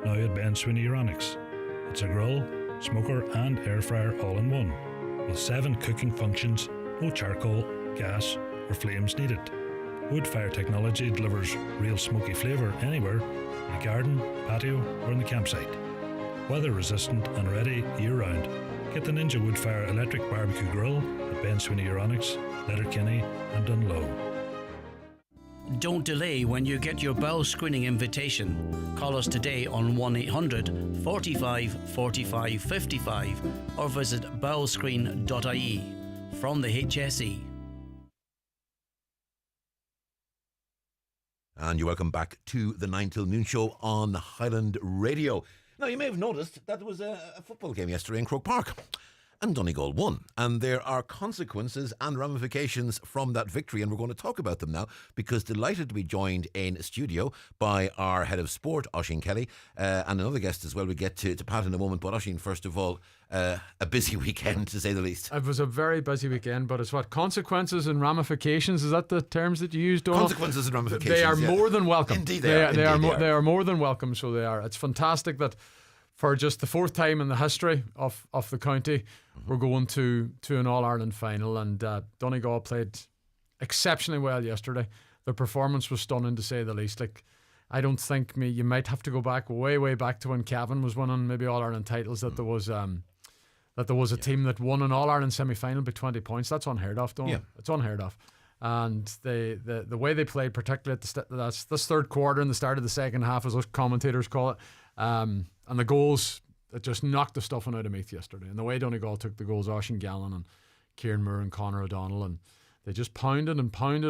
now at Ben Sweeney Euronics. It's a grill, smoker and air fryer all in one, with 7 cooking functions, no charcoal, gas or flames needed. Woodfire technology delivers real smoky flavour anywhere, in the garden, patio or in the campsite. Weather resistant and ready year round. Get the Ninja Woodfire electric barbecue grill at Ben Sweeney Euronics, Letterkenny and Donal. Don't delay when you get your bowel screening invitation. Call us today on 1-800 45 45 55 or visit bowelscreen.ie. From the HSE. And you're welcome back to the 9 till noon show on Highland Radio. Now, you may have noticed that there was a football game yesterday in Croke Park. And Donegal won. And there are consequences and ramifications from that victory. And we're going to talk about them now, because delighted to be joined in studio by our head of sport, Oisín Kelly, and another guest as well. We get to Pat in a moment. But Oisín, first of all, a busy weekend, to say the least. It was a very busy weekend, but it's what? Consequences and ramifications? Is that the terms that you used, Donal? Consequences and ramifications. They are more than welcome. Indeed they are. They are more than welcome, so they are. It's fantastic that for just the 4th time in the history of the county, we're going to an All-Ireland final, and Donegal played exceptionally well yesterday. The performance was stunning, to say the least. Like, I don't think you might have to go back way back to when Cavan was winning maybe All-Ireland titles, that there was a team that won an All-Ireland semi-final by 20 points. That's unheard of, Donal. Yeah. It's unheard of. And the way they played, particularly at that's this third quarter and the start of the second half, as us commentators call it, and the goals, it just knocked the stuffing out of Meath yesterday. And the way Donegal took the goals, Oisín Gallen and Kieran Moore and Conor O'Donnell, and they just pounded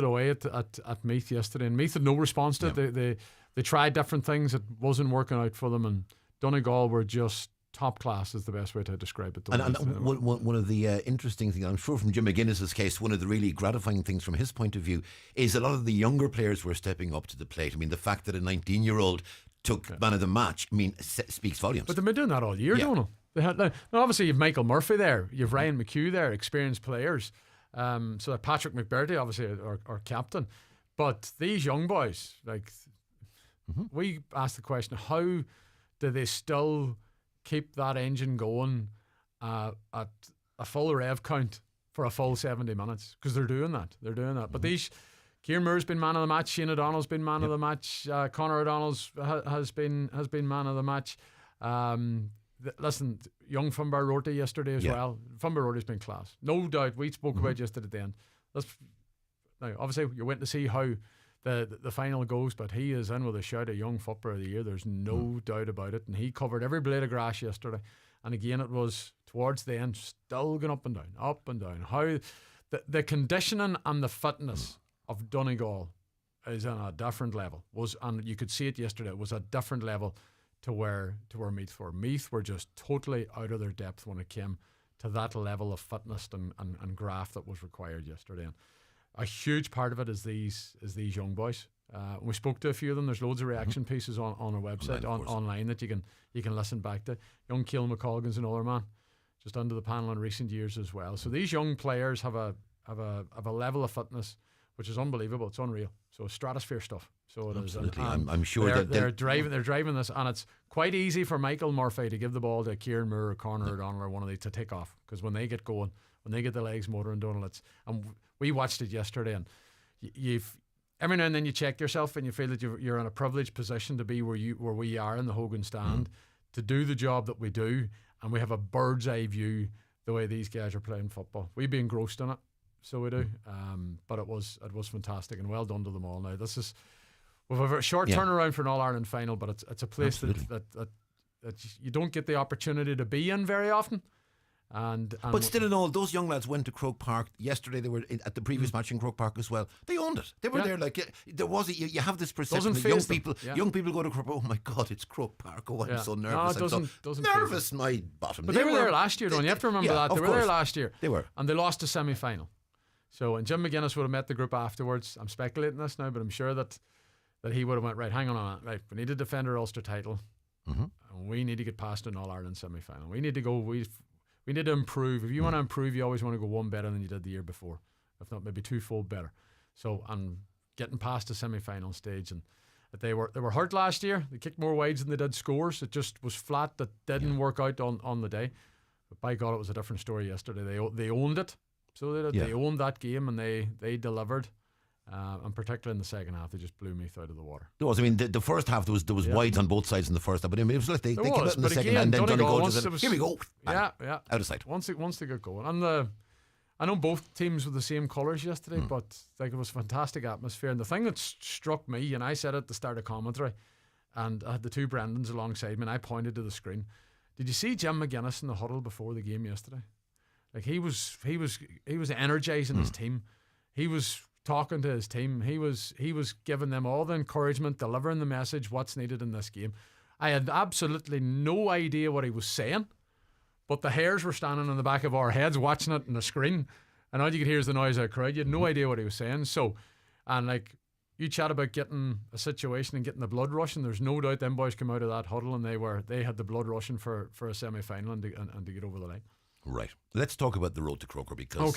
away at Meath yesterday. And Meath had no response to it. They tried different things. It wasn't working out for them. And Donegal were just top class, is the best way to describe it. And one of the interesting things, I'm sure from Jim McGuinness's case, one of the really gratifying things from his point of view is a lot of the younger players were stepping up to the plate. I mean, the fact that a 19-year-old took man of the match, I mean, speaks volumes. But they've been doing that all year, Donal. They had, now, obviously, you've Michael Murphy there, you've Ryan McHugh there, experienced players. So Patrick McBurdy, obviously, our captain. But these young boys, like, we asked the question, how do they still keep that engine going at a full rev count for a full 70 minutes? Because they're doing that. But these, Kieran Moore's been man of the match, Shane O'Donnell's been man of the match, Conor O'Donnell's has been man of the match. Listen, young Funbar Rorty yesterday as well. Funbar Rorty's been class, no doubt. We spoke about just at the end. Now, obviously, you're waiting to see how the final goes, but he is in with a shout of Young Footballer of the Year. There's no doubt about it. And he covered every blade of grass yesterday. And again, it was towards the end, still going up and down. How the conditioning and the fitness of Donegal is on a different level. And you could see it yesterday. It was a different level to where Meath were. Meath were just totally out of their depth when it came to that level of fitness and graft that was required yesterday. And a huge part of it is these young boys. We spoke to a few of them. There's loads of reaction pieces on our website online that you can listen back to. Young Keelan McColgan's another man, just under the panel in recent years as well. So these young players have a level of fitness which is unbelievable. It's unreal. So stratosphere stuff. So it Absolutely. is. I'm sure they're driving this, and it's quite easy for Michael Murphy to give the ball to Kieran Moore or Conor O'Donnell or one of these to take off, because when they get going, when they get the legs motoring, Donal, and we watched it yesterday, and you've every now and then you check yourself and you feel that you're in a privileged position to be where we are in the Hogan stand to do the job that we do, and we have a bird's eye view the way these guys are playing football. We'd be engrossed in it. So we do, but it was fantastic, and well done to them all. Now we've a short turnaround for an All-Ireland final, but it's a place that you don't get the opportunity to be in very often. And but still, in all, those young lads went to Croke Park yesterday. They were at the previous match in Croke Park as well. They owned it. They were there. Like there was you have this perception that young people go to Croke. Oh my God, it's Croke Park. Oh, I'm so nervous. No, it doesn't nervous. My bottom. But they were there last year, don't you? You have to remember that they were there last year. They were, and they lost the semi-final. So, and Jim McGuinness would have met the group afterwards. I'm speculating this now, but I'm sure that he would have went, right, hang on, right, we need to defend our Ulster title, and we need to get past an All-Ireland semi-final. We need to go, we need to improve. If you want to improve, you always want to go one better than you did the year before, if not maybe twofold better. So, and getting past the semi-final stage, and They were hurt last year. They kicked more wides than they did scores. It just was flat. That didn't work out on the day. But by God, it was a different story yesterday. They owned it. So they did. Yeah. They owned that game and they delivered. And particularly in the second half, they just blew me out of the water. There was. I mean, the first half there was wides on both sides in the first half, but I mean, it was like they came out in the second, and then Donegal just said, "Here we go." Yeah. Out of sight. Once they got going, and I know both teams were the same colours yesterday, but like it was a fantastic atmosphere. And the thing that struck me, and I said at the start of commentary, and I had the two Brendans alongside me, and I pointed to the screen. Did you see Jim McGuinness in the huddle before the game yesterday? Like he was energising his team. He was talking to his team. He was giving them all the encouragement, delivering the message, what's needed in this game. I had absolutely no idea what he was saying, but the hairs were standing on the back of our heads watching it on the screen, and all you could hear is the noise of the crowd. You had no idea what he was saying. So, and like you chat about getting a situation and getting the blood rushing, there's no doubt them boys came out of that huddle and they had the blood rushing for a semi-final and to get over the line. Right. Let's talk about the road to Croker, because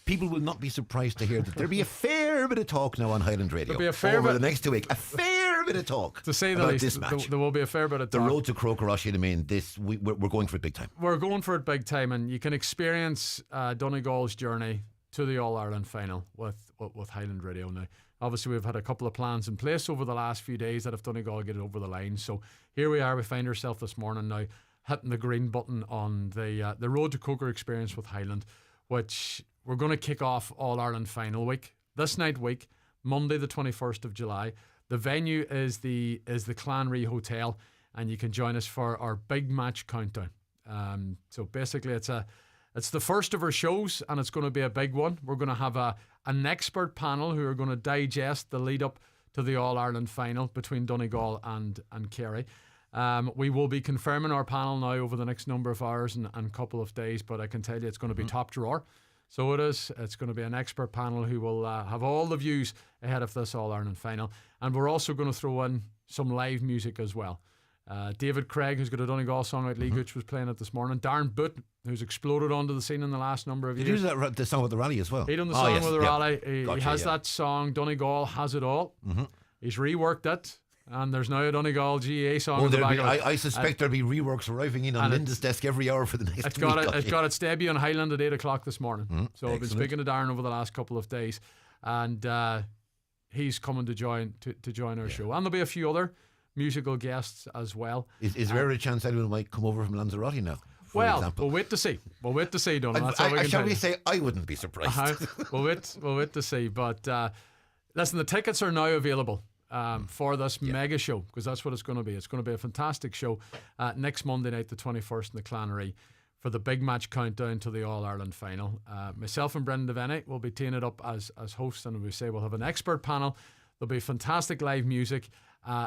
people will not be surprised to hear that there'll be a fair bit of talk now on Highland Radio. There'll be a fair over bit, the next 2 weeks. A fair bit of talk, to say the about least. this match. There will be a fair bit of talk. The road to Croker, Oisin, I mean, we're going for it big time. We're going for it big time, and you can experience Donegal's journey to the All-Ireland final with Highland Radio now. Obviously, we've had a couple of plans in place over the last few days that if Donegal get it over the line. So here we are. We find ourselves this morning now hitting the green button on the Road to Croker experience with Highland, which we're going to kick off All-Ireland final week. This night week, Monday the 21st of July. The venue is the Clanry Hotel, and you can join us for our big match countdown. So basically it's the first of our shows, and it's going to be a big one. We're going to have an expert panel who are going to digest the lead up to the All-Ireland final between Donegal and Kerry. We will be confirming our panel now over the next number of hours and couple of days, but I can tell you it's going to be top drawer. So it is. It's going to be an expert panel who will have all the views ahead of this All-Ireland final. And we're also going to throw in some live music as well. David Craig, who's got a Donegal song out, Lee Gooch was playing it this morning. Darren Boot, who's exploded onto the scene in the last number of years. Did you do the song with the rally as well? He done the song with the rally. He has that song, Donegal Has It All. He's reworked it. And there's now a Donegal GA song in the back of it. I suspect there'll be reworks arriving in on Linda's desk every hour for the next week. It's got its debut on Highland at 8 o'clock this morning. So I've been speaking to Darren over the last couple of days, and he's coming to join our show. And there'll be a few other musical guests as well. Is there a chance anyone might come over from Lanzarote now? Well, we'll wait to see. Donal. That's all we can shall tell we you. say I wouldn't be surprised. We'll wait to see. But listen, the tickets are now available for this mega show, because that's what it's going to be. It's going to be a fantastic show next Monday night, the 21st, in the Clanry, for the big match countdown to the All-Ireland final. Myself and Brendan Devaney will be teeing it up as hosts, and we say we'll have an expert panel. There'll be fantastic live music.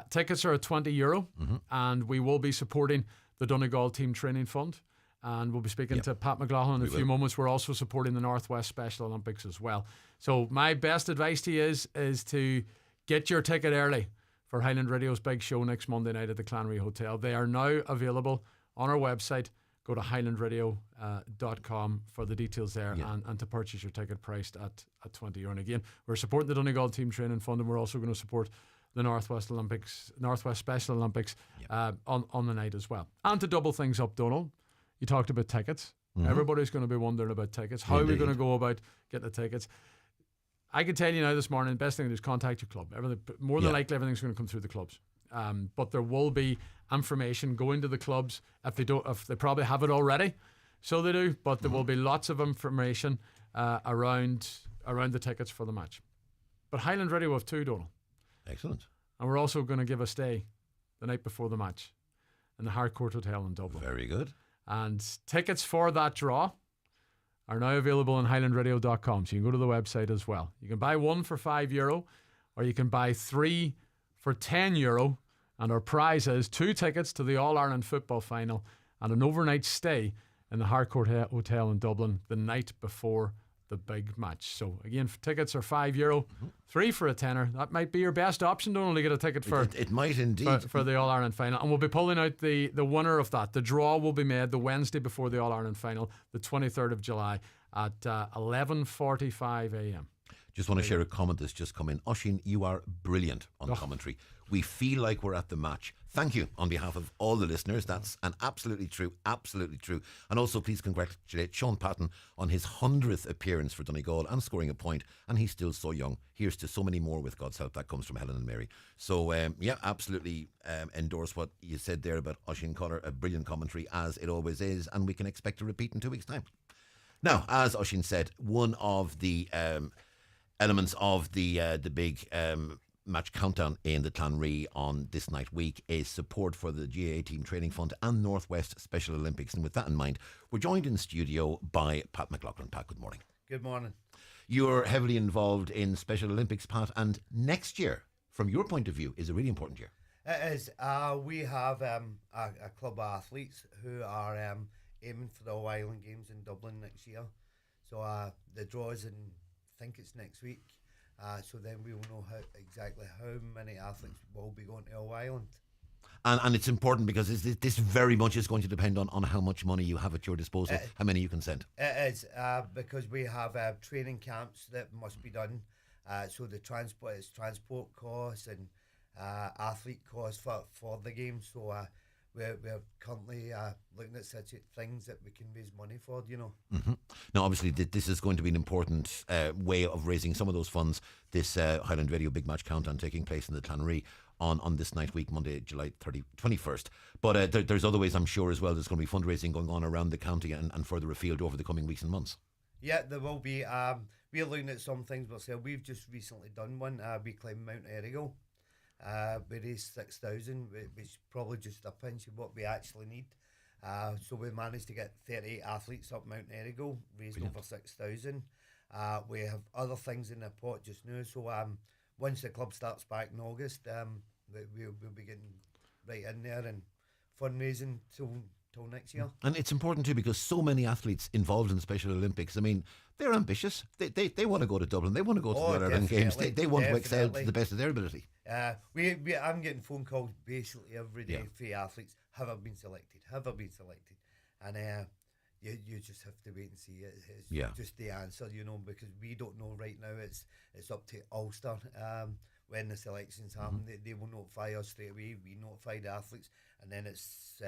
Tickets are at €20, and we will be supporting the Donegal Team Training Fund, and we'll be speaking to Pat McLaughlin in a few moments. We're also supporting the Northwest Special Olympics as well. So my best advice to you is to get your ticket early for Highland Radio's big show next Monday night at the Clanry Hotel. They are now available on our website. Go to highlandradio.com for the details there and to purchase your ticket priced at €20. And again, we're supporting the Donegal Team Training Fund, and we're also going to support the Northwest Special Olympics on the night as well. And to double things up, Donal, you talked about tickets. Everybody's going to be wondering about tickets. How are we going to go about getting the tickets? I can tell you now this morning, the best thing to do is contact your club. More than likely, everything's going to come through the clubs. But there will be information going to the clubs if they probably have it already. So they do, but there will be lots of information around the tickets for the match. But Highland Radio have two, Donal. Excellent. And we're also going to give a stay the night before the match in the Harcourt Hotel in Dublin. Very good. And tickets for that draw are now available on highlandradio.com. So you can go to the website as well. You can buy one for €5, or you can buy three for €10. And our prize is 2 tickets to the All-Ireland football final and an overnight stay in the Harcourt Hotel in Dublin the night before the big match. So again, tickets are €5, 3 for a tenner. That might be your best option, Donal, to get a ticket for. It might indeed for the All-Ireland final, and we'll be pulling out the winner of that. The draw will be made the Wednesday before the All-Ireland final, the 23rd of July at 11:45 a.m. Just want to share a comment that's just come in. Oisín, you are brilliant on commentary. We feel like we're at the match. Thank you on behalf of all the listeners. That's an absolutely true. And also please congratulate Sean Patton on his 100th appearance for Donegal and scoring a point. And he's still so young. Here's to so many more with God's help. That comes from Helen and Mary. So absolutely endorse what you said there about Oisín Collar. A brilliant commentary, as it always is. And we can expect a repeat in 2 weeks' time. Now, as Oisín said, one of the elements of the big match countdown in the Clanree on this night week is support for the GAA Team Training Fund and Northwest Special Olympics. And with that in mind, we're joined in studio by Pat McLaughlin. Pat, good morning. Good morning. You're heavily involved in Special Olympics, Pat, and next year, from your point of view, is a really important year. It is. We have a club of athletes who are aiming for the All-Ireland Games in Dublin next year. So the draw is in, I think it's next week. So then we will know exactly how many athletes will be going to All-Ireland. And it's important because this very much is going to depend on how much money you have at your disposal, how many you can send. It is, because we have training camps that must be done. So the transport costs and athlete costs for the game. So we're currently looking at such things that we can raise money for, Now, obviously, this is going to be an important way of raising some of those funds. This Highland Radio Big Match Countdown taking place in the Clanree on this night week, Monday, July 21st. But there's other ways, I'm sure, as well. There's going to be fundraising going on around the county and further afield over the coming weeks and months. Yeah, there will be. We're looking at some things ourselves. We've just recently done one. We climbed Mount Errigal. We raised 6,000, which probably just a pinch of what we actually need. So we managed to get 38 athletes up Mount Errigal, raised over 6,000. We have other things in the pot just now. So once the club starts back in August, we'll be getting right in there and fundraising till next year. And it's important too because so many athletes involved in the Special Olympics, I mean, they're ambitious. They want to go to Dublin. They want to go to the All-Ireland Games. They want to excel to the best of their ability. I'm getting phone calls basically every day for athletes. Have I been selected? And you just have to wait and see. It's just the answer, because we don't know right now. It's up to Ulster when the selections happen. They will notify us straight away. We notify the athletes, and then it's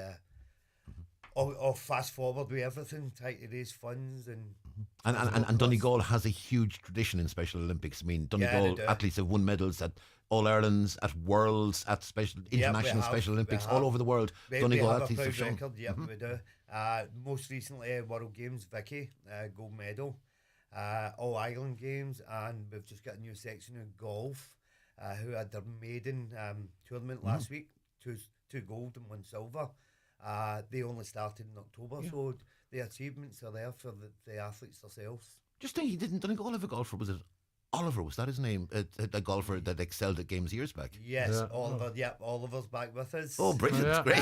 I'll fast forward with everything, try to raise funds and Donegal has a huge tradition in Special Olympics. I mean, Donegal athletes have won medals at All-Irelands, at Worlds, at international Special Olympics all over the world. Donegal athletes have shown. We do. Most recently, World Games, Vicky, gold medal. All-Ireland Games, and we've just got a new section in golf, who had their maiden tournament last week. Two gold and one silver. They only started in October, so the achievements are there for the athletes themselves. Just think, didn't Donegal have a golfer? Was it Oliver? Was that his name? A golfer that excelled at games years back. Yes, Oliver. Yeah, Oliver's back with us. Oh, brilliant! Great.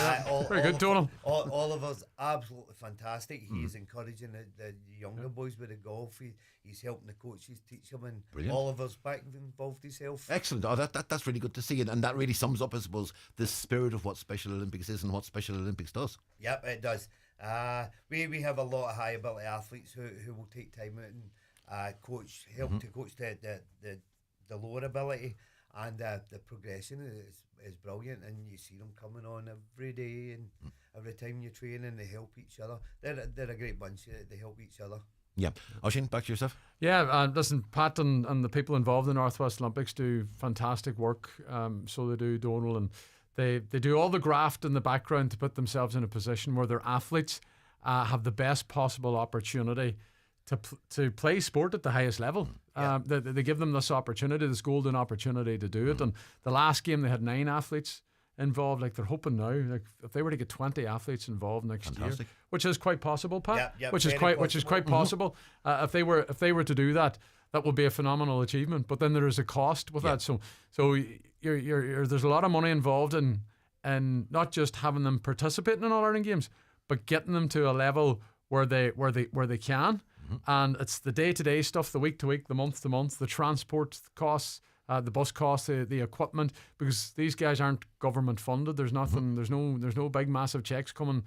Very good, Donal. Oliver's absolutely fantastic. He's encouraging the younger boys with the golf. He's helping the coaches teach them, and brilliant. Oliver's back involved himself. Excellent. Oh, that's really good to see, and that really sums up, I suppose, the spirit of what Special Olympics is and what Special Olympics does. Yep, it does. We have a lot of high ability athletes who will take time out and help to coach the lower ability, and the progression is brilliant, and you see them coming on every day and every time you train, and they help each other. They're a great bunch. They help each other. Yeah. Oisín, back to yourself. Yeah, listen, Pat and the people involved in Northwest Olympics do fantastic work. So they do, Donal, and they do all the graft in the background to put themselves in a position where their athletes have the best possible opportunity to play sport at the highest level. They give them this opportunity, this golden opportunity to do it. And the last game they had 9 athletes involved. Like, they're hoping now, like, if they were to get 20 athletes involved next year, which is quite possible, Pat. Which is quite possible. If they were to do that, that would be a phenomenal achievement. But then there is a cost with that. So there's a lot of money involved in not just having them participate in All-Ireland Games, but getting them to a level where they can. And it's the day-to-day stuff, the week-to-week, the month-to-month, the transport costs, the bus costs, the equipment, because these guys aren't government funded. There's nothing. There's no big massive checks coming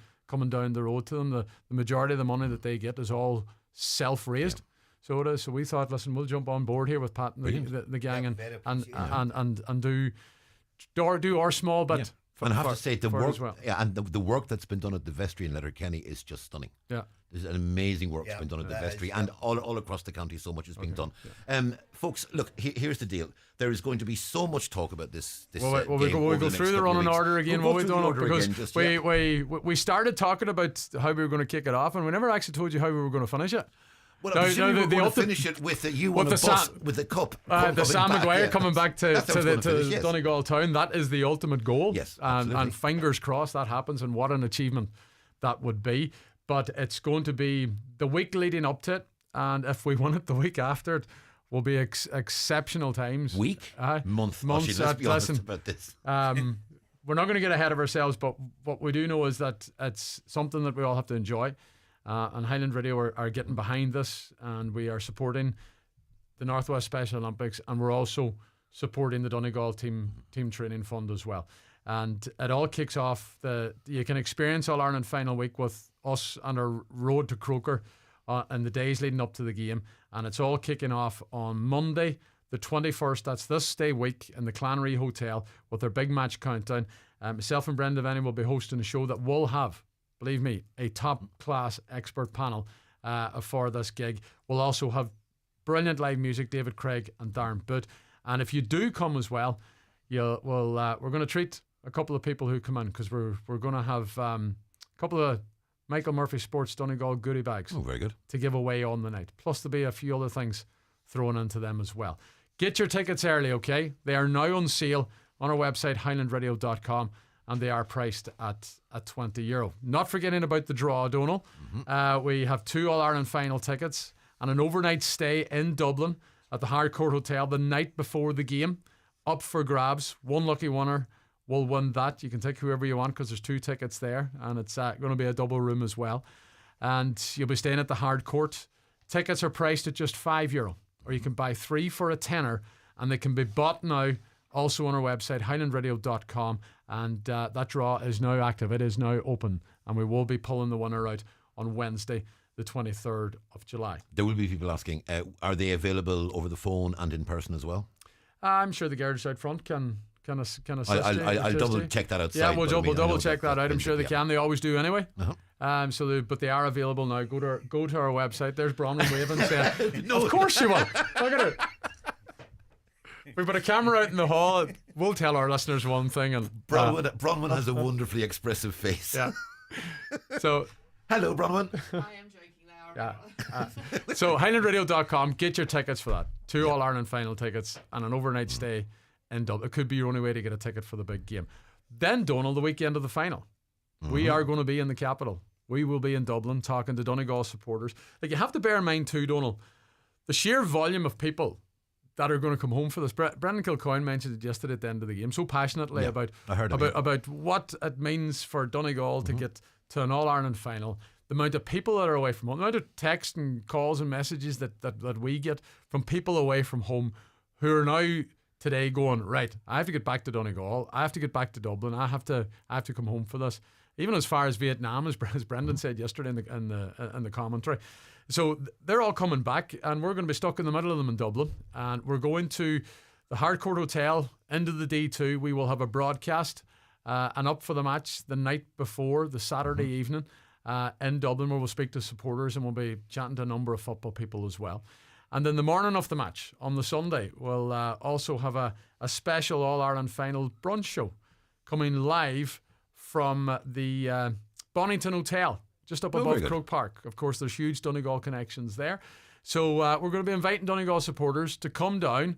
down the road to them. The majority of the money that they get is all self-raised. So it is. So we thought, listen, we'll jump on board here with Pat and the gang and do our small bit. And I have to say, the work, well. the work that's been done at the vestry in Letterkenny is just stunning. Yeah, there's an amazing work that's been done at the vestry, and all across the county, so much is being done. Yeah. Folks, look, here's the deal. There is going to be so much talk about this. We'll go through the running order again. We'll we go don't because again, we started talking about how we were going to kick it off, and we never actually told you how we were going to finish it. Well, I'm sure we were going to finish it with you on a bus with the cup. The Sam Maguire coming back to Donegal town. That is the ultimate goal. Yes, and fingers crossed that happens, and what an achievement that would be. But it's going to be the week leading up to it, and if we win it the week after it, will be exceptional times. Months. Let's be honest about this. We're not going to get ahead of ourselves, but what we do know is that it's something that we all have to enjoy. And Highland Radio are getting behind this, and we are supporting the Northwest Special Olympics, and we're also supporting the Donegal team training fund as well. And it all kicks off. You can experience All Ireland final week with us on our road to Croker in the days leading up to the game, and it's all kicking off on Monday, the 21st. That's this day week in the Clanry Hotel with their big match countdown. Myself and Brendan Venny will be hosting a show that will have, believe me, a top-class expert panel for this gig. We'll also have brilliant live music, David Craig and Darren Boot. And if you do come as well, we're going to treat a couple of people who come in, because we're going to have a couple of Michael Murphy Sports Donegal goodie bags. Oh, very good. To give away on the night. Plus there'll be a few other things thrown into them as well. Get your tickets early, okay? They are now on sale on our website, highlandradio.com. And they are priced at €20. Not forgetting about the draw, Donal. Mm-hmm. We have 2 All-Ireland final tickets and an overnight stay in Dublin at the Harcourt Hotel the night before the game. Up for grabs. One lucky winner will win that. You can take whoever you want, because there's 2 tickets there, and it's going to be a double room as well. And you'll be staying at the Harcourt. Tickets are priced at just €5, or you can buy 3 for a tenner, and they can be bought now also on our website, highlandradio.com. And that draw is now active. It is now open, and we will be pulling the winner out on Wednesday, the 23rd of July. There will be people asking, are they available over the phone and in person as well? I'm sure the garage out front can assist you. I'll double check that outside. Yeah, we'll double check that out. I'm sure they can. They always do anyway. Uh-huh. But they are available now. Go to our website. There's Bronwyn waving saying, no, of course you will. Look at it. We've got a camera out in the hall. We'll tell our listeners one thing. And Bronwyn has a wonderfully expressive face. Yeah. So, hello, Bronwyn. I am joking now. Yeah. So highlandradio.com. Get your tickets for that. 2 All Ireland final tickets and an overnight stay in Dublin. It could be your only way to get a ticket for the big game. Then, Donal, the weekend of the final, we are going to be in the capital. We will be in Dublin talking to Donegal supporters. Like, you have to bear in mind too, Donal, the sheer volume of people that are going to come home for this. Brendan Kilcoyne mentioned it yesterday at the end of the game so passionately about what it means for Donegal to get to an All-Ireland final. The amount of people that are away from home, the amount of texts and calls and messages that we get from people away from home who are now today going, right, I have to get back to Donegal, I have to get back to Dublin, I have to come home for this. Even as far as Vietnam, as Brendan said yesterday in the commentary. So they're all coming back, and we're going to be stuck in the middle of them in Dublin. And we're going to the Harcourt Hotel into the D2. We will have a broadcast and up for the match the night before, the Saturday evening in Dublin, where we'll speak to supporters and we'll be chatting to a number of football people as well. And then the morning of the match on the Sunday, we'll also have a special All-Ireland final brunch show coming live from the Bonington Hotel, just up above Croke Park. Of course, there's huge Donegal connections there. So we're going to be inviting Donegal supporters to come down,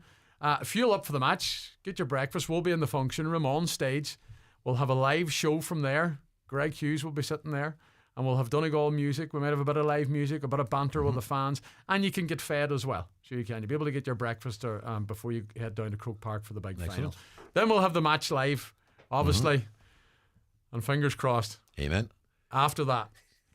fuel up for the match, get your breakfast. We'll be in the function room on stage. We'll have a live show from there. Greg Hughes will be sitting there. And we'll have Donegal music. We might have a bit of live music, a bit of banter with the fans. And you can get fed as well. Sure you can. You'll be able to get your breakfast before you head down to Croke Park for the big final. Then we'll have the match live, obviously. And fingers crossed. Amen. After that,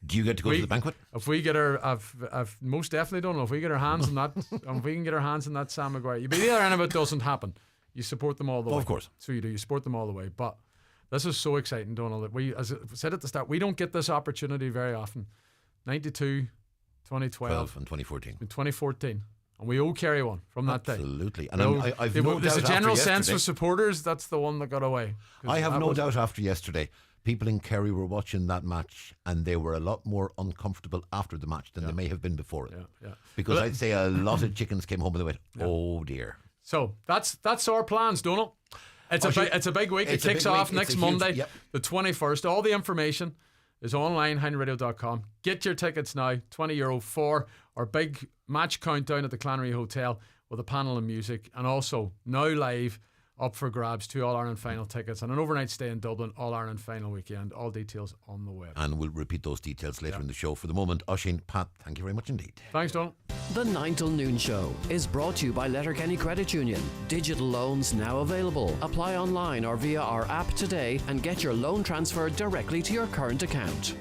do you get to go to the banquet? If we get our, I've most definitely don't know. If we get our hands on that, if we can get our hands on that Sam Maguire, you be the other end of it doesn't happen. You support them all the way. Of course. So you do. You support them all the way. But this is so exciting, Donal, that we, as I said at the start, we don't get this opportunity very often. 92 2012 and 2014. In 2014. And we owe Kerry one from that day. Absolutely. And I've no there's doubt a general after sense yesterday- for supporters, that's the one that got away. I have no doubt after yesterday, people in Kerry were watching that match and they were a lot more uncomfortable after the match than they may have been before it. Yeah. Because I'd say a lot of chickens came home and they went, oh dear. So that's our plans, Donal. It's a big week. It kicks off next Monday, the 21st. All the information is online, HeinRadio.com. Get your tickets now, €20 for our big match countdown at the Clannery Hotel with a panel of music, and also now live up for grabs 2 All-Ireland final tickets and an overnight stay in Dublin, All-Ireland final weekend. All details on the web. And we'll repeat those details later in the show. For the moment, Oisin, Pat, thank you very much indeed. Thanks, Donal. The 9 till noon show is brought to you by Letterkenny Credit Union. Digital loans now available. Apply online or via our app today and get your loan transferred directly to your current account.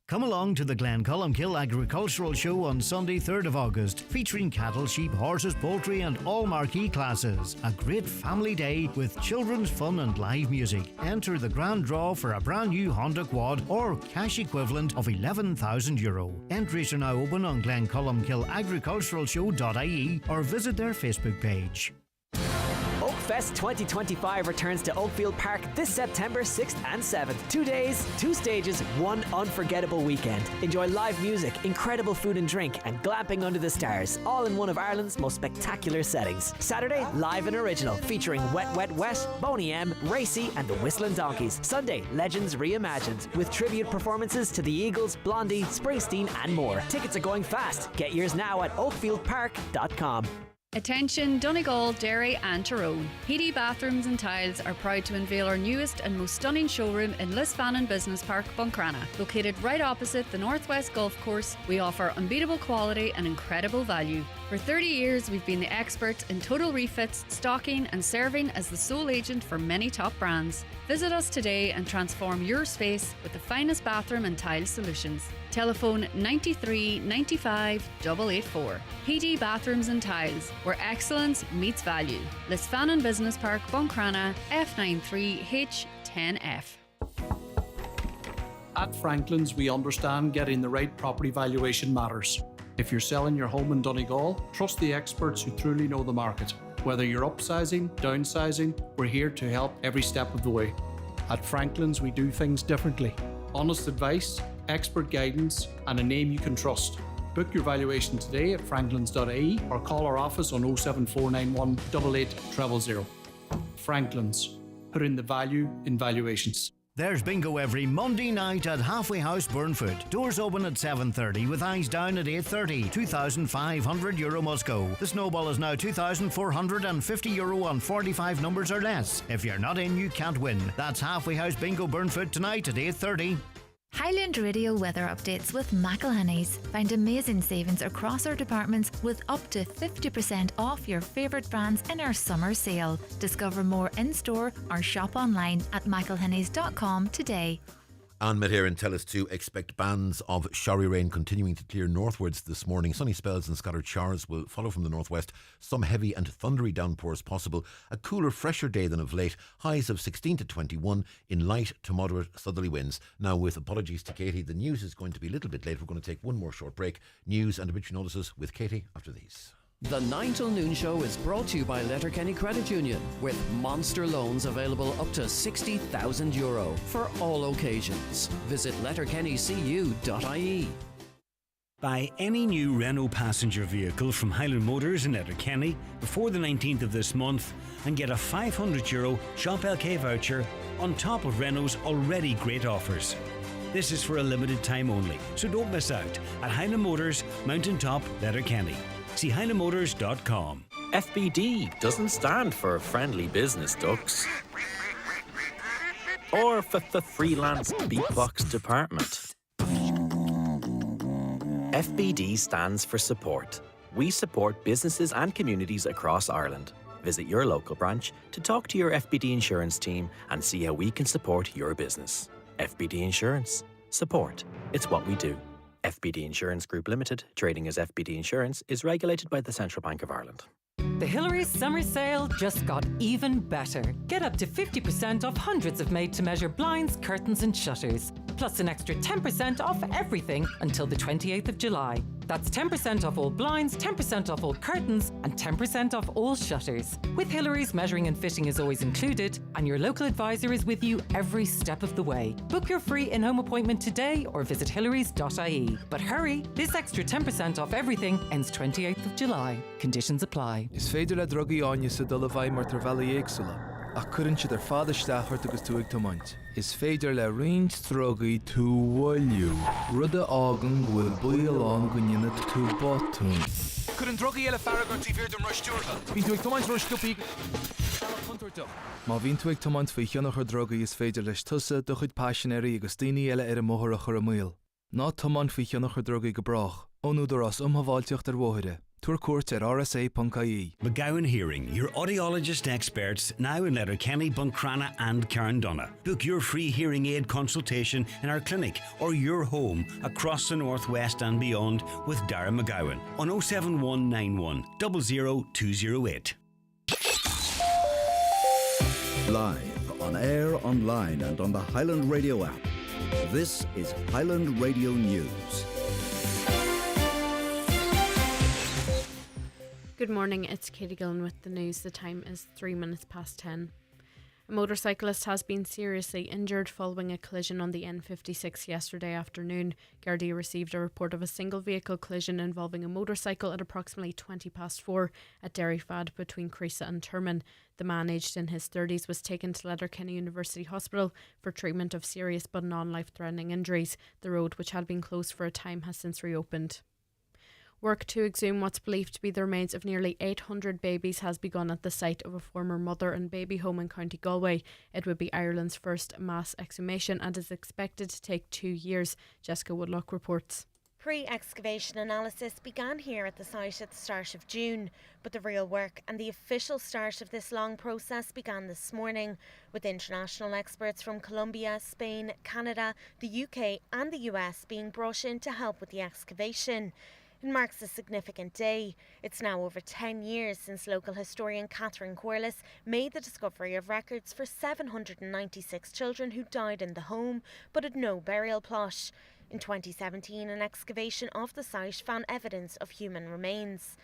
Come along to the Glencolumkill Agricultural Show on Sunday, 3rd of August, featuring cattle, sheep, horses, poultry and all marquee classes. A great family day with children's fun and live music. Enter the grand draw for a brand new Honda Quad or cash equivalent of €11,000. Entries are now open on glencolumkillagriculturalshow.ie or visit their Facebook page. Oakfest 2025 returns to Oakfield Park this September 6th and 7th. 2 days, 2 stages, 1 unforgettable weekend. Enjoy live music, incredible food and drink, and glamping under the stars, all in one of Ireland's most spectacular settings. Saturday, live and original, featuring Wet Wet Wet, Boney M, Racy, and the Whistling Donkeys. Sunday, Legends Reimagined, with tribute performances to the Eagles, Blondie, Springsteen, and more. Tickets are going fast. Get yours now at oakfieldpark.com. Attention Donegal, Derry and Tyrone. PD Bathrooms and Tiles are proud to unveil our newest and most stunning showroom in Lisfannon Business Park, Buncrana. Located right opposite the Northwest Golf Course, we offer unbeatable quality and incredible value. For 30 years, we've been the experts in total refits, stocking and serving as the sole agent for many top brands. Visit us today and transform your space with the finest bathroom and tile solutions. Telephone 93 95 884. PD Bathrooms and Tiles, where excellence meets value. Lisfannon Business Park, Buncrana, F93H10F. At Franklin's, we understand getting the right property valuation matters. If you're selling your home in Donegal, trust the experts who truly know the market. Whether you're upsizing, downsizing, we're here to help every step of the way. At Franklin's, we do things differently. Honest advice, expert guidance, and a name you can trust. Book your valuation today at franklins.ie or call our office on 07491 88 000. Franklin's, putting the value in valuations. There's bingo every Monday night at Halfway House, Burnfoot. Doors open at 7:30 with eyes down at 8:30. €2,500 must go. The snowball is now €2,450 on 45 numbers or less. If you're not in, you can't win. That's Halfway House Bingo Burnfoot tonight at 8:30. Highland Radio weather updates with McElhenney's. Find amazing savings across our departments with up to 50% off your favourite brands in our summer sale. Discover more in-store or shop online at mcelhenneys.com today. And Met tell us to expect bands of showery rain continuing to clear northwards this morning. Sunny spells and scattered showers will follow from the northwest. Some heavy and thundery downpours possible. A cooler, fresher day than of late. Highs of 16 to 21 in light to moderate southerly winds. Now, with apologies to Katie, the news is going to be a little bit late. We're going to take one more short break. News and obituary notices with Katie after these. The 9 till noon show is brought to you by Letterkenny Credit Union, with monster loans available up to €60,000 for all occasions. Visit letterkennycu.ie. Buy any new Renault passenger vehicle from Highland Motors in Letterkenny before the 19th of this month and get a €500 Shop LK voucher on top of Renault's already great offers. This is for a limited time only, so don't miss out at Highland Motors, Mountain Top, Letterkenny. See highlandmotors.com. FBD doesn't stand for Friendly Business Ducks or for Freelance Beatbox Department. FBD stands for support. We support businesses and communities across Ireland. Visit your local branch to talk to your FBD insurance team and see how we can support your business. FBD Insurance. Support. It's what we do. FBD Insurance Group Limited, trading as FBD Insurance, is regulated by the Central Bank of Ireland. The Hillary's summer sale just got even better. Get up to 50% off hundreds of made-to-measure blinds, curtains and shutters. plus an extra 10% off everything until the 28th of July. That's 10% off all blinds, 10% off all curtains, and 10% off all shutters. With Hillary's, measuring and fitting is always included, and your local advisor is with you every step of the way. Book your free in-home appointment today or visit hillarys.ie. But hurry, this extra 10% off everything ends 28th of July. Conditions apply. Is féidir le drogaí áine sa dul a bhaid mar tar bheala éagsúla. Ach cuireann siad ar fada isteachart agus tú ag tomaint. Is féidir le roinnt drogaí tú bhfuilliú. Rud a ágan bhfuil buailán go nionad tú botún. Cuireann drogaí eile farragar tí bhír dom ruistúrta. Bhín tú ag tomaint ruistúpaí. Má bhín tú ag tomaint faoi cheannach ar drogaí is féidir leis tusa do chuid passionéirí agus daoine eile ar a móthar a chur a míl. Ná tomaint faoi cheannach ar drogaí go brach. Ónúdar as umhaváilteocht ar bmhóide. Tour court at rsa.ie. McGowan Hearing, your audiologist experts, now in Letterkenny, Buncrana and Carndonna. Book your free hearing aid consultation in our clinic or your home across the northwest and beyond with Dara McGowan on 07191 00208. Live, on air, online and on the Highland Radio app. This is Highland Radio News. Good morning, it's Katie Gillen with the news. The time is 3 minutes past 10. A motorcyclist has been seriously injured following a collision on the N56 yesterday afternoon. Gardaí received a report of a single vehicle collision involving a motorcycle at approximately 20 past 4 at Derryfad between Creasa and Turman. The man, aged in his 30s, was taken to Letterkenny University Hospital for treatment of serious but non-life-threatening injuries. The road, which had been closed for a time, has since reopened. Work to exhume what's believed to be the remains of nearly 800 babies has begun at the site of a former mother and baby home in County Galway. It would be Ireland's first mass exhumation and is expected to take 2 years. Jessica Woodlock reports. Pre-excavation analysis began here at the site at the start of June, but the real work and the official start of this long process began this morning, with international experts from Colombia, Spain, Canada, the UK and the US being brought in to help with the excavation. It marks a significant day. It's now over 10 years since local historian Catherine Corliss made the discovery of records for 796 children who died in the home but had no burial plot. In 2017, an excavation of the site found evidence of human remains.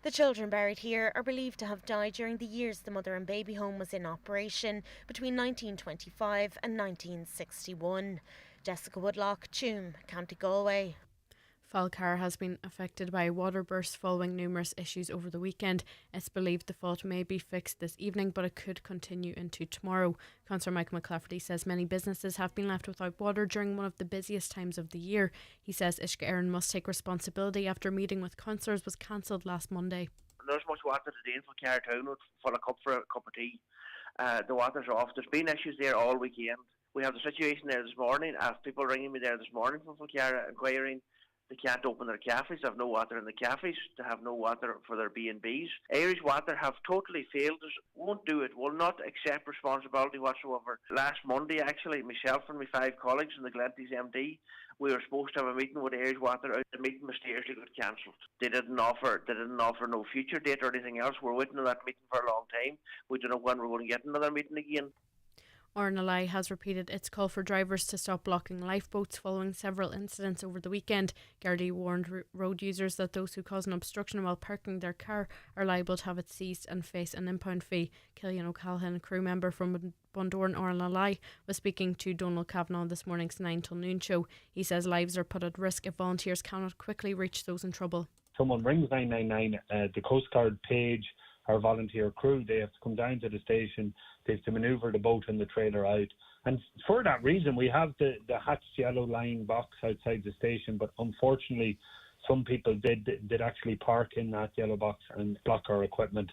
The children buried here are believed to have died during the years the mother and baby home was in operation, between 1925 and 1961. Jessica Woodlock, Tuam, County Galway. Falcar has been affected by a water burst following numerous issues over the weekend. It's believed the fault may be fixed this evening, but it could continue into tomorrow. Councillor Mike McClafferty says many businesses have been left without water during one of the busiest times of the year. He says Uisce Éireann must take responsibility after a meeting with councillors was cancelled last Monday. There's much water today in Falcar town. It's full of cup for a cup of tea. The water's off. There's been issues there all weekend. We have the situation there this morning. I have people ringing me there this morning from Falcar inquiring they can't open their cafes, they have no water in the cafes, they have no water for their B&Bs. Irish Water have totally failed us, won't do it, will not accept responsibility whatsoever. Last Monday, actually, myself and my 5 colleagues and the Glenties MD, we were supposed to have a meeting with Irish Water. The meeting mysteriously got cancelled. They didn't offer no future date or anything else. We're waiting on that meeting for a long time. We don't know when we're going to get another meeting again. Ornelai has repeated its call for drivers to stop blocking lifeboats following several incidents over the weekend. Gardaí warned road users that those who cause an obstruction while parking their car are liable to have it seized and face an impound fee. Killian O'Callaghan, a crew member from Bundoran Ornelai, was speaking to Donal Kavanagh on this morning's 9 till noon show. He says lives are put at risk if volunteers cannot quickly reach those in trouble. Someone rings 999, the Coast Guard page, our volunteer crew, they have to come down to the station, they have to manoeuvre the boat and the trailer out. And for that reason, we have the hatched yellow line box outside the station, but unfortunately, some people did actually park in that yellow box and block our equipment.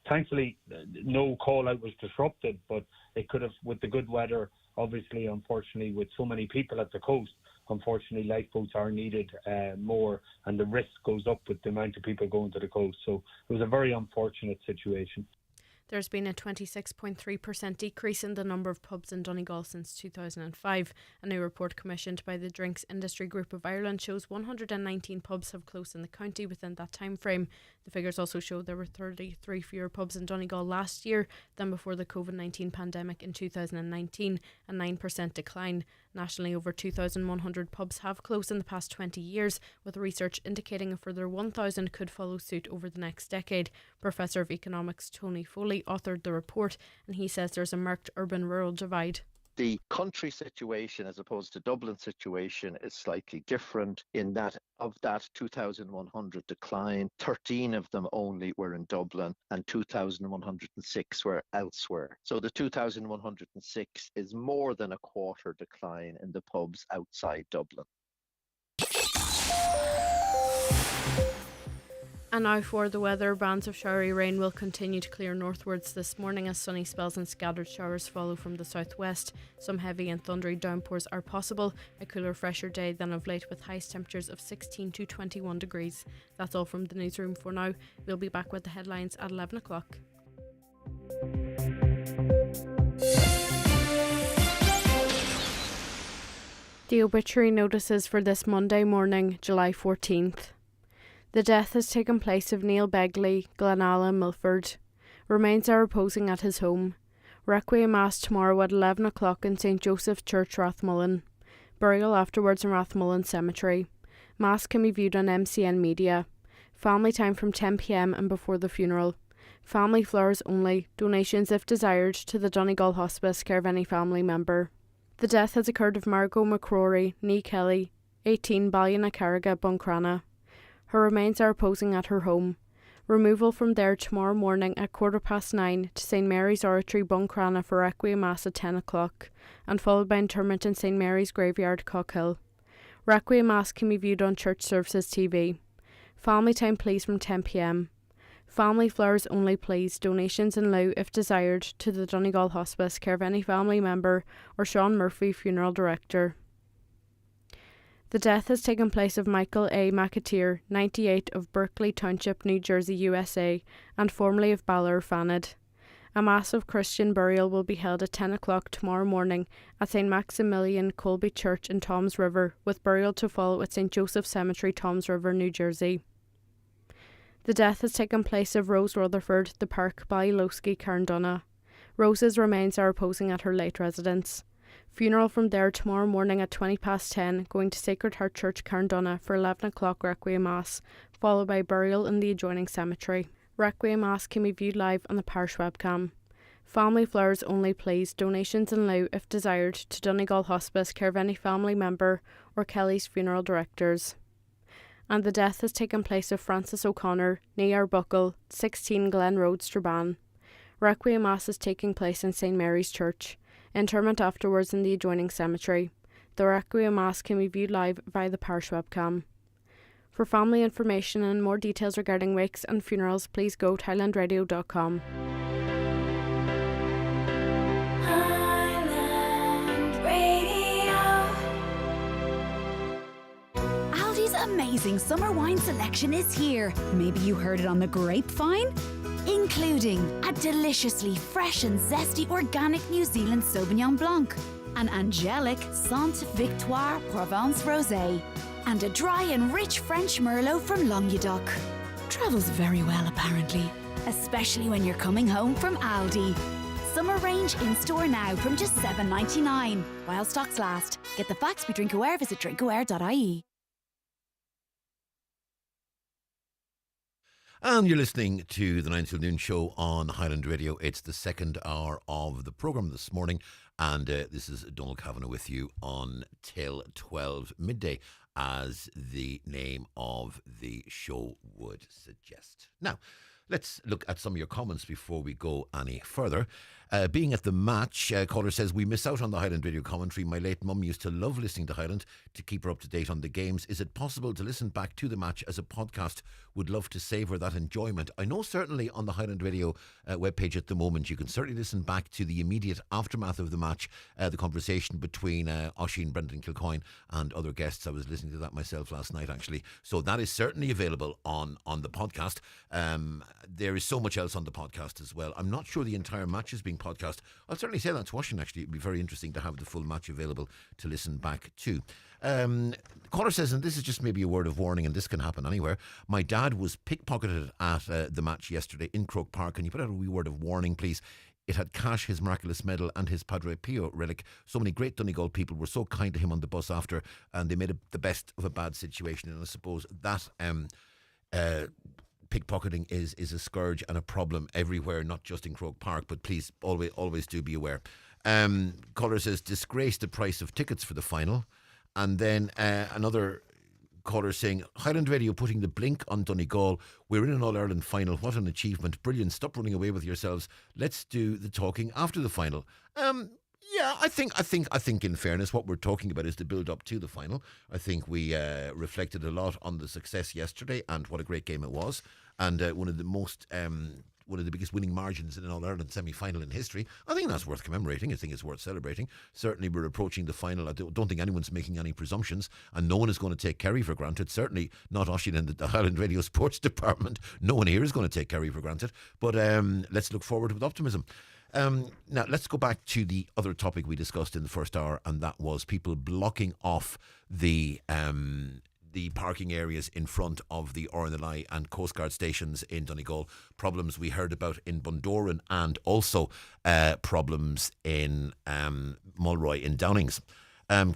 Thankfully, no call out was disrupted, but it could have, with the good weather, obviously, unfortunately, with so many people at the coast, unfortunately, lifeboats are needed more, and the risk goes up with the amount of people going to the coast. So it was a very unfortunate situation. There's been a 26.3% decrease in the number of pubs in Donegal since 2005. A new report commissioned by the Drinks Industry Group of Ireland shows 119 pubs have closed in the county within that time frame. The figures also show there were 33 fewer pubs in Donegal last year than before the COVID-19 pandemic in 2019, a 9% decline. Nationally, over 2,100 pubs have closed in the past 20 years, with research indicating a further 1,000 could follow suit over the next decade. Professor of Economics Tony Foley authored the report, and he says there's a marked urban-rural divide. The country situation as opposed to Dublin situation is slightly different in that of that 2,100 decline, 13 of them only were in Dublin and 2,106 were elsewhere. So the 2,106 is more than a quarter decline in the pubs outside Dublin. And now for the weather. Bands of showery rain will continue to clear northwards this morning as sunny spells and scattered showers follow from the southwest. Some heavy and thundery downpours are possible. A cooler, fresher day than of late with highest temperatures of 16 to 21 degrees. That's all from the newsroom for now. We'll be back with the headlines at 11 o'clock. The obituary notices for this Monday morning, July 14th. The death has taken place of Neil Begley, Glenalla, Milford. Remains are reposing at his home. Requiem Mass tomorrow at 11 o'clock in St Joseph's Church, Rathmullen. Burial afterwards in Rathmullen Cemetery. Mass can be viewed on MCN Media. Family time from 10 p.m. and before the funeral. Family flowers only. Donations if desired to the Donegal Hospice, care of any family member. The death has occurred of Margot McCrory, Nee Kelly, 18 Ballynacarriga, Buncrana. Her remains are reposing at her home. Removal from there tomorrow morning at 9:15 to St Mary's Oratory, Buncrana for Requiem Mass at 10 o'clock, and followed by interment in St Mary's Graveyard, Cockhill. Requiem Mass can be viewed on Church Services TV. Family time please from 10 p.m. Family flowers only please. Donations in lieu if desired to the Donegal Hospice, care of any family member or Sean Murphy, Funeral Director. The death has taken place of Michael A. McAteer, 98, of Berkeley Township, New Jersey, USA, and formerly of Ballor, Fanad. A massive Christian burial will be held at 10 o'clock tomorrow morning at St Maximilian Colby Church in Toms River, with burial to follow at St Joseph Cemetery, Toms River, New Jersey. The death has taken place of Rose Rutherford, the Park, Ballylosky, Carndonagh. Rose's remains are reposing at her late residence. Funeral from there tomorrow morning at 10:20, going to Sacred Heart Church, Carndonagh for 11 o'clock Requiem Mass, followed by burial in the adjoining cemetery. Requiem Mass can be viewed live on the parish webcam. Family flowers only please. Donations in lieu if desired to Donegal Hospice, care of any family member or Kelly's Funeral Directors. And the death has taken place of Francis O'Connor, nee Arbuckle, 16 Glen Road, Strabane. Requiem Mass is taking place in St Mary's Church. Interment afterwards in the adjoining cemetery. The Requiem Mass can be viewed live via the parish webcam. For family information and more details regarding wakes and funerals, please go to highlandradio.com. Aldi's amazing summer wine selection is here. Maybe you heard it on the grapevine? Including a deliciously fresh and zesty organic New Zealand Sauvignon Blanc, an angelic Sainte Victoire Provence Rosé, and a dry and rich French Merlot from Languedoc. Travels very well apparently, especially when you're coming home from Aldi. Summer range in store now from just $7.99 while stocks last. Get the facts we drink aware. Visit drinkaware.ie. And you're listening to the 9 till noon show on Highland Radio. It's the second hour of the programme this morning, and this is Donal Kavanagh with you on till 12 midday, as the name of the show would suggest. Now, let's look at some of your comments before we go any further. Being at the match, caller says, we miss out on the Highland Radio commentary. My late mum used to love listening to Highland to keep her up to date on the games. Is it possible to listen back to the match as a podcast? Would love to savour that enjoyment. I know certainly on the Highland Radio webpage at the moment, you can certainly listen back to the immediate aftermath of the match, the conversation between Oisín, Brendan Kilcoyne and other guests. I was listening to that myself last night, actually. So that is certainly available on the podcast. There is so much else on the podcast as well. I'm not sure the entire match is being podcast. I'll certainly say that to Oisín, actually. It'd be very interesting to have the full match available to listen back to. Caller says, and this is just maybe a word of warning, and this can happen anywhere. My dad was pickpocketed at the match yesterday in Croke Park. Can you put out a wee word of warning, please? It had cash, his miraculous medal, and his Padre Pio relic. So many great Donegal people were so kind to him on the bus after, and they made the best of a bad situation. And I suppose that pickpocketing is a scourge and a problem everywhere, not just in Croke Park. But please, always do be aware. Caller says, disgrace the price of tickets for the final. And then another caller saying, Highland Radio putting the blink on Donegal. We're in an All-Ireland final. What an achievement. Brilliant. Stop running away with yourselves. Let's do the talking after the final. Yeah, I think in fairness, what we're talking about is the build up to the final. I think we reflected a lot on the success yesterday and what a great game it was. And one of the biggest winning margins in an All-Ireland semi-final in history. I think that's worth commemorating. I think it's worth celebrating. Certainly we're approaching the final. I don't think anyone's making any presumptions, and no one is going to take Kerry for granted. Certainly not Oisin in the Highland Radio Sports Department. No one here is going to take Kerry for granted. But let's look forward with optimism. Now, let's go back to the other topic we discussed in the first hour, and that was people blocking off the parking areas in front of the Ornelai and Coast Guard stations in Donegal. Problems we heard about in Bundoran, and also problems in Mulroy in Downings.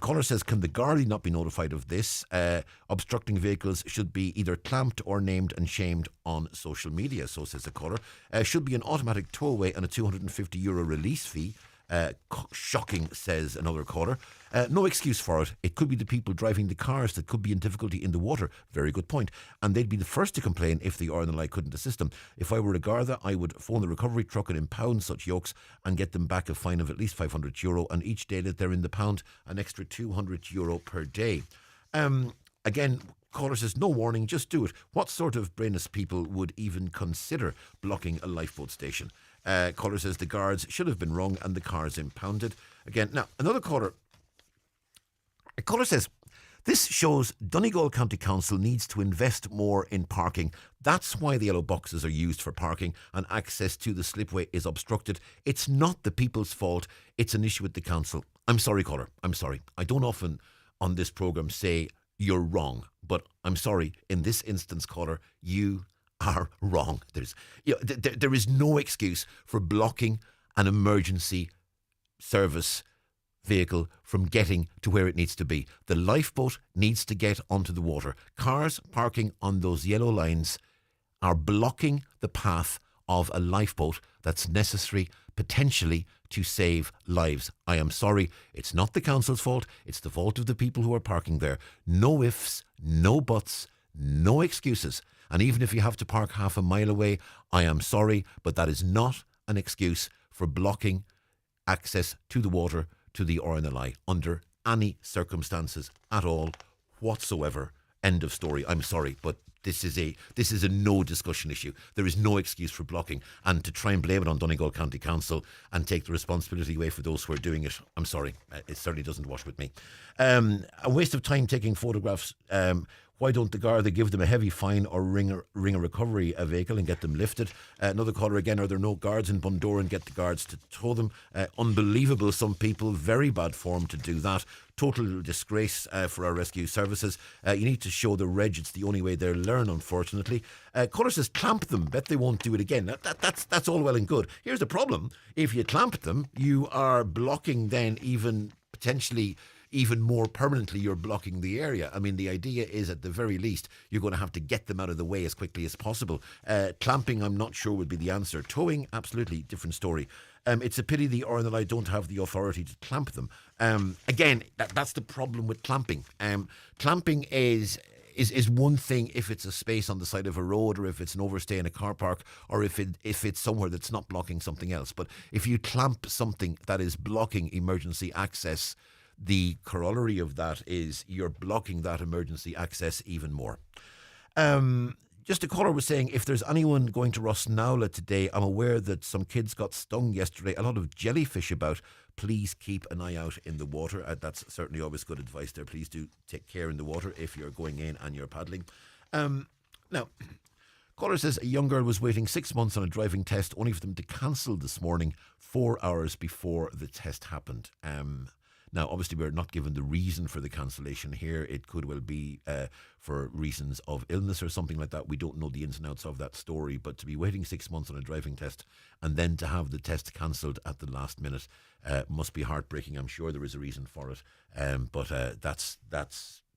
Caller says, can the Gardaí not be notified of this? Obstructing vehicles should be either clamped or named and shamed on social media, so says the caller. Should be an automatic towaway and a €250 release fee. Shocking, says another caller. No excuse for it. It could be the people driving the cars that could be in difficulty in the water. Very good point. And they'd be the first to complain if the RNLI couldn't assist them. If I were a Garda, I would phone the recovery truck and impound such yokes and get them back a fine of at least €500, and each day that they're in the pound, an extra €200 per day. Again, caller says, no warning, just do it. What sort of brainless people would even consider blocking a lifeboat station? Caller says the guards should have been rung and the cars impounded. Again, now, another caller. A caller says, this shows Donegal County Council needs to invest more in parking. That's why the yellow boxes are used for parking and access to the slipway is obstructed. It's not the people's fault. It's an issue with the council. I'm sorry, caller. I'm sorry. I don't often on this programme say you're wrong, but I'm sorry. In this instance, caller, you are wrong. There is no excuse for blocking an emergency service vehicle from getting to where it needs to be. The lifeboat needs to get onto the water. Cars parking on those yellow lines are blocking the path of a lifeboat that's necessary potentially to save lives. I am sorry, it's not the council's fault, it's the fault of the people who are parking there. No ifs, no buts, no excuses. And even if you have to park half a mile away, I am sorry, but that is not an excuse for blocking access to the water to the RNLI under any circumstances at all whatsoever. End of story. I'm sorry, but this is a no discussion issue. There is no excuse for blocking, and to try and blame it on Donegal County Council and take the responsibility away for those who are doing it, I'm sorry, it certainly doesn't wash with me. A waste of time taking photographs. Why don't the Garda give them a heavy fine or ring a recovery vehicle and get them lifted? Another caller again, are there no guards in Bundoran? Get the guards to tow them. Unbelievable, some people, very bad form to do that. Total disgrace for our rescue services. You need to show the reg, it's the only way they'll learn, unfortunately. Caller says, clamp them, bet they won't do it again. That's all well and good. Here's the problem. If you clamp them, you are blocking then even more permanently, you're blocking the area. I mean, the idea is at the very least, you're going to have to get them out of the way as quickly as possible. Clamping, I'm not sure would be the answer. Towing, absolutely different story. It's a pity the RNLI don't have the authority to clamp them. Again, that's the problem with clamping. Clamping is one thing if it's a space on the side of a road, or if it's an overstay in a car park, or if it's somewhere that's not blocking something else. But if you clamp something that is blocking emergency access, the corollary of that is you're blocking that emergency access even more. Just a caller was saying, if there's anyone going to Rosnowla today, I'm aware that some kids got stung yesterday. A lot of jellyfish about. Please keep an eye out in the water. That's certainly always good advice there. Please do take care in the water if you're going in and you're paddling. Now, caller says a young girl was waiting 6 months on a driving test only for them to cancel this morning 4 hours before the test happened. Now, obviously, we're not given the reason for the cancellation here. It could well be for reasons of illness or something like that. We don't know the ins and outs of that story, but to be waiting 6 months on a driving test and then to have the test cancelled at the last minute must be heartbreaking. I'm sure there is a reason for it, but that's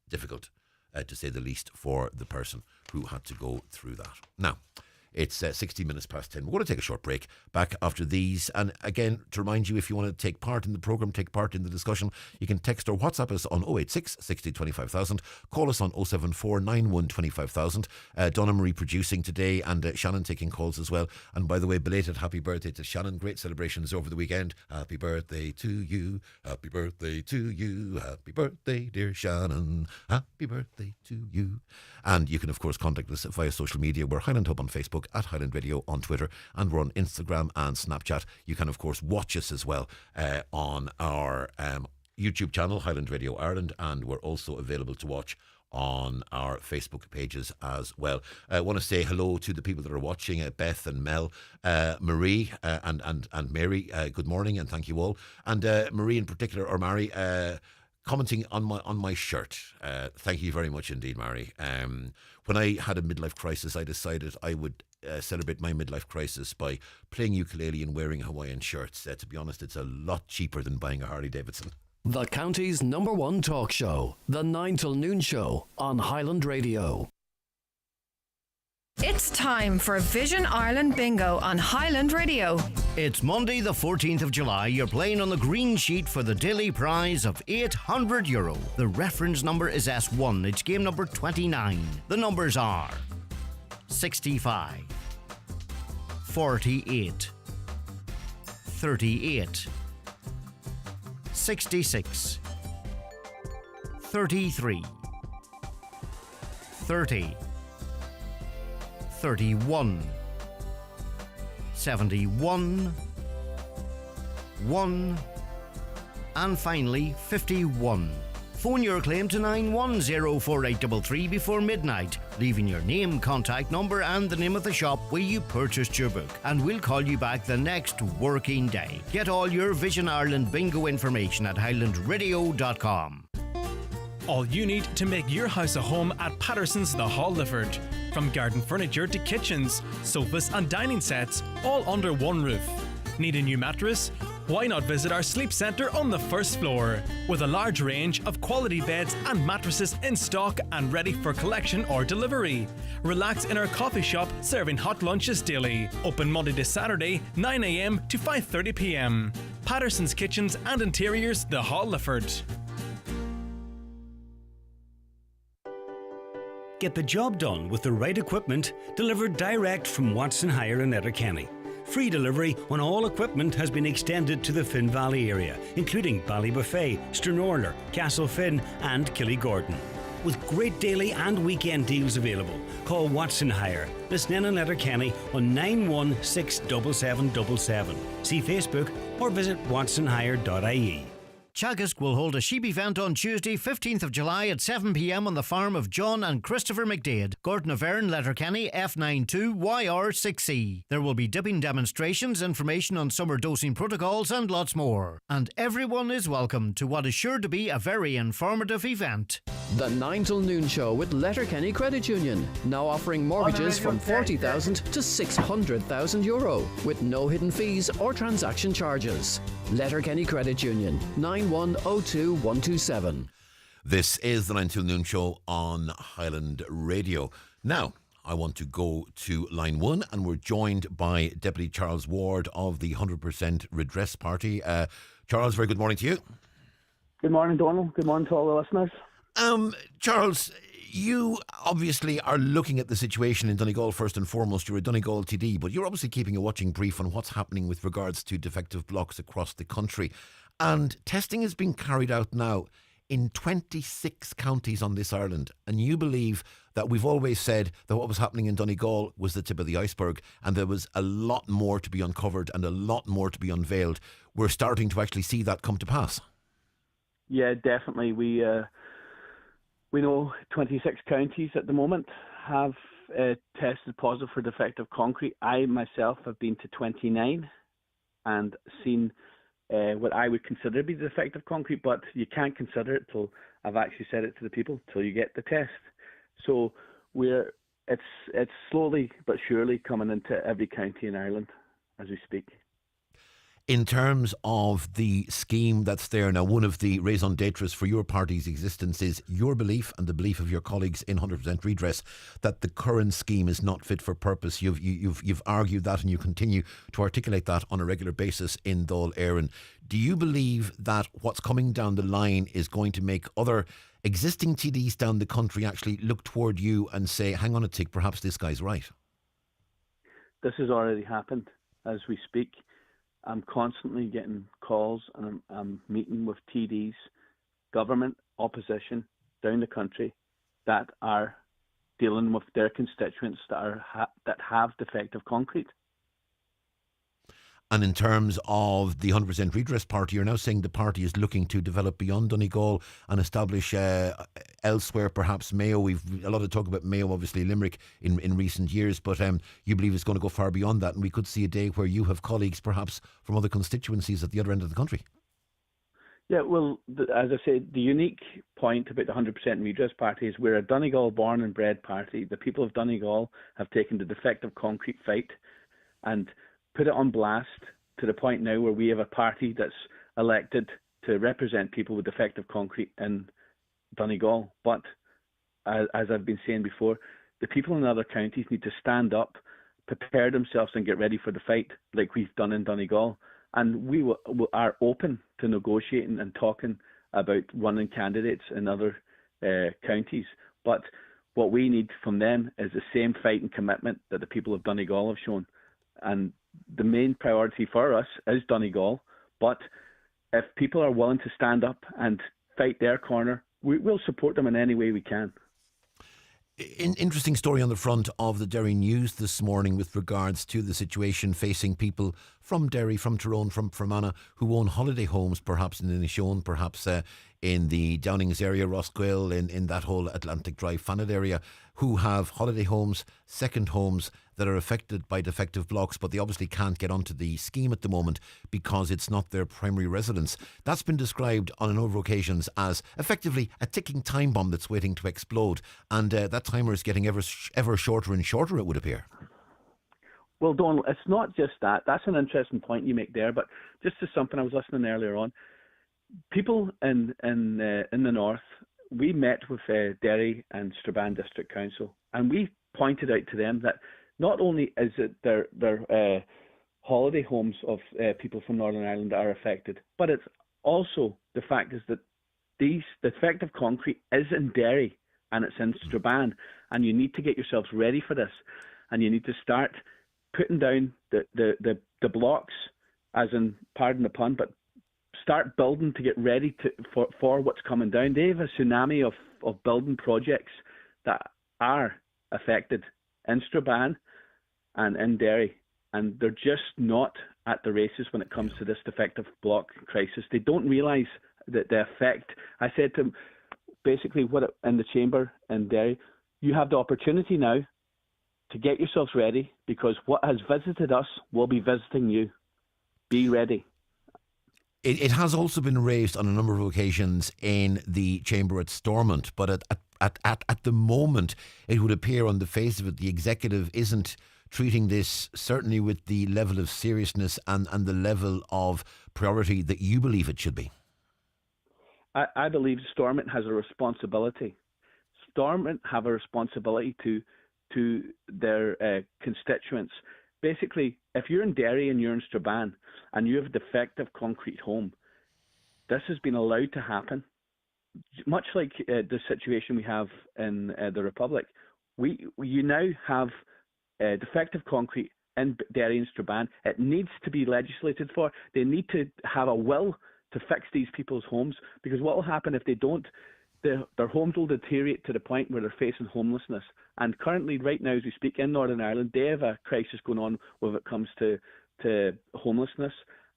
difficult, to say the least, for the person who had to go through that. Now, it's 60 minutes past 10. We're going to take a short break. Back after these. And again, to remind you, if you want to take part in the programme, take part in the discussion, you can text or WhatsApp us on 086 60 25,000. Call us on 074 91 25,000. Donna Marie producing today, and Shannon taking calls as well. And by the way, belated happy birthday to Shannon. Great celebrations over the weekend. Happy birthday to you. Happy birthday to you. Happy birthday, dear Shannon. Happy birthday to you. And you can, of course, contact us via social media. We're Highland Hub on Facebook, at Highland Radio on Twitter, and we're on Instagram and Snapchat. You can, of course, watch us as well on our YouTube channel, Highland Radio Ireland, and we're also available to watch on our Facebook pages as well. I want to say hello to the people that are watching, Beth and Mel, Marie and Mary. Good morning and thank you all. And Marie in particular, or Mary, commenting on my shirt. Thank you very much indeed, Mary. When I had a midlife crisis, I decided I would celebrate my midlife crisis by playing ukulele and wearing Hawaiian shirts. To be honest, it's a lot cheaper than buying a Harley Davidson. The county's #1 talk show, the 9 till noon show on Highland Radio. It's time for Vision Ireland Bingo on Highland Radio. It's Monday the 14th of July. You're playing on the green sheet for the daily prize of €800. The reference number is S1. It's game number 29. The numbers are 65, 48, 38, 66, 33, 30, 31, 71, 1, and finally 51. Phone your claim to 9104833 before midnight, leaving your name, contact number and the name of the shop where you purchased your book, and we'll call you back the next working day. Get all your Vision Ireland bingo information at highlandradio.com. All you need to make your house a home at Patterson's The Hall Lifford. From garden furniture to kitchens, sofas and dining sets, all under one roof. Need a new mattress? Why not visit our sleep centre on the first floor, with a large range of quality beds and mattresses in stock and ready for collection or delivery. Relax in our coffee shop serving hot lunches daily. Open Monday to Saturday, 9 a.m. to 5:30 p.m. Patterson's Kitchens and Interiors, The Hall Lifford. Get the job done with the right equipment delivered direct from Watson Hire in Letterkenny. Free delivery on all equipment has been extended to the Finn Valley area, including Ballybuffet, Stranorlar, Castlefin and Killygordon. With great daily and weekend deals available, call Watson Hire, Lisnen in Letterkenny on 9167777. See Facebook or visit watsonhire.ie. Teagasc will hold a sheep event on Tuesday, 15th of July at 7 p.m. on the farm of John and Christopher McDade, Gordon of Erin, Letterkenny, F92YR6E. There will be dipping demonstrations, information on summer dosing protocols and lots more. And everyone is welcome to what is sure to be a very informative event. The 9 till noon show with Letterkenny Credit Union, now offering mortgages from €40,000 to €600,000 with no hidden fees or transaction charges. Letterkenny Credit Union, 9102127. This is the 9 till noon show on Highland Radio. Now, I want to go to line 1, and we're joined by Deputy Charles Ward of the 100% Redress Party. Charles, very good morning to you. Good morning, Donal. Good morning to all the listeners. Charles, you obviously are looking at the situation in Donegal first and foremost. You're a Donegal TD, but you're obviously keeping a watching brief on what's happening with regards to defective blocks across the country. And testing is being carried out now in 26 counties on this island. And you believe that we've always said that what was happening in Donegal was the tip of the iceberg, and there was a lot more to be uncovered and a lot more to be unveiled. We're starting to actually see that come to pass. Yeah, definitely. We know 26 counties at the moment have tested positive for defective concrete. I myself have been to 29 and seen what I would consider to be defective concrete, but you can't consider it till I've actually said it to the people, till you get the test. So it's slowly but surely coming into every county in Ireland as we speak. In terms of the scheme that's there now, one of the raison d'etres for your party's existence is your belief and the belief of your colleagues in 100% redress that the current scheme is not fit for purpose. You've argued that, and you continue to articulate that on a regular basis in Dáil Éireann. Do you believe that what's coming down the line is going to make other existing TDs down the country actually look toward you and say, hang on a tick, perhaps this guy's right? This has already happened as we speak. I'm constantly getting calls, and I'm meeting with TDs, government, opposition, down the country that are dealing with their constituents that have defective concrete. And in terms of the 100% Redress Party, you're now saying the party is looking to develop beyond Donegal and establish elsewhere, perhaps Mayo. We've a lot of talk about Mayo, obviously Limerick in recent years, but you believe it's going to go far beyond that, and we could see a day where you have colleagues perhaps from other constituencies at the other end of the country. Yeah, well, as I said, the unique point about the 100% Redress Party is we're a Donegal born and bred party. The people of Donegal have taken the defective concrete fight and put it on blast to the point now where we have a party that's elected to represent people with defective concrete in Donegal. But as I've been saying before, the people in other counties need to stand up, prepare themselves and get ready for the fight like we've done in Donegal. And we are open to negotiating and talking about running candidates in other counties. But what we need from them is the same fight and commitment that the people of Donegal have shown. And the main priority for us is Donegal, but if people are willing to stand up and fight their corner, we'll support them in any way we can. Interesting story on the front of the Derry News this morning with regards to the situation facing people from Derry, from Tyrone, from Fermanagh, who own holiday homes, perhaps in Inishowen, perhaps in the Downings area, Roscoil, in that whole Atlantic Drive, Fanad area, who have holiday homes, second homes that are affected by defective blocks, but they obviously can't get onto the scheme at the moment because it's not their primary residence. That's been described on a number of occasions as effectively a ticking time bomb that's waiting to explode, and that timer is getting ever shorter and shorter, it would appear. Well, Donal, it's not just that. That's an interesting point you make there, but just to something I was listening earlier on. People in the north, we met with Derry and Strabane District Council, and we pointed out to them that not only is it their holiday homes of people from Northern Ireland that are affected, but it's also the fact is that the defective concrete is in Derry and it's in Strabane, and you need to get yourselves ready for this, and you need to start putting down the blocks, as in, pardon the pun, but start building to get ready for what's coming down. They have a tsunami of building projects that are affected in Strabane and in Derry, and they're just not at the races when it comes to this defective block crisis. They don't realise that the effect. I said to them, basically, in the chamber in Derry, you have the opportunity now to get yourselves ready, because what has visited us will be visiting you. Be ready. It has also been raised on a number of occasions in the chamber at Stormont, but at the moment, it would appear on the face of it, the executive isn't treating this certainly with the level of seriousness and the level of priority that you believe it should be. I believe Stormont has a responsibility. Stormont have a responsibility to their constituents. Basically, if you're in Derry and you're in Strabane and you have a defective concrete home, this has been allowed to happen. Much like the situation we have in the Republic, you now have defective concrete in Derry and Strabane. It needs to be legislated for. They need to have a will to fix these people's homes, because what will happen if they don't? Their homes will deteriorate to the point where they're facing homelessness. And currently, right now, as we speak, in Northern Ireland, they have a crisis going on when it comes to homelessness.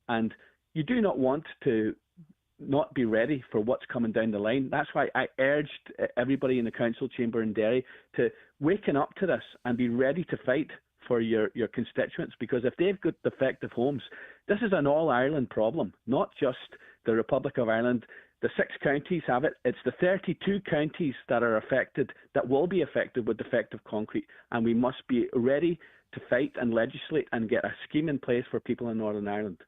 And you do not want to not be ready for what's coming down the line. That's why I urged everybody in the council chamber in Derry to waken up to this and be ready to fight for your constituents, because if they've got defective homes, this is an all-Ireland problem, not just the Republic of Ireland. The 6 counties have it. It's the 32 counties that are affected, that will be affected with defective concrete, and we must be ready to fight and legislate and get a scheme in place for people in Northern Ireland.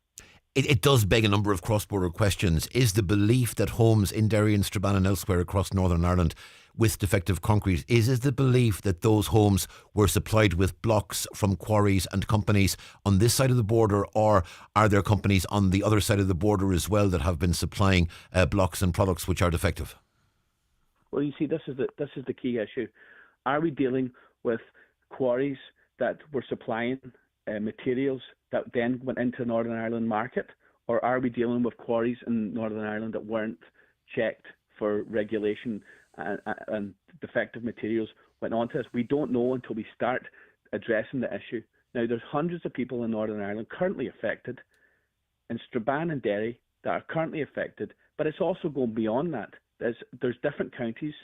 It does beg a number of cross-border questions. Is the belief that homes in Derry and Strabane and elsewhere across Northern Ireland with defective concrete, is the belief that those homes were supplied with blocks from quarries and companies on this side of the border, or are there companies on the other side of the border as well that have been supplying blocks and products which are defective? Well, you see, this is the key issue. Are we dealing with quarries that were supplying materials that then went into Northern Ireland market, or are we dealing with quarries in Northern Ireland that weren't checked for regulation and defective materials went on to us? We don't know until we start addressing the issue. Now, there's hundreds of people in Northern Ireland currently affected, in Strabane and Derry, that are currently affected, but it's also going beyond that. There's different counties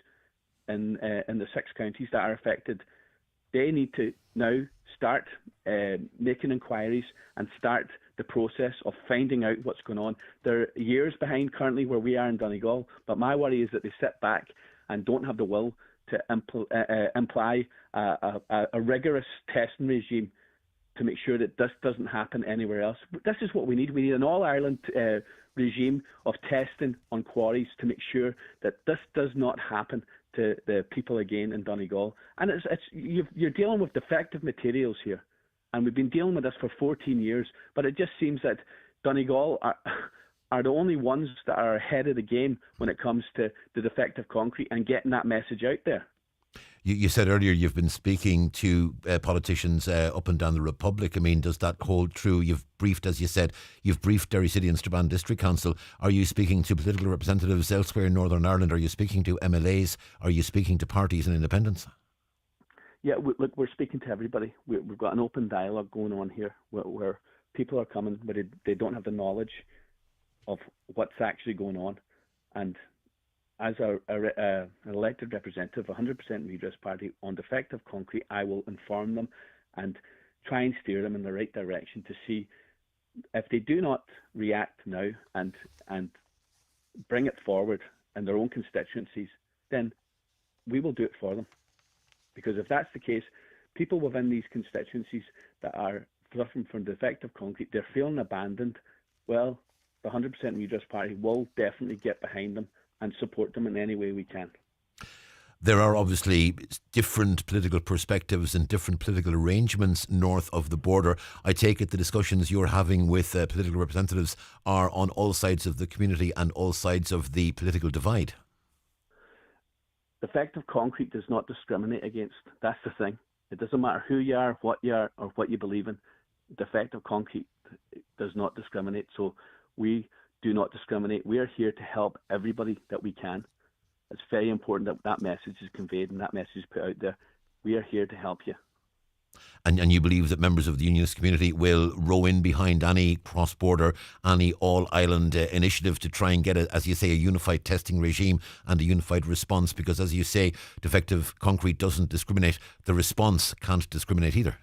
in the 6 counties that are affected. They need to now start making inquiries and start the process of finding out what's going on. They're years behind currently where we are in Donegal, but my worry is that they sit back and don't have the will to imply a rigorous testing regime to make sure that this doesn't happen anywhere else. This is what we need. We need an all-Ireland regime of testing on quarries to make sure that this does not happen to the people again in Donegal. And you're dealing with defective materials here, and we've been dealing with this for 14 years, but it just seems that Donegal are the only ones that are ahead of the game when it comes to the defective concrete and getting that message out there. You said earlier you've been speaking to politicians up and down the Republic. I mean, does that hold true? You've briefed, as you said, you've briefed Derry City and Strabane District Council. Are you speaking to political representatives elsewhere in Northern Ireland? Are you speaking to MLAs? Are you speaking to parties and independents? Yeah, look, we're speaking to everybody. We've got an open dialogue going on here where people are coming, but they don't have the knowledge of what's actually going on. And as an elected representative, 100% Redress Party, on defective concrete, I will inform them and try and steer them in the right direction to see if they do not react now and bring it forward in their own constituencies, then we will do it for them. Because if that's the case, people within these constituencies that are suffering from defective concrete, they're feeling abandoned, well, the 100% Redress Party will definitely get behind them and support them in any way we can. There are obviously different political perspectives and different political arrangements north of the border. I take it the discussions you're having with political representatives are on all sides of the community and all sides of the political divide. Defective concrete does not discriminate against. That's the thing. It doesn't matter who you are, what you are, or what you believe in. Defective concrete does not discriminate. So we do not discriminate. We are here to help everybody that we can. It's very important that that message is conveyed and that message is put out there. We are here to help you. And you believe that members of the unionist community will row in behind any cross-border, any all-island initiative to try and get, as you say, a unified testing regime and a unified response, because, as you say, defective concrete doesn't discriminate. The response can't discriminate either.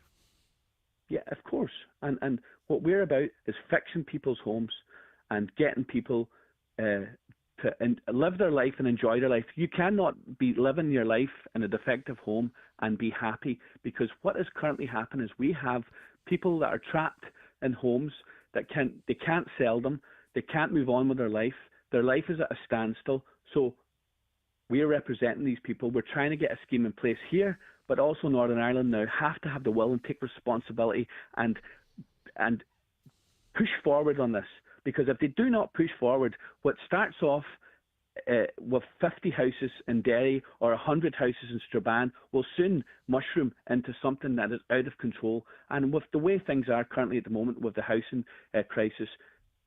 Yeah, of course. And what we're about is fixing people's homes and getting people to live their life and enjoy their life. You cannot be living your life in a defective home and be happy, because what is currently happening is we have people that are trapped in homes that they can't sell them, they can't move on with their life. Their life is at a standstill. So we are representing these people. We're trying to get a scheme in place here, but also Northern Ireland now have to have the will and take responsibility and push forward on this. Because if they do not push forward, what starts off with 50 houses in Derry or 100 houses in Strabane will soon mushroom into something that is out of control. And with the way things are currently at the moment with the housing crisis,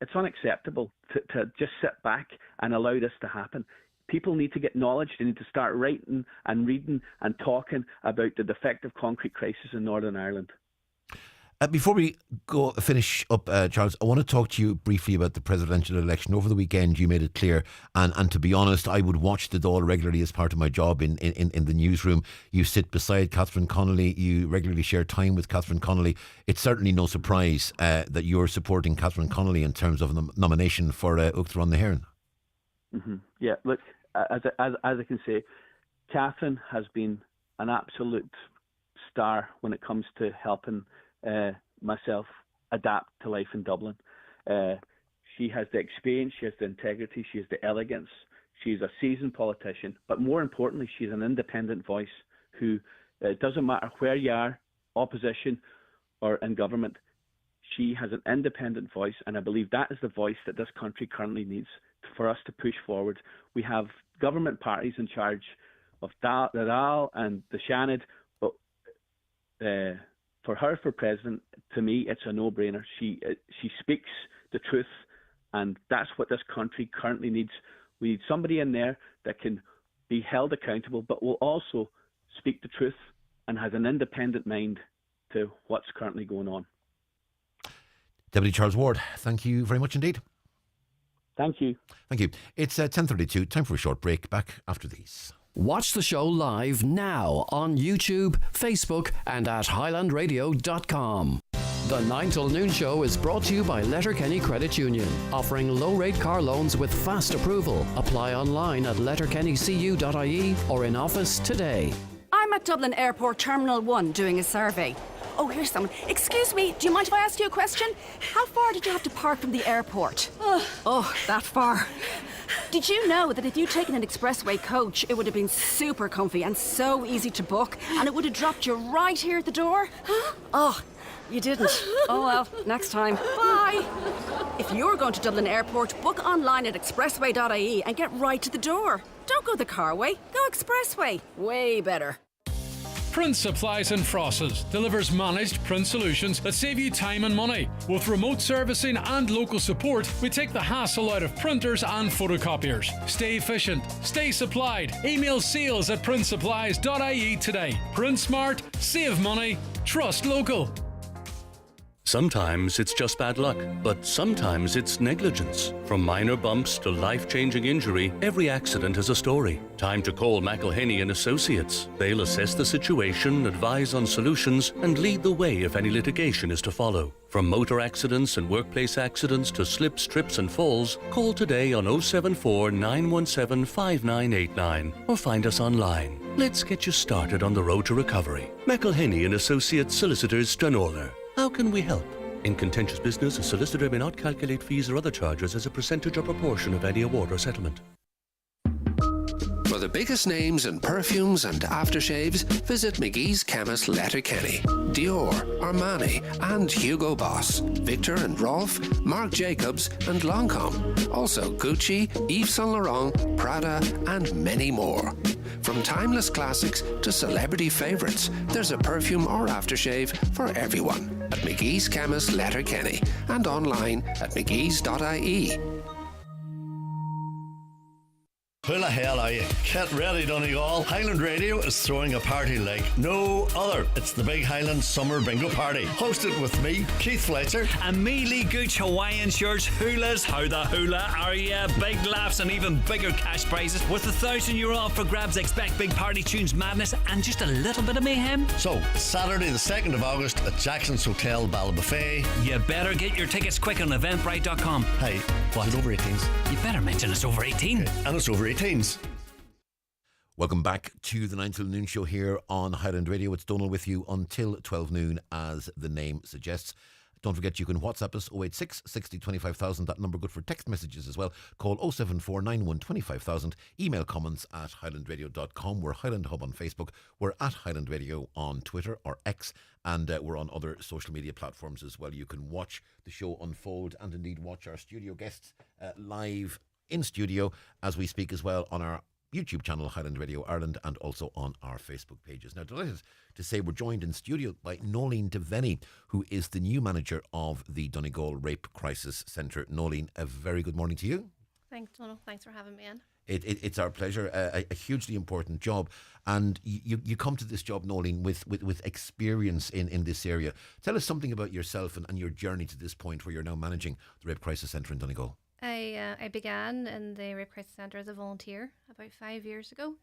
it's unacceptable to just sit back and allow this to happen. People need to get knowledge. They need to start writing and reading and talking about the defective concrete crisis in Northern Ireland. Before we go finish up, Charles, I want to talk to you briefly about the presidential election. Over the weekend, you made it clear, and to be honest, I would watch the Dáil regularly as part of my job in the newsroom. You sit beside Catherine Connolly. You regularly share time with Catherine Connolly. It's certainly no surprise that you're supporting Catherine Connolly in terms of the nomination for Uachtar an na hÉireann. Mm-hmm. Yeah, look, as I can say, Catherine has been an absolute star when it comes to helping myself adapt to life in Dublin. She has the experience, she has the integrity, she has the elegance. She's a seasoned politician, but more importantly, she's an independent voice who, it doesn't matter where you are, opposition or in government, she has an independent voice, and I believe that is the voice that this country currently needs for us to push forward. We have government parties in charge of the Dáil and the Seanad, but for her for president, to me, it's a no-brainer. She speaks the truth, and that's what this country currently needs. We need somebody in there that can be held accountable, but will also speak the truth and has an independent mind to what's currently going on. Deputy Charles Ward, thank you very much indeed. Thank you. Thank you. It's 10:32. Time for a short break. Back after these. Watch the show live now on YouTube, Facebook, and at highlandradio.com. The 9 till noon show is brought to you by Letterkenny Credit Union, offering low-rate car loans with fast approval. Apply online at letterkennycu.ie or in office today. I'm at Dublin Airport Terminal 1 doing a survey. Oh, here's someone. Excuse me, do you mind if I ask you a question? How far did you have to park from the airport? Oh, that far. Did you know that if you'd taken an expressway coach, it would have been super comfy and so easy to book, and it would have dropped you right here at the door? Oh, you didn't. Oh well, next time. Bye. If you're going to Dublin Airport, book online at expressway.ie and get right to the door. Don't go the car way, go expressway. Way better. Print Supplies and Frosses delivers managed print solutions that save you time and money. With remote servicing and local support, we take the hassle out of printers and photocopiers. Stay efficient, stay supplied. Email sales@printsupplies.ie today. Print smart, save money, trust local. Sometimes it's just bad luck, but sometimes it's negligence. From minor bumps to life-changing injury, every accident has a story. Time to call McElhenney and Associates. They'll assess the situation, advise on solutions, and lead the way if any litigation is to follow. From motor accidents and workplace accidents to slips, trips and falls, call today on 074 917 5989 or find us online. Let's get you started on the road to recovery. McElhenney and Associates Solicitors, Donegal. How can we help? In contentious business, a solicitor may not calculate fees or other charges as a percentage or proportion of any award or settlement. For the biggest names in perfumes and aftershaves, visit McGee's Chemist Letterkenny. Dior, Armani and Hugo Boss, Victor and Rolf, Marc Jacobs and Lancôme. Also Gucci, Yves Saint Laurent, Prada and many more. From timeless classics to celebrity favourites, there's a perfume or aftershave for everyone at McGee's Chemist Letterkenny and online at mcgees.ie. Who the hell are you? Get ready, Donegal. Highland Radio is throwing a party like no other. It's the Big Highland Summer Bingo Party, hosted with me, Keith Fletcher. And me, Lee Gooch, Hawaiian shirts, hulas, how the hula are ya? Big laughs and even bigger cash prizes. With €1,000 up for grabs, expect big party tunes, madness, and just a little bit of mayhem. So, Saturday the 2nd of August at Jackson's Hotel, Ballabafay. You better get your tickets quick on eventbrite.com. Hey, what? Is it over 18s? You better mention it's over 18. Okay. And it's over 18s. Welcome back to the 9 till noon show here on Highland Radio. It's Donal with you until 12 noon, as the name suggests. Don't forget you can WhatsApp us 086 60 25,000. That number good for text messages as well. Call 074 91 25,000. Email comments at highlandradio.com. We're Highland Hub on Facebook. We're at Highland Radio on Twitter or X. And we're on other social media platforms as well. You can watch the show unfold and indeed watch our studio guests live in studio as we speak as well on our YouTube channel, Highland Radio Ireland, and also on our Facebook pages. Now, delighted to say we're joined in studio by Nolene Devenny, who is the new manager of the Donegal Rape Crisis Centre. Nolene, a very good morning to you. Thanks, Donal. Thanks for having me in. It's our pleasure. A hugely important job, and you come to this job, Nolene, with experience in this area. Tell us something about yourself and your journey to this point where you're now managing the Rape Crisis Centre in Donegal. I began in the Rape Crisis Centre as a volunteer about 5 years ago,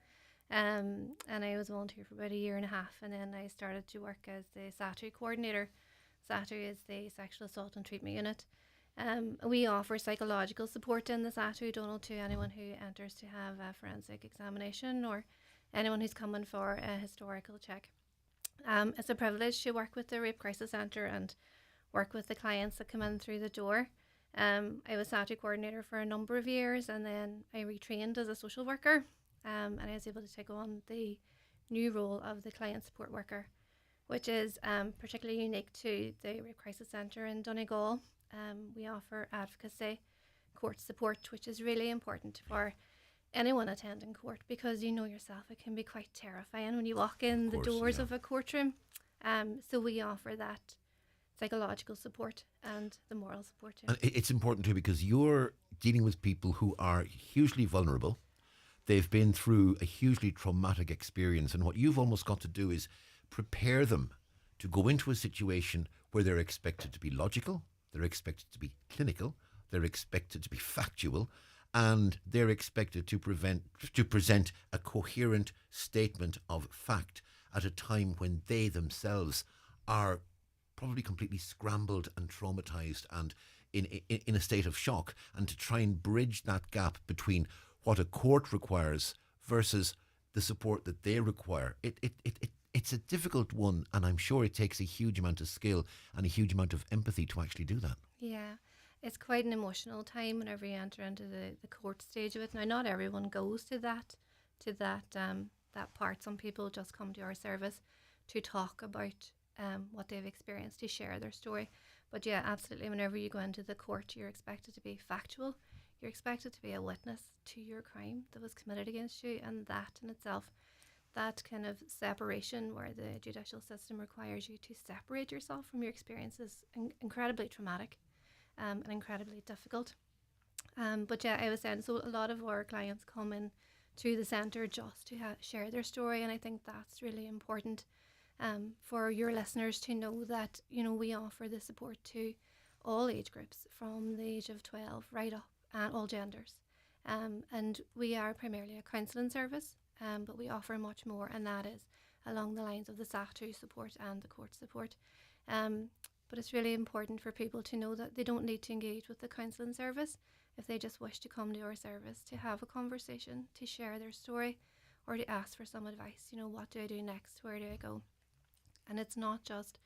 and I was a volunteer for about a year and a half, and then I started to work as the SATU coordinator. SATU is the Sexual Assault and Treatment Unit. We offer psychological support in the SATU, Donal, to anyone who enters to have a forensic examination or anyone who's coming for a historical check. It's a privilege to work with the Rape Crisis Centre and work with the clients that come in through the door. I was SATU coordinator for a number of years, and then I retrained as a social worker, and I was able to take on the new role of the client support worker, which is particularly unique to the Rape Crisis Centre in Donegal. We offer advocacy, court support, which is really important for anyone attending court, because you know yourself, it can be quite terrifying when you walk in the doors of a courtroom. So we offer that psychological support and the moral support too. And it's important too, because you're dealing with people who are hugely vulnerable. They've been through a hugely traumatic experience, and what you've almost got to do is prepare them to go into a situation where they're expected to be logical, they're expected to be clinical, they're expected to be factual, and they're expected to present a coherent statement of fact at a time when they themselves are probably completely scrambled and traumatized and in a state of shock, and to try and bridge that gap between what a court requires versus the support that they require. It's a difficult one, and I'm sure it takes a huge amount of skill and a huge amount of empathy to actually do that. Yeah, it's quite an emotional time whenever you enter into the court stage of it. Now, not everyone goes to that part. Some people just come to our service to talk about what they've experienced, to share their story. But yeah, absolutely, whenever you go into the court, you're expected to be factual. You're expected to be a witness to your crime that was committed against you, and that in itself, that kind of separation where the judicial system requires you to separate yourself from your experience is incredibly traumatic and incredibly difficult. But yeah, I was saying, so a lot of our clients come in to the centre just to share their story, and I think that's really important for your listeners to know that, you know, we offer the support to all age groups from the age of 12 right up, and all genders. And we are primarily a counselling service, but we offer much more, and that is along the lines of the SATU support and the court support. But it's really important for people to know that they don't need to engage with the counselling service if they just wish to come to our service to have a conversation, to share their story, or to ask for some advice. You know, what do I do next? Where do I go? And it's not just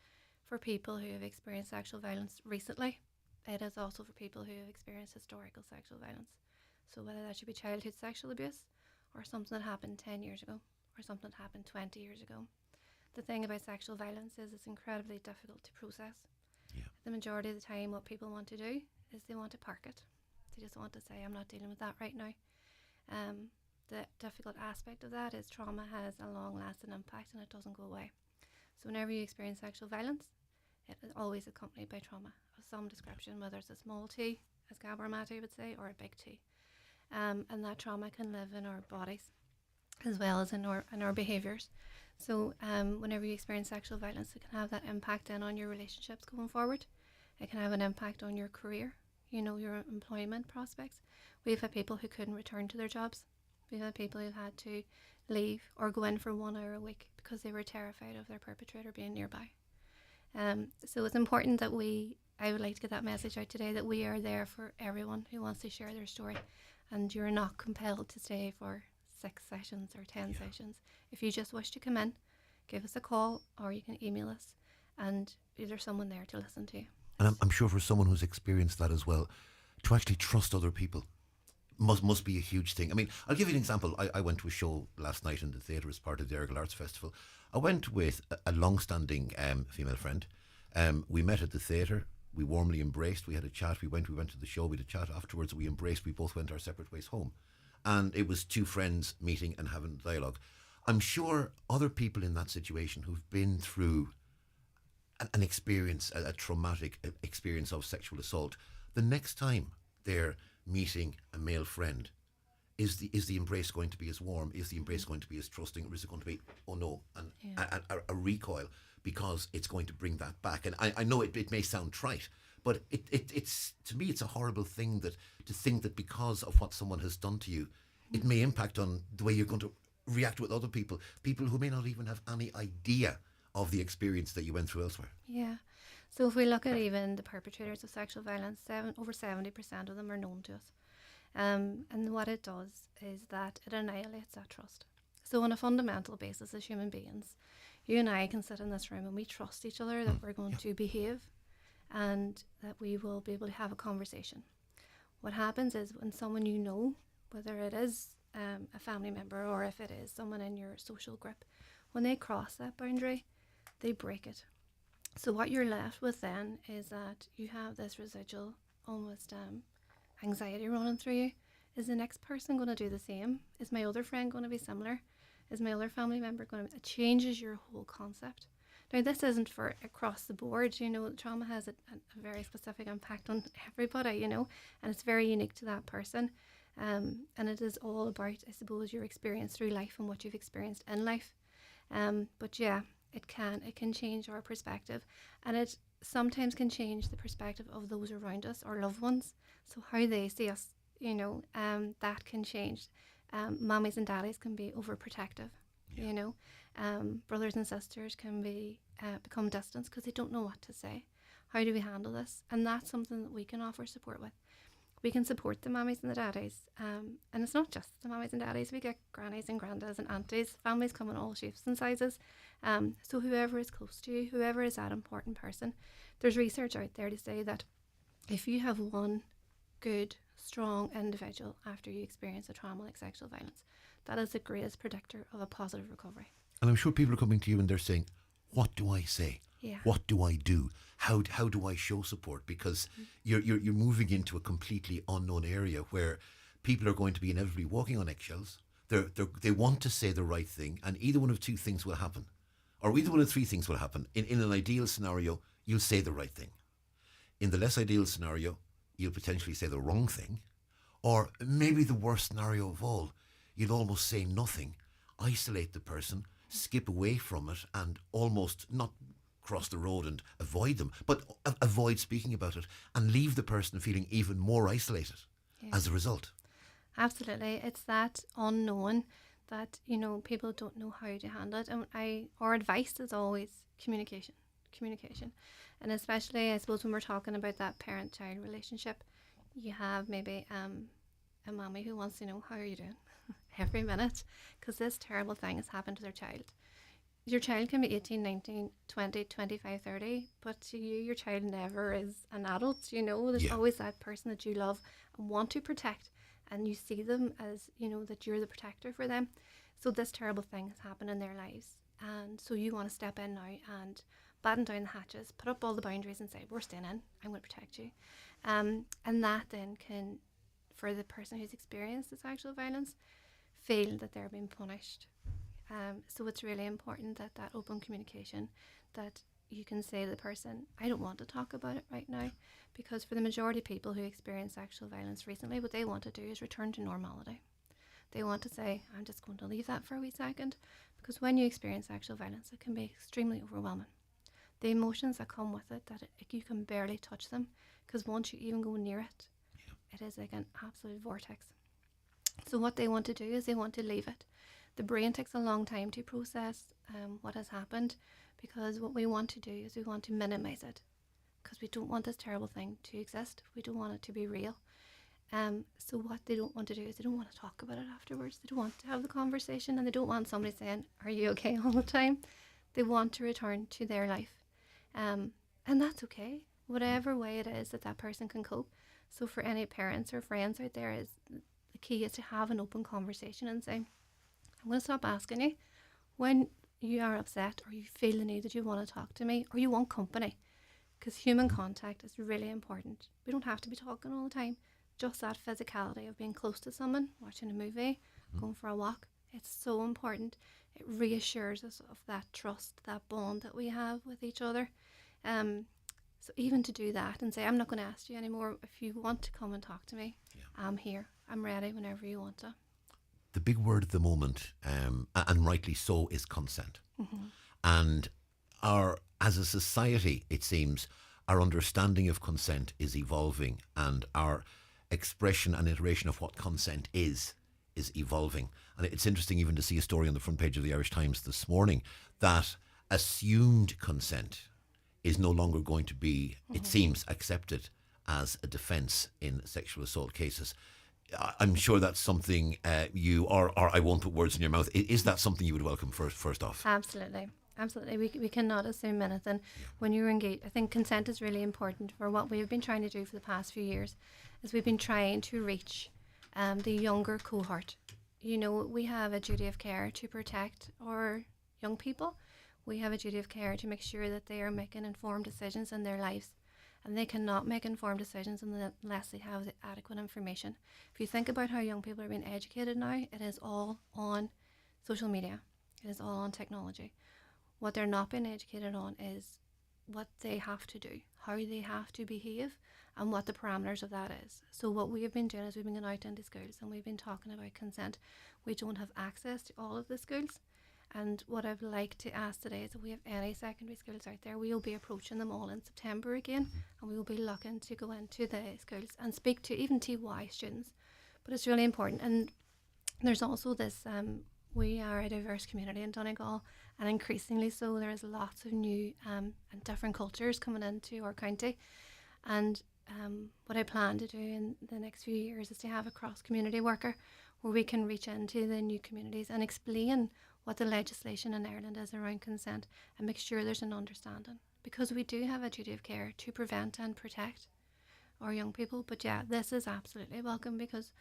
for people who have experienced sexual violence recently. It is also for people who have experienced historical sexual violence. So whether that should be childhood sexual abuse, or something that happened 10 years ago, or something that happened 20 years ago. The thing about sexual violence is it's incredibly difficult to process. Yeah. The majority of the time, what people want to do is they want to park it. They just want to say, I'm not dealing with that right now. The difficult aspect of that is trauma has a long-lasting impact, and it doesn't go away. So whenever you experience sexual violence, it is always accompanied by trauma of some description, whether it's a small T, as Gabor Mate would say, or a big T. And that trauma can live in our bodies as well as in our behaviours. So whenever you experience sexual violence, it can have that impact then on your relationships going forward. It can have an impact on your career, you know, your employment prospects. We've had people who couldn't return to their jobs. We've had people who've had to leave or go in for 1 hour a week because they were terrified of their perpetrator being nearby. So it's important that I would like to get that message out today, that we are there for everyone who wants to share their story. And you're not compelled to stay for 6 sessions or 10 sessions. If you just wish to come in, give us a call, or you can email us, and there's someone there to listen to you. And I'm sure for someone who's experienced that as well, to actually trust other people must be a huge thing. I mean, I'll give you an example. I went to a show last night in the theatre as part of the Donegal Arts Festival. I went with a long-standing female friend. We met at the theatre. We warmly embraced. We had a chat. We went to the show. We had a chat afterwards. We embraced. We both went our separate ways home. And it was 2 friends meeting and having dialogue. I'm sure other people in that situation who've been through an experience, a traumatic experience of sexual assault, the next time they're meeting a male friend, is the embrace going to be as warm? Is the embrace going to be as trusting? Or is it going to be, oh no, and a recoil, because it's going to bring that back? And I know it may sound trite, but it's to me, it's a horrible thing to think that because of what someone has done to you, it may impact on the way you're going to react with other people who may not even have any idea of the experience that you went through elsewhere. Yeah. So if we look at even the perpetrators of sexual violence, over 70% of them are known to us. And what it does is that it annihilates that trust. So on a fundamental basis as human beings, you and I can sit in this room and we trust each other that we're going to behave and that we will be able to have a conversation. What happens is when someone you know, whether it is a family member or if it is someone in your social group, when they cross that boundary, they break it. So what you're left with then is that you have this residual almost anxiety running through you. Is the next person going to do the same? Is my other friend going to be similar? Is my other family member going to... It changes your whole concept. Now, this isn't for across the board. You know, trauma has a very specific impact on everybody, you know, and it's very unique to that person. And it is all about, I suppose, your experience through life and what you've experienced in life. But yeah, it can change our perspective, and it sometimes can change the perspective of those around us, our loved ones. So how they see us, you know, that can change. Mummies and daddies can be overprotective, you know. Brothers and sisters can become distant because they don't know what to say. How do we handle this? And that's something that we can offer support with. We can support the mummies and the daddies. And it's not just the mummies and daddies. We get grannies and grandads and aunties. Families come in all shapes and sizes. So whoever is close to you, whoever is that important person, there's research out there to say that if you have one good, strong individual after you experience a trauma like sexual violence, that is the greatest predictor of a positive recovery. And I'm sure people are coming to you and they're saying, what do I say? Yeah. What do I do? How do I show support? Because you're moving into a completely unknown area where people are going to be inevitably walking on eggshells. They want to say the right thing, and either one of two things will happen, or either one of three things will happen. In an ideal scenario, you'll say the right thing. In the less ideal scenario, you'll potentially say the wrong thing, or maybe the worst scenario of all, you'll almost say nothing, isolate the person, skip away from it, and almost not cross the road and avoid them, but avoid speaking about it and leave the person feeling even more isolated as a result. Absolutely. It's that unknown that, you know, people don't know how to handle it. And our advice is always communication. And especially, I suppose, when we're talking about that parent-child relationship, you have maybe a mommy who wants to know, how are you doing? Every minute, because this terrible thing has happened to their child. Your child can be 18, 19, 20, 25, 30, but to you, your child never is an adult, you know. There's always that person that you love and want to protect, and you see them as, you know, that you're the protector for them. So this terrible thing has happened in their lives, and so you want to step in now and batten down the hatches, put up all the boundaries and say, we're staying in, I'm going to protect you. And that then can, for the person who's experienced the sexual violence, feel that they're being punished. So it's really important that open communication, that you can say to the person, I don't want to talk about it right now, because for the majority of people who experience sexual violence recently, what they want to do is return to normality. They want to say, I'm just going to leave that for a wee second, because when you experience sexual violence, it can be extremely overwhelming. The emotions that come with it, you can barely touch them, because once you even go near it, it is like an absolute vortex. So what they want to do is they want to leave it. The brain takes a long time to process what has happened, because what we want to do is we want to minimize it, because we don't want this terrible thing to exist. We don't want it to be real. So what they don't want to do is they don't want to talk about it afterwards. They don't want to have the conversation, and they don't want somebody saying, are you okay all the time? They want to return to their life. And that's okay, whatever way it is that person can cope. So for any parents or friends out there, the key is to have an open conversation and say, I'm going to stop asking you when you are upset or you feel the need that you want to talk to me or you want company, because human contact is really important. We don't have to be talking all the time. Just that physicality of being close to someone, watching a movie, going for a walk, it's so important. It reassures us of that trust, that bond that we have with each other. So even to do that and say, I'm not going to ask you anymore. If you want to come and talk to me, I'm here. I'm ready whenever you want to. the big word at the moment, and rightly so, is consent. And as a society, it seems, our understanding of consent is evolving, and our expression and iteration of what consent is evolving. And it's interesting even to see a story on the front page of the Irish Times this morning that assumed consent is no longer going to be, it seems, accepted as a defence in sexual assault cases. I'm sure that's something or I won't put words in your mouth. Is that something you would welcome first off? Absolutely. We cannot assume anything when you're engaged. I think consent is really important for what we've been trying to do for the past few years. Is we've been trying to reach the younger cohort. You know, we have a duty of care to protect our young people. We have a duty of care to make sure that they are making informed decisions in their lives. And they cannot make informed decisions unless they have the adequate information. If you think about how young people are being educated now, it is all on social media. It is all on technology. What they're not being educated on is what they have to do, how they have to behave, and what the parameters of that is. So what we have been doing is we've been going out into schools and we've been talking about consent. We don't have access to all of the schools. And what I'd like to ask today is if we have any secondary schools out there, we will be approaching them all in September again, and we will be looking to go into the schools and speak to even TY students. But it's really important. And there's also this, we are a diverse community in Donegal, and increasingly so. There is lots of new and different cultures coming into our county. And what I plan to do in the next few years is to have a cross-community worker where we can reach into the new communities and explain what the legislation in Ireland is around consent and make sure there's an understanding. Because we do have a duty of care to prevent and protect our young people. But yeah, this is absolutely welcome, because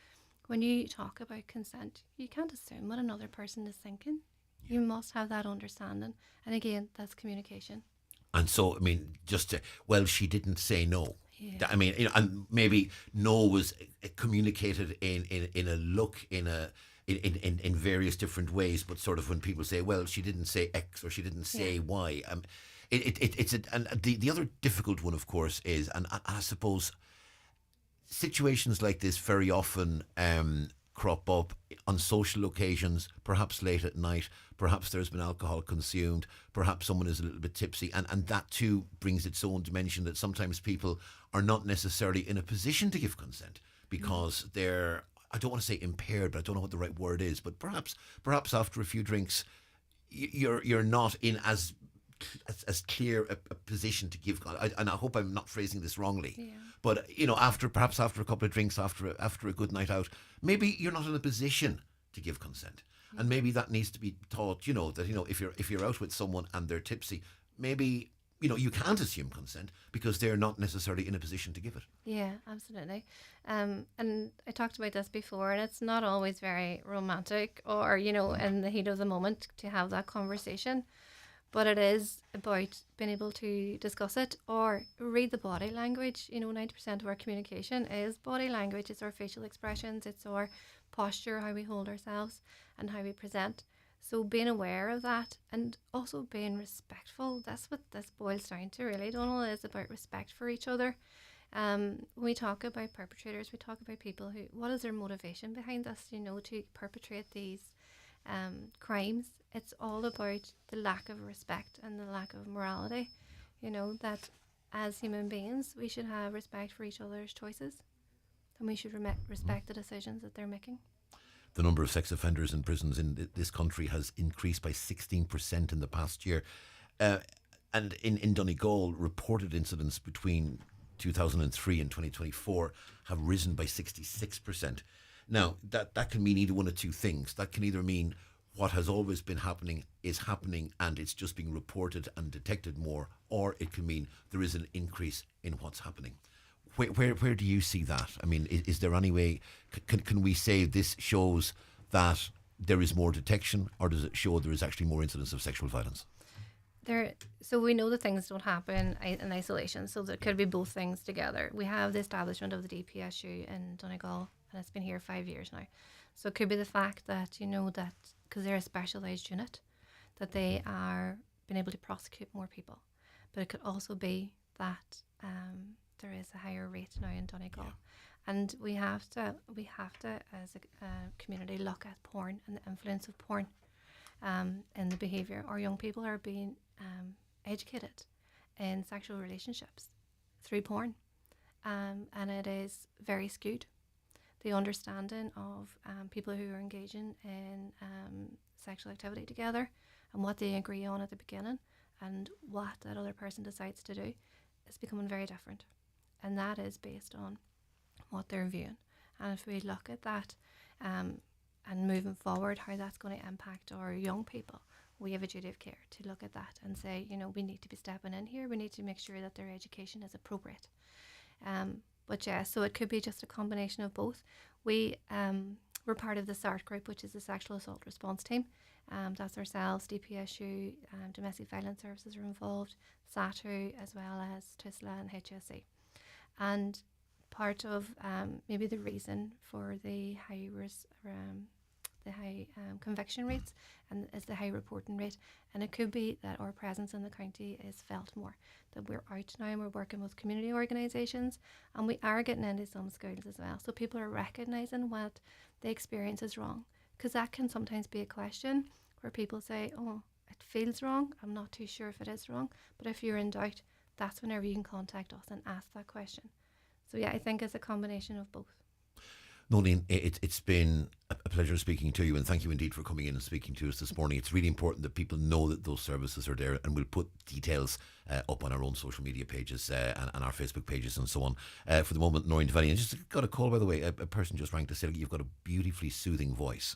when you talk about consent, you can't assume what another person is thinking. You must have that understanding. And again, that's communication. And so, I mean, she didn't say no. Yeah. I mean, and maybe no was communicated in a look, in various different ways, but sort of when people say, well, she didn't say X or she didn't say Y. The other difficult one, of course, is, and I suppose situations like this very often crop up on social occasions, perhaps late at night, perhaps there's been alcohol consumed, perhaps someone is a little bit tipsy, and that too brings its own dimension, that sometimes people are not necessarily in a position to give consent because they're, I don't want to say impaired, but I don't know what the right word is, but perhaps after a few drinks you're not in as clear a position to give, and I hope I'm not phrasing this wrongly, but after a couple of drinks, after a good night out, maybe you're not in a position to give consent, and maybe that needs to be taught. That if you're out with someone and they're tipsy, maybe you can't assume consent because they're not necessarily in a position to give it. Yeah, absolutely. And I talked about this before, and it's not always very romantic or in the heat of the moment to have that conversation. But it is about being able to discuss it or read the body language. 90% of our communication is body language. It's our facial expressions, it's our posture, how we hold ourselves and how we present. So being aware of that and also being respectful, that's what this boils down to really, Donal, is about respect for each other. When we talk about perpetrators, we talk about people what is their motivation behind this, to perpetrate these crimes. It's all about the lack of respect and the lack of morality. That as human beings, we should have respect for each other's choices, and we should respect the decisions that they're making. The number of sex offenders in prisons in this country has increased by 16% in the past year. And in Donegal, reported incidents between 2003 and 2024 have risen by 66%. Now, that can mean either one of two things. That can either mean what has always been happening is happening and it's just being reported and detected more, or it can mean there is an increase in what's happening. Where do you see that? I mean, is there any way, can we say this shows that there is more detection, or does it show there is actually more incidents of sexual violence? So we know that things don't happen in isolation, so there could be both things together. We have the establishment of the DPSU in Donegal, and it's been here 5 years now. So it could be the fact that, that because they're a specialised unit, that they are being able to prosecute more people. But it could also be that there is a higher rate now in Donegal. And we have to, as a community, look at porn and the influence of porn in the behaviour. Our young people are being educated in sexual relationships through porn, and it is very skewed. The understanding of people who are engaging in sexual activity together and what they agree on at the beginning and what that other person decides to do is becoming very different. And that is based on what they're viewing. And if we look at that and moving forward, how that's going to impact our young people, we have a duty of care to look at that and say, you know, we need to be stepping in here. We need to make sure that their education is appropriate. But yeah, so it could be just a combination of both. We're part of the SART group, which is the Sexual Assault Response Team. That's ourselves, DPSU, Domestic Violence Services are involved, SATU, as well as TISLA and HSE. And part of maybe the reason for the high conviction rates and is the high reporting rate, and it could be that our presence in the county is felt more, that we're out now and we're working with community organisations, and we are getting into some schools as well, so people are recognising what the experience is wrong, because that can sometimes be a question where people say, oh, it feels wrong, I'm not too sure if it is wrong, but if you're in doubt, that's whenever you can contact us and ask that question. So yeah, I think it's a combination of both. Nolene, it's been a pleasure speaking to you, and thank you indeed for coming in and speaking to us this morning. It's really important that people know that those services are there, and we'll put details up on our own social media pages and our Facebook pages and so on. For the moment, Noreen Devaney, and just got a call, by the way, a person just rang to say you've got a beautifully soothing voice.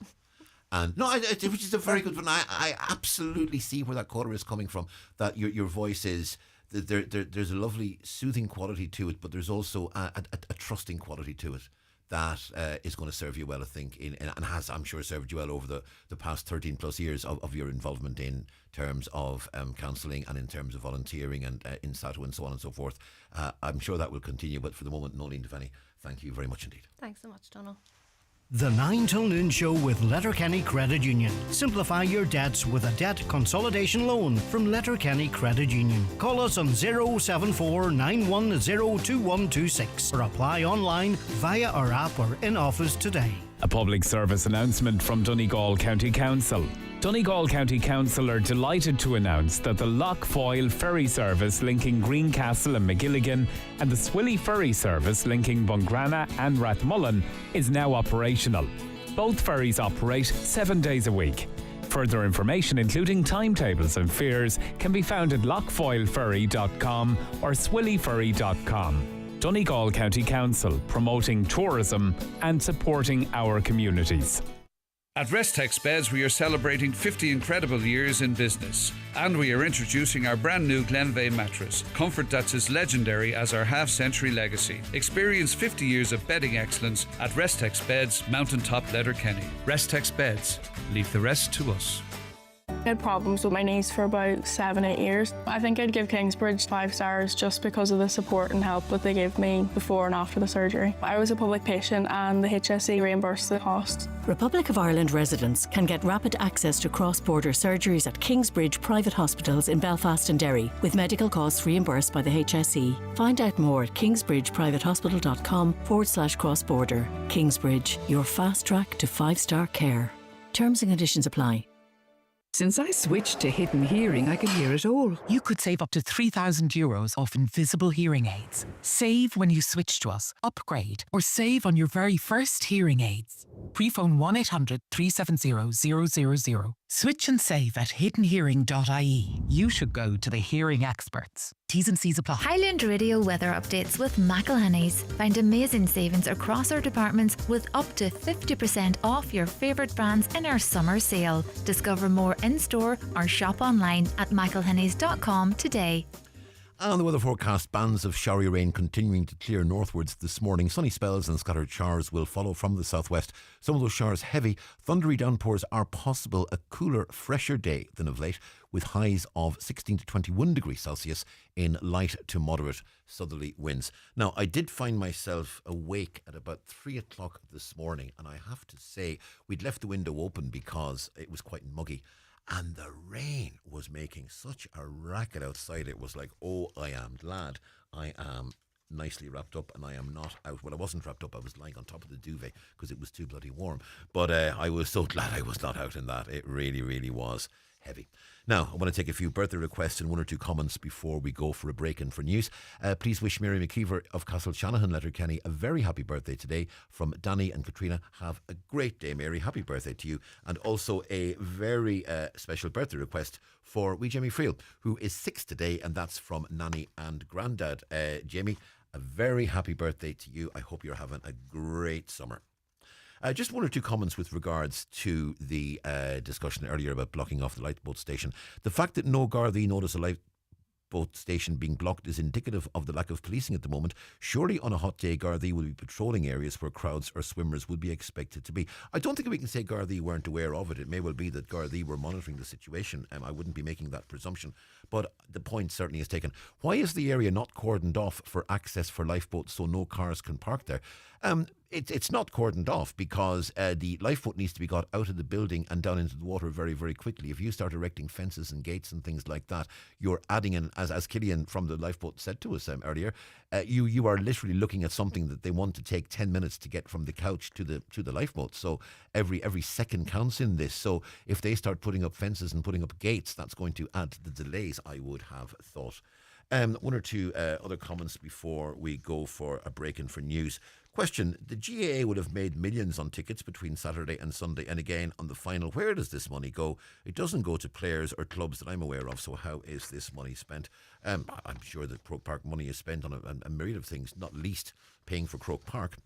And no, which is a very good one. I absolutely see where that caller is coming from, that your voice is... There's a lovely soothing quality to it, but there's also a trusting quality to it that is going to serve you well, I think, and has, I'm sure, served you well over the past 13 plus years of your involvement in terms of counselling and in terms of volunteering and in SATU and so on and so forth. I'm sure that will continue, but for the moment, Nolene Devaney, thank you very much indeed. Thanks so much, Donal. The 9 till noon show with Letterkenny Credit Union. Simplify your debts with a debt consolidation loan from Letterkenny Credit Union. Call us on 074 910 2126 or apply online via our app or in office today. A public service announcement from Donegal County Council. Donegal County Council are delighted to announce that the Lough Foyle ferry service linking Greencastle and McGilligan and the Swilly ferry service linking Bungrana and Rathmullen is now operational. Both ferries operate 7 days a week. Further information, including timetables and fares, can be found at loughfoyleferry.com or swillyferry.com. Donegal County Council, promoting tourism and supporting our communities. At Restex Beds, we are celebrating 50 incredible years in business. And we are introducing our brand new Glenveigh mattress, comfort that's as legendary as our half-century legacy. Experience 50 years of bedding excellence at Restex Beds, Mountaintop Letterkenny. Restex Beds, leave the rest to us. I had problems with my knees for about 7-8 years. I think I'd give Kingsbridge 5 stars just because of the support and help that they gave me before and after the surgery. I was a public patient and the HSE reimbursed the costs. Republic of Ireland residents can get rapid access to cross-border surgeries at Kingsbridge private hospitals in Belfast and Derry, with medical costs reimbursed by the HSE. Find out more at kingsbridgeprivatehospital.com/cross-border. Kingsbridge, your fast track to 5-star care. Terms and conditions apply. Since I switched to Hidden Hearing, I can hear it all. You could save up to €3,000 off invisible hearing aids. Save when you switch to us, upgrade, or save on your very first hearing aids. Pre-phone 1-800-370-000. Switch and save at hiddenhearing.ie. You should go to the hearing experts. T's and C's apply. Highland Radio weather updates with McElhenny's. Find amazing savings across our departments with up to 50% off your favourite brands in our summer sale. Discover more in-store or shop online at mcelhennys.com today. And the weather forecast, bands of showery rain continuing to clear northwards this morning. Sunny spells and scattered showers will follow from the southwest. Some of those showers heavy. Thundery downpours are possible. A cooler, fresher day than of late, with highs of 16 to 21 degrees Celsius in light to moderate southerly winds. Now, I did find myself awake at about 3 o'clock this morning, and I have to say, we'd left the window open because it was quite muggy. And the rain was making such a racket outside. It was like, oh, I am glad I am nicely wrapped up, and I am not out. Well, I wasn't wrapped up. I was lying on top of the duvet because it was too bloody warm. But I was so glad I was not out in that. It really, really was heavy. Now, I want to take a few birthday requests and one or two comments before we go for a break in for news. Please wish Mary McKeever of Castle Shanahan, Letterkenny, a very happy birthday today from Danny and Katrina. Have a great day, Mary. Happy birthday to you. And also a very special birthday request for wee Jamie Friel, who is 6 today, and that's from Nanny and Grandad. Jamie, a very happy birthday to you. I hope you're having a great summer. Just one or two comments with regards to the discussion earlier about blocking off the lifeboat station. The fact that no Gardaí notice a lifeboat station being blocked is indicative of the lack of policing at the moment. Surely on a hot day, Gardaí will be patrolling areas where crowds or swimmers would be expected to be. I don't think we can say Gardaí weren't aware of it. It may well be that Gardaí were monitoring the situation. I wouldn't be making that presumption. But the point certainly is taken. Why is the area not cordoned off for access for lifeboats so no cars can park there? It's not cordoned off because the lifeboat needs to be got out of the building and down into the water very, very quickly. If you start erecting fences and gates and things like that, you're adding in, as Killian from the lifeboat said to us earlier, you are literally looking at something that they want to take 10 minutes to get from the couch to the lifeboat. So every second counts in this. So if they start putting up fences and putting up gates, that's going to add to the delays, I would have thought. One or two other comments before we go for a break in for news. Question, the GAA would have made millions on tickets between Saturday and Sunday, and again on the final, where does this money go? It doesn't go to players or clubs that I'm aware of, so how is this money spent? I'm sure that Croke Park money is spent on a myriad of things, not least paying for Croke Park.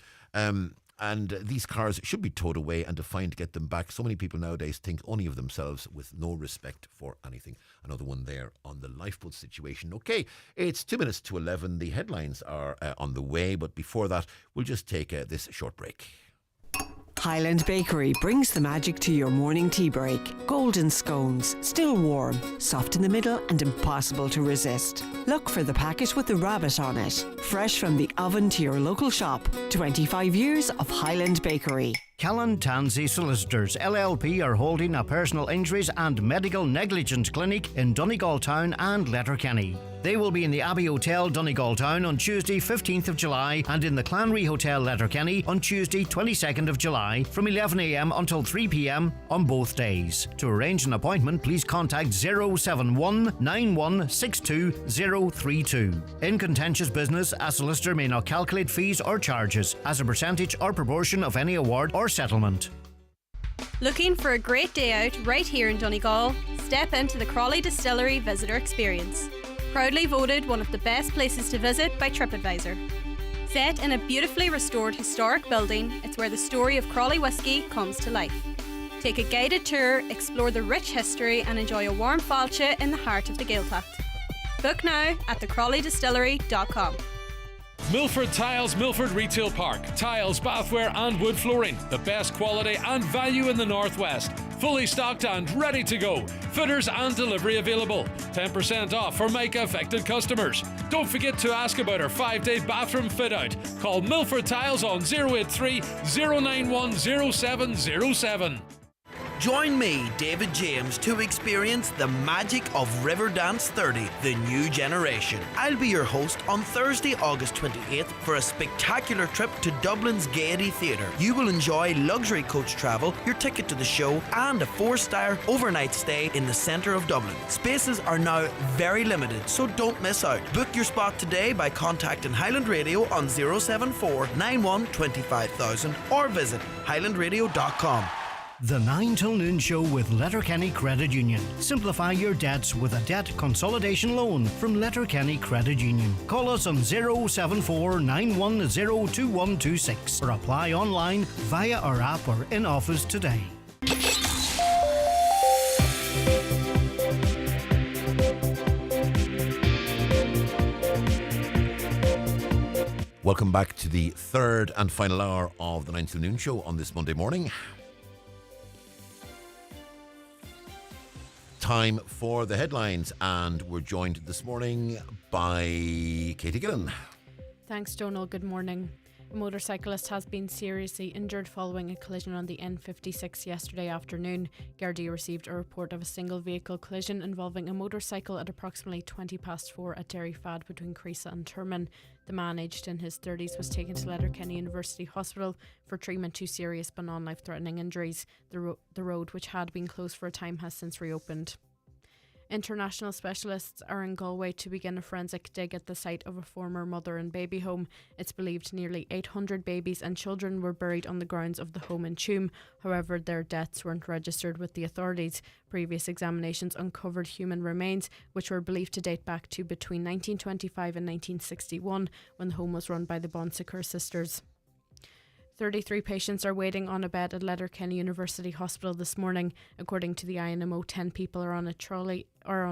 And these cars should be towed away and defined to get them back. So many people nowadays think only of themselves with no respect for anything. Another one there on the lifeboat situation. Okay, it's 2 minutes to 11. The headlines are on the way, but before that, we'll just take this short break. Highland Bakery brings the magic to your morning tea break. Golden scones, still warm, soft in the middle and impossible to resist. Look for the packet with the rabbit on it. Fresh from the oven to your local shop. 25 years of Highland Bakery. Callan Tansey Solicitors LLP are holding a personal injuries and medical negligence clinic in Donegal Town and Letterkenny. They will be in the Abbey Hotel, Donegal Town on Tuesday 15th of July and in the Clanry Hotel, Letterkenny on Tuesday 22nd of July from 11am until 3pm on both days. To arrange an appointment, please contact 071 9162 032. In contentious business, a solicitor may not calculate fees or charges as a percentage or proportion of any award or settlement. Looking for a great day out right here in Donegal? Step into the Crawley Distillery Visitor Experience. Proudly voted one of the best places to visit by TripAdvisor. Set in a beautifully restored historic building, it's where the story of Crawley whisky comes to life. Take a guided tour, explore the rich history and enjoy a warm fáilte in the heart of the Gaeltacht. Book now at thecrawleydistillery.com. Milford Tiles, Milford Retail Park. Tiles, bathware and wood flooring. The best quality and value in the Northwest. Fully stocked and ready to go. Fitters and delivery available. 10% off for Mica affected customers. Don't forget to ask about our 5-day bathroom fit out. Call Milford Tiles on 083 091 0707. Join me, David James, to experience the magic of Riverdance 30, the new generation. I'll be your host on Thursday, August 28th for a spectacular trip to Dublin's Gaiety Theatre. You will enjoy luxury coach travel, your ticket to the show, and a 4-star overnight stay in the centre of Dublin. Spaces are now very limited, so don't miss out. Book your spot today by contacting Highland Radio on 074 91 25000 or visit highlandradio.com. The 9 till noon show with Letterkenny Credit Union. Simplify your debts with a debt consolidation loan from Letterkenny Credit Union. Call us on 074 910 2126 or apply online via our app or in office today. Welcome back to the third and final hour of the 9 till noon show on this Monday morning. Time for the headlines, and we're joined this morning by Katie Gillen. Thanks, Donal. Good morning. A motorcyclist has been seriously injured following a collision on the N56 yesterday afternoon. Gardaí received a report of a single vehicle collision involving a motorcycle at approximately 4:20 at Derry Fad between Creasa and Turman. The man, aged in his 30s, was taken to Letterkenny University Hospital for treatment to serious but non-life-threatening injuries. The road, which had been closed for a time, has since reopened. International specialists are in Galway to begin a forensic dig at the site of a former mother and baby home. It's believed nearly 800 babies and children were buried on the grounds of the home in Tuam. However, their deaths weren't registered with the authorities. Previous examinations uncovered human remains, which were believed to date back to between 1925 and 1961, when the home was run by the Bon Secours sisters. 33 patients are waiting on a bed at Letterkenny University Hospital this morning. According to the INMO, 10 people are on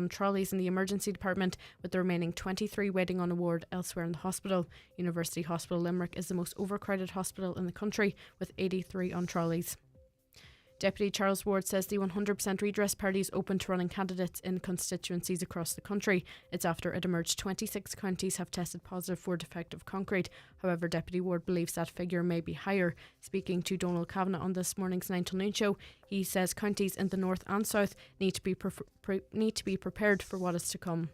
trolleys in the emergency department, with the remaining 23 waiting on a ward elsewhere in the hospital. University Hospital Limerick is the most overcrowded hospital in the country, with 83 on trolleys. Deputy Charles Ward says the 100% Redress Party is open to running candidates in constituencies across the country. It's after it emerged 26 counties have tested positive for defective concrete. However, Deputy Ward believes that figure may be higher. Speaking to Donal Kavanagh on this morning's 9 till noon show, he says counties in the north and south need to be prepared for what is to come.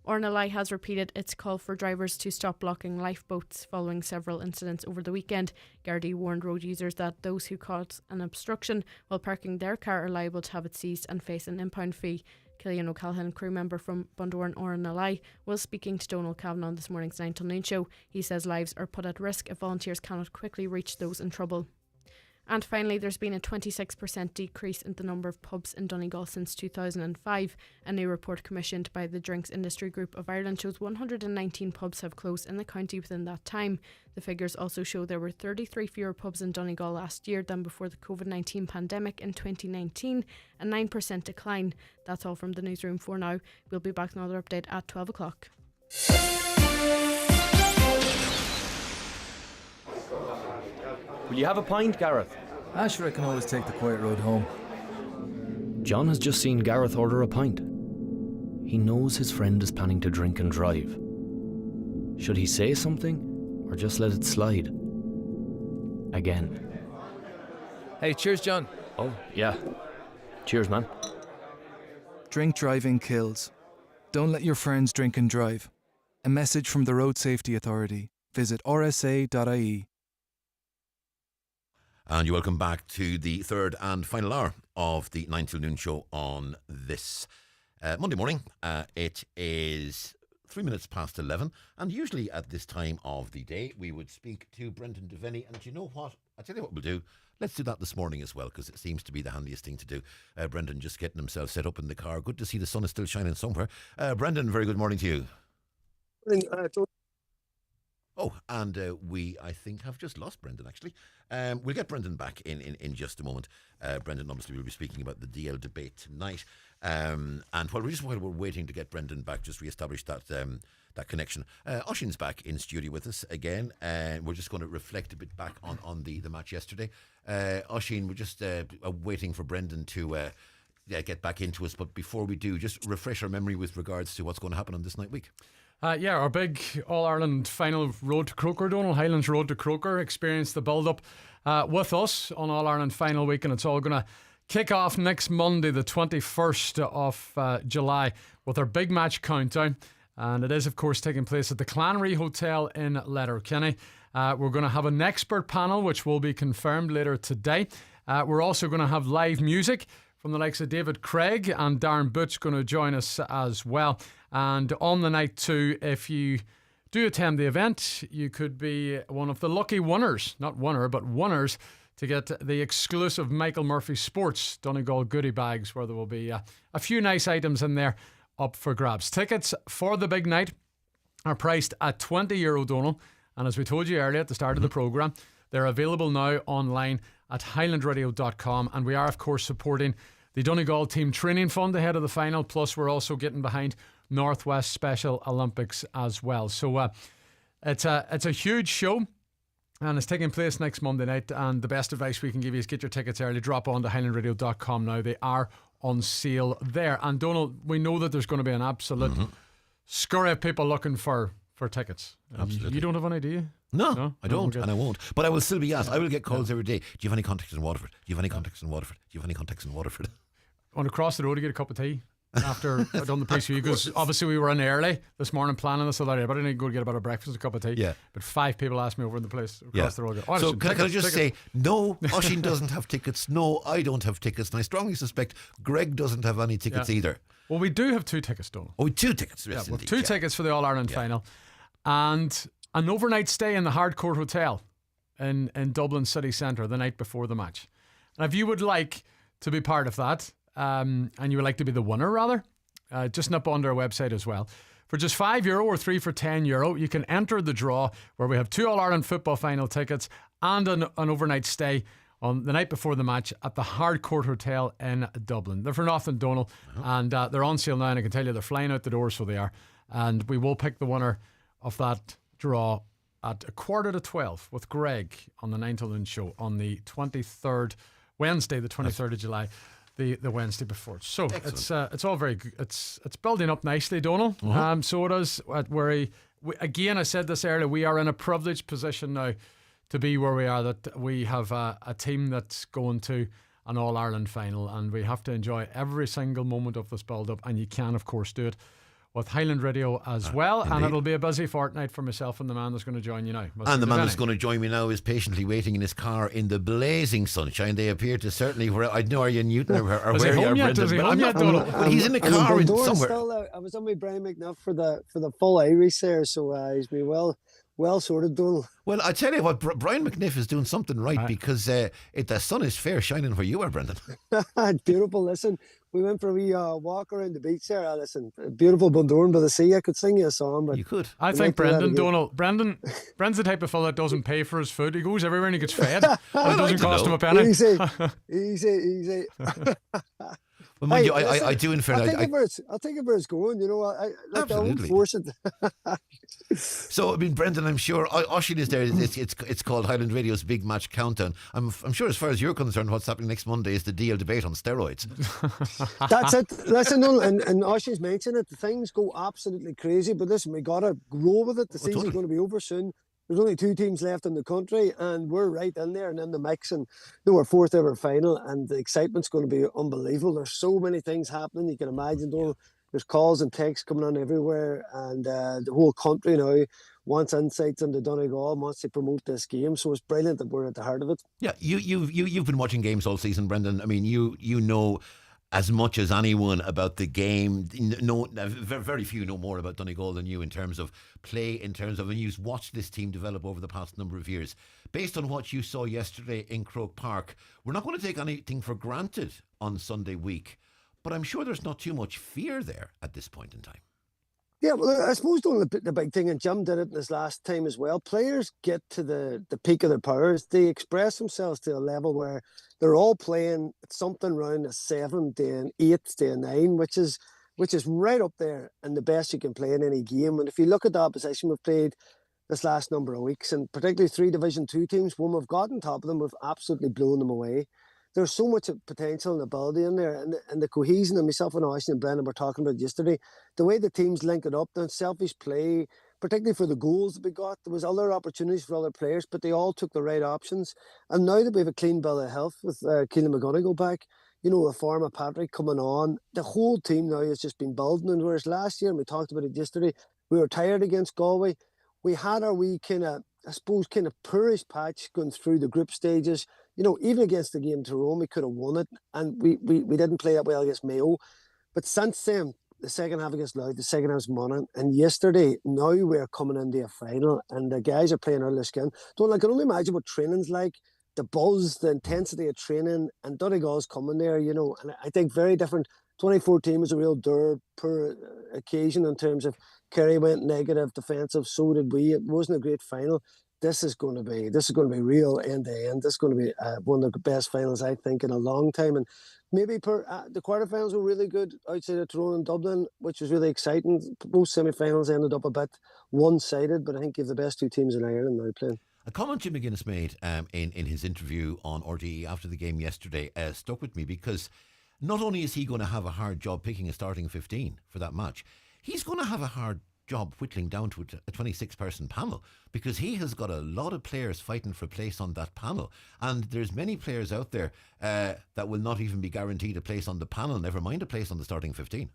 Ornelai has repeated its call for drivers to stop blocking lifeboats following several incidents over the weekend. Gardaí warned road users that those who cause an obstruction while parking their car are liable to have it seized and face an impound fee. Cillian O'Callaghan, crew member from Bundoran Ornelai, was speaking to Donal Kavanagh on this morning's 9 till noon show. He says lives are put at risk if volunteers cannot quickly reach those in trouble. And finally, there's been a 26% decrease in the number of pubs in Donegal since 2005. A new report commissioned by the Drinks Industry Group of Ireland shows 119 pubs have closed in the county within that time. The figures also show there were 33 fewer pubs in Donegal last year than before the COVID-19 pandemic in 2019, a 9% decline. That's all from the newsroom for now. We'll be back with another update at 12 o'clock. Will you have a pint, Gareth? Sure, I can always take the quiet road home. John has just seen Gareth order a pint. He knows his friend is planning to drink and drive. Should he say something, or just let it slide? Again. Hey, cheers, John. Oh, yeah. Cheers, man. Drink driving kills. Don't let your friends drink and drive. A message from the Road Safety Authority. Visit rsa.ie. And you're welcome back to the third and final hour of the 9 till noon show on this Monday morning. It is 3 minutes past 11, and usually at this time of the day we would speak to Brendan Devaney, and you know what? I'll tell you what we'll do. Let's do that this morning as well, because it seems to be the handiest thing to do. Brendan just getting himself set up in the car. Good to see the sun is still shining somewhere. Brendan, very good morning to you. Oh, and we, I think, have just lost Brendan, actually. We'll get Brendan back in just a moment. Brendan, obviously, will be speaking about the DL debate tonight. And while we're waiting to get Brendan back, just re-establish that connection. Oisín's back in studio with us again. We're just going to reflect a bit back on the match yesterday. Oisín, we're just waiting for Brendan to get back into us. But before we do, just refresh our memory with regards to what's going to happen on this night week. Our big All-Ireland final road to Croker, Donal, Highlands Road to Croker, experienced the build-up with us on All-Ireland final week, and it's all going to kick off next Monday, the 21st of July, with our big match countdown, and it is, of course, taking place at the Clanry Hotel in Letterkenny. We're going to have an expert panel, which will be confirmed later today. We're also going to have live music from the likes of David Craig, and Darren Boots going to join us as well. And on the night too, if you do attend the event, you could be one of the lucky winners, not winner, but winners, to get the exclusive Michael Murphy Sports Donegal goodie bags, where there will be a few nice items in there up for grabs. Tickets for the big night are priced at €20, Donal, and as we told you earlier at the start of the programme, they're available now online at highlandradio.com, and we are, of course, supporting the Donegal Team Training Fund ahead of the final, plus we're also getting behind Northwest Special Olympics as well. So it's a huge show, and it's taking place next Monday night, and the best advice we can give you is get your tickets early. Drop on to highlandradio.com now. They are on sale there. And Donal, we know that there's going to be an absolute scurry of people looking for tickets. Absolutely. You don't have any, do you? No, I don't, and I won't. But I will still be asked. I will get calls every day. Do you have any contacts in Waterford? Do you have any contacts in Waterford? Do you have any contacts in Waterford? I want to cross the road to get a cup of tea after I've done the pre-show, because obviously we were in early this morning planning this, so that but I didn't go to get a bit of breakfast and a cup of tea. Yeah. But 5 people asked me over in the place across the road. So can I just say, no, Oisín doesn't have tickets. No, I don't have tickets. And I strongly suspect Greg doesn't have any tickets either. Well, we do have 2 tickets, Donal. Oh, 2 tickets. Yes, we have 2 tickets for the All-Ireland final. And an overnight stay in the Hardcourt Hotel in Dublin city centre the night before the match. And if you would like to be part of that, and you would like to be the winner rather, just nip onto our website as well. For just €5 or 3 for €10, you can enter the draw where we have 2 All-Ireland football final tickets and an overnight stay on the night before the match at the Hardcourt Hotel in Dublin. They're for nothing, Donal, and they're on sale now, and I can tell you they're flying out the door, so they are. And we will pick the winner of that draw at 11:45 with Greg on the 9 till noon show on the 23rd, Wednesday, the 23rd of July. The Wednesday before. So it's all very good. It's building up nicely, Donal. So it is. Again, I said this earlier, we are in a privileged position now to be where we are, that we have a team that's going to an All-Ireland final, and we have to enjoy every single moment of this build-up, and you can, of course, do it with Highland Radio as well. Indeed. And it'll be a busy fortnight for myself and the man that's going to join you now. And the man that's going to join me now is patiently waiting in his car in the blazing sunshine. They appear to certainly, I don't know, are you in Newton or where you are, Brendan? But he's in the car somewhere. Still, I was on my Brian McNuff for the full Irish there, so he's been well sorted, Donal. Well, I tell you what, Brian McNiff is doing something right, because the sun is fair shining where you are, Brendan. Beautiful. Listen, we went for a wee walk around the beach there. Listen, beautiful Bundoran by the sea. I could sing you a song, but you could. I think Brendan's the type of fella that doesn't pay for his food. He goes everywhere and he gets fed. And it doesn't cost him a penny. Easy. Well, mind you, I do in fairness. I'll take it where it's going. You know, absolutely. I won't force it. So, I mean, Brendan, I'm sure Oisín is there. It's called Highland Radio's Big Match Countdown. I'm sure, as far as you're concerned, what's happening next Monday is the DL debate on steroids. That's it. Listen, and Oisín's mentioned it. Things go absolutely crazy, but listen, we gotta grow with it. The season's going to be over soon. There's only 2 teams left in the country, and we're right in there and in the mix, and our 4th ever final, and the excitement's going to be unbelievable. There's so many things happening. You can imagine, though. There's calls and texts coming on everywhere, and the whole country now wants insights into Donegal, wants to promote this game. So it's brilliant that we're at the heart of it. Yeah, you've been watching games all season, Brendan. I mean, you know as much as anyone about the game. No, very few know more about Donegal than you in terms of play, and you've watched this team develop over the past number of years. Based on what you saw yesterday in Croke Park, we're not going to take anything for granted on Sunday week, but I'm sure there's not too much fear there at this point in time. Yeah, well, I suppose the big thing, and Jim did it this last time as well, players get to the peak of their powers. They express themselves to a level where they're all playing something around a 7 to an 8 to a 9, which is right up there and the best you can play in any game. And if you look at the opposition we've played this last number of weeks, and particularly 3 Division 2 teams, when we've got on top of them, we've absolutely blown them away. There's so much potential and ability in there, and the cohesion, and myself and Oisín and Brendan were talking about yesterday, the way the teams link it up, the selfish play, particularly for the goals that we got. There was other opportunities for other players, but they all took the right options. And now that we have a clean bill of health with Keelan McGonigal back, you know, a form of Patrick coming on, the whole team now has just been building. And whereas last year, and we talked about it yesterday, we were tired against Galway. We had our wee kind of poorish patch going through the group stages. You know, even against the game Tyrone, we could have won it, and we didn't play that well against Mayo. But since then, the second half against Louth, the second half's Monaghan, and yesterday, now we're coming into a final, and the guys are playing out of their skin. I can only imagine what training's like, the buzz, the intensity of training, and Donegal's coming there, you know, and I think very different. 2014 was a real per occasion in terms of Kerry went negative defensive, so did we. It wasn't a great final. This is going to be real end to end. This is going to be one of the best finals, I think, in a long time. And maybe the quarterfinals were really good outside of Tyrone and Dublin, which was really exciting. Both semi-finals ended up a bit one-sided, but I think you have the best 2 teams in Ireland now playing. A comment Jim McGuinness made in his interview on RTE after the game yesterday stuck with me, because not only is he going to have a hard job picking a starting 15 for that match, he's going to have a hard job whittling down to a 26-person panel, because he has got a lot of players fighting for place on that panel, and there's many players out there that will not even be guaranteed a place on the panel, never mind a place on the starting 15.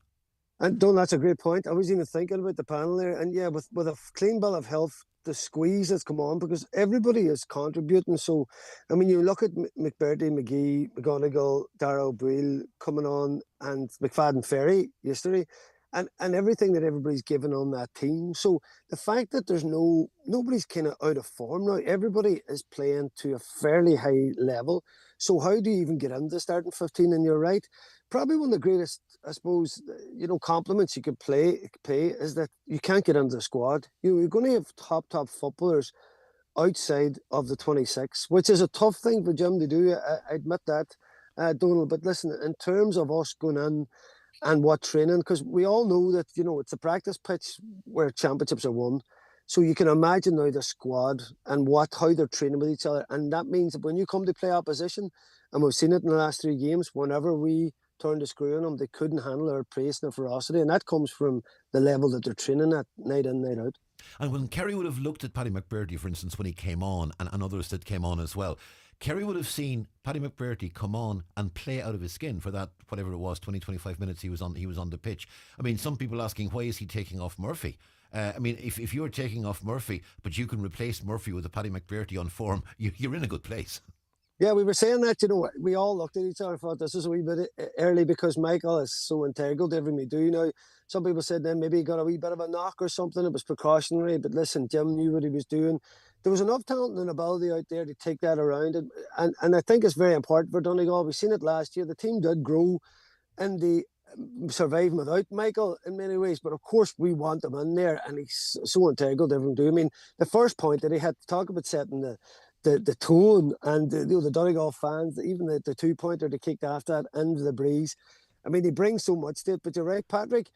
And Don, that's a great point. I was even thinking about the panel there, and yeah, with a clean bill of health, the squeeze that's come on, because everybody is contributing. So, I mean, you look at McBurdy, McGee, McGonigal, Dara O'Brien coming on, and McFadden Ferry yesterday, and everything that everybody's given on that team. So the fact that there's nobody's kind of out of form now, everybody is playing to a fairly high level. So how do you even get into starting 15? And you're right, probably one of the greatest, I suppose, compliments you could pay is that you can't get into the squad. You're going to have top footballers outside of the 26, which is a tough thing for Jim to do. I admit that, Donal. But listen, in terms of us going in and what training, because we all know that, it's a practice pitch where championships are won. So you can imagine now the squad and how they're training with each other. And that means that when you come to play opposition, and we've seen it in the last 3 games, whenever we turned the screw on them, they couldn't handle our pace and our ferocity. And that comes from the level that they're training at night in, night out. And when Kerry would have looked at Paddy McBurdy, for instance, when he came on, and others that came on as well, Kerry would have seen Paddy McBurdy come on and play out of his skin for that, whatever it was, 20-25 minutes he was on the pitch. I mean, some people asking, why is he taking off Murphy? I mean, if you're taking off Murphy, but you can replace Murphy with a Paddy McBurdy on form, you're in a good place. Yeah, we were saying that, we all looked at each other and thought this is a wee bit early, because Michael is so integral to everything we do. Now, some people said then maybe he got a wee bit of a knock or something. It was precautionary, but listen, Jim knew what he was doing. There was enough talent and ability out there to take that around. And I think it's very important for Donegal. We've seen it last year. The team did grow in the surviving without Michael in many ways, but of course we want him in there, and he's so integral to everything we do. I mean, the first point that he had to talk about setting the tone, and the Donegal fans, even the 2-pointer to kick after that into the breeze. I mean, he brings so much to it. But you're right, Patrick,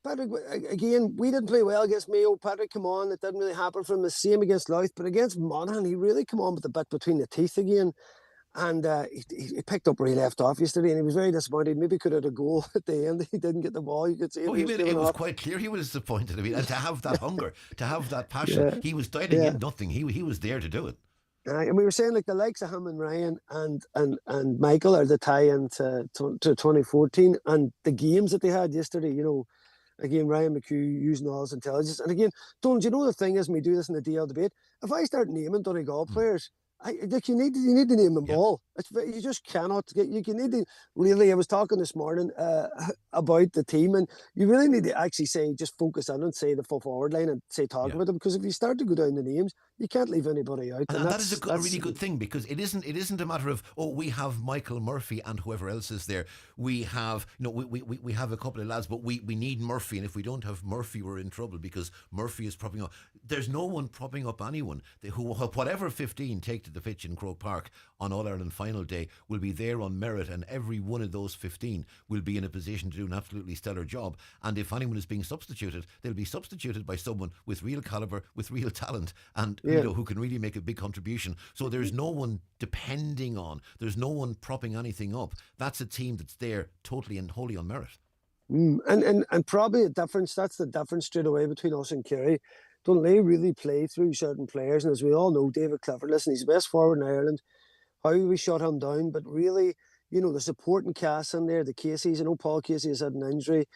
again, we didn't play well against Mayo. Patrick come on, it didn't really happen for him. The same against Louth, but against Monaghan, he really come on with the bit between the teeth again. And he picked up where he left off yesterday, and he was very disappointed. Maybe could have had a goal at the end. He didn't get the ball. You could see it was quite clear he was disappointed. I mean, and to have that hunger, to have that passion, he was dialing in nothing. He was there to do it. And we were saying, like, the likes of him and Ryan and Michael are the tie-in to 2014 and the games that they had yesterday. Again, Ryan McHugh using all his intelligence. And again, Donald, the thing is, when we do this in the DL debate, if I start naming Donegal players, you need to name them all. You just cannot get. You need to really. I was talking this morning about the team, and you really need to actually just focus on and say the full forward line and talk about them, because if you start to go down the names, you can't leave anybody out. And that is a really good thing, because it isn't a matter of, we have Michael Murphy and whoever else is there. We have we have a couple of lads, but we need Murphy, and if we don't have Murphy, we're in trouble, because Murphy is propping up. There's no one propping up anyone who, whatever 15 take to the pitch in Croke Park on All-Ireland final day, will be there on merit, and every one of those 15 will be in a position to do an absolutely stellar job. And if anyone is being substituted, they'll be substituted by someone with real calibre, with real talent, and who can really make a big contribution. So there's no one depending on, there's no one propping anything up. That's a team that's there totally and wholly on merit. And probably a difference, that's the difference straight away between us and Kerry. Don't they really play through certain players? And as we all know, David Clifford, listen, he's the best forward in Ireland. How we shut him down, but really, the supporting cast in there, the Caseys, I know Paul Casey has had an injury,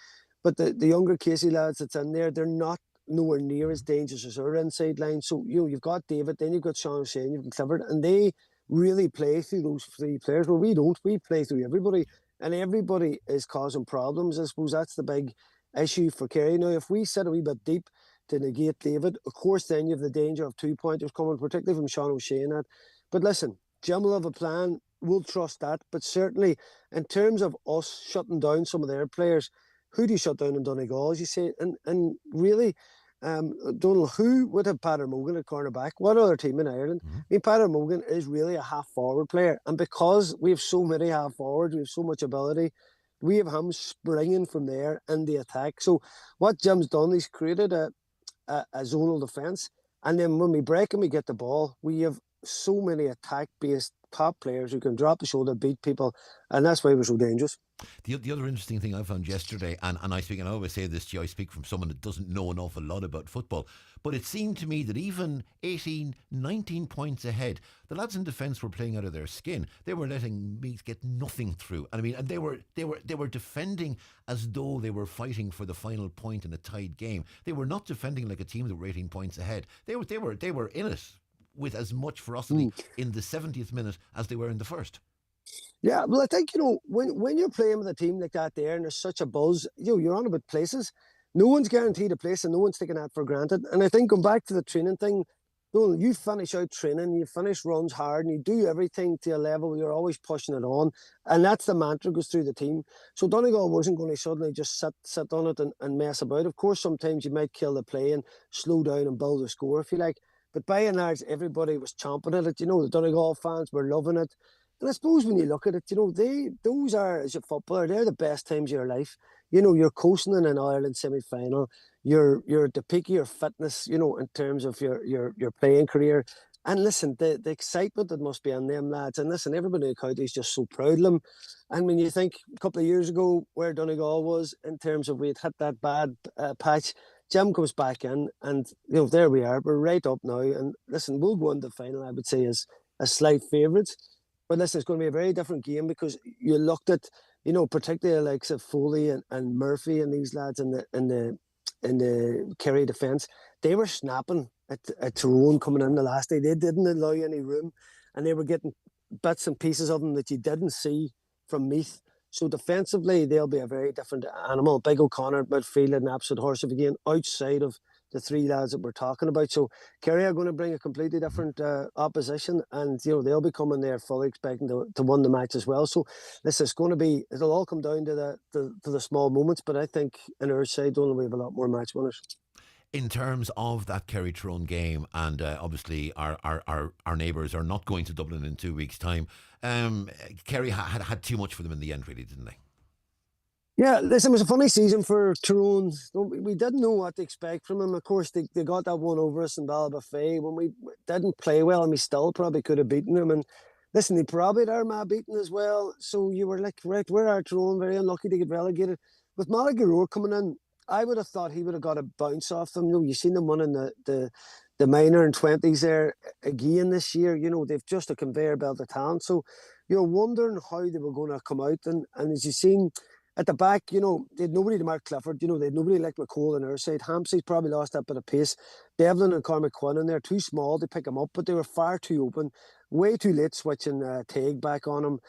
but the younger Casey lads that's in there, they're not nowhere near as dangerous as our inside line. So, you've got David, then you've got Sean O'Shea, you've got Clifford, and they really play through those 3 players. Well, we don't. We play through everybody, and everybody is causing problems. I suppose that's the big issue for Kerry. Now, if we sit a wee bit deep to negate David, of course, then you have the danger of 2-pointers coming, particularly from Sean O'Shea and that. But listen, Jim will have a plan. We'll trust that. But certainly, in terms of us shutting down some of their players, who do you shut down in Donegal, as you say? And really, Donal, who would have Peter Mogan at cornerback? What other team in Ireland? I mean, Peter Mogan is really a half-forward player. And because we have so many half-forwards, we have so much ability, we have him springing from there in the attack. So what Jim's done, he's created a zonal defence. And then when we break and we get the ball, we have so many attack-based top players who can drop the shoulder, beat people, and that's why we're so dangerous. The other interesting thing I found yesterday, and I always say this to you, I speak from someone that doesn't know an awful lot about football, but it seemed to me that even 18, 19 points ahead, the lads in defence were playing out of their skin. They were letting Meath get nothing through. And I mean, and they were defending as though they were fighting for the final point in a tied game. They were not defending like a team that were 18 points ahead. They were in it with as much ferocity in the 70th minute as they were in the first. Yeah, well, I think, when you're playing with a team like that there and there's such a buzz, you're on about places. No one's guaranteed a place and no one's taking that for granted. And I think going back to the training thing, you finish out training, you finish runs hard and you do everything to a level where you're always pushing it on. And that's the mantra goes through the team. So Donegal wasn't going to suddenly just sit on it and mess about. Of course, sometimes you might kill the play and slow down and build a score if you like. But by and large, everybody was chomping at it. The Donegal fans were loving it. And I suppose when you look at it, those are, as a footballer, they're the best times of your life. You're coasting in an Ireland semi-final. You're at the peak of your fitness, in terms of your playing career. And listen, the excitement that must be on them lads. And listen, everybody in the county is just so proud of them. And when you think a couple of years ago where Donegal was in terms of we'd hit that bad patch, Jim comes back in and, there we are. We're right up now. And listen, we'll go into the final, I would say, as slight favourites. But listen, it's going to be a very different game because you looked at, particularly the likes of Foley and Murphy and these lads in the Kerry defence. They were snapping at Tyrone coming in the last day. They didn't allow any room, and they were getting bits and pieces of them that you didn't see from Meath. So defensively, they'll be a very different animal. Big O'Connor midfield, an absolute horse of a game outside of the three lads that we're talking about. So Kerry are going to bring a completely different opposition, and they'll be coming there fully expecting to win the match as well. So this is going to be, it'll all come down to the small moments, but I think in our side, Donal, we have a lot more match winners. In terms of that Kerry Tyrone game, and obviously our neighbours are not going to Dublin in 2 weeks' time, Kerry had too much for them in the end, really, didn't they? Yeah, listen, it was a funny season for Tyrone. We didn't know what to expect from them. Of course, they got that one over us in Ballybofey when we didn't play well, and we still probably could have beaten them. And listen, they probably had Armagh beaten as well. So you were like, right, where are Tyrone? Very unlucky to get relegated. With Malachy Roar coming in, I would have thought he would have got a bounce off them. You've seen them winning the minor and 20s there again this year. They've just a conveyor belt of talent. So you're wondering how they were going to come out. And as you've seen, at the back, they had nobody to mark Clifford. They had nobody like McCall on our side. Hampsey's probably lost that bit of pace. Devlin and Cormac Quinn in there, too small to pick him up, but they were far too open. Way too late switching Tague back on him.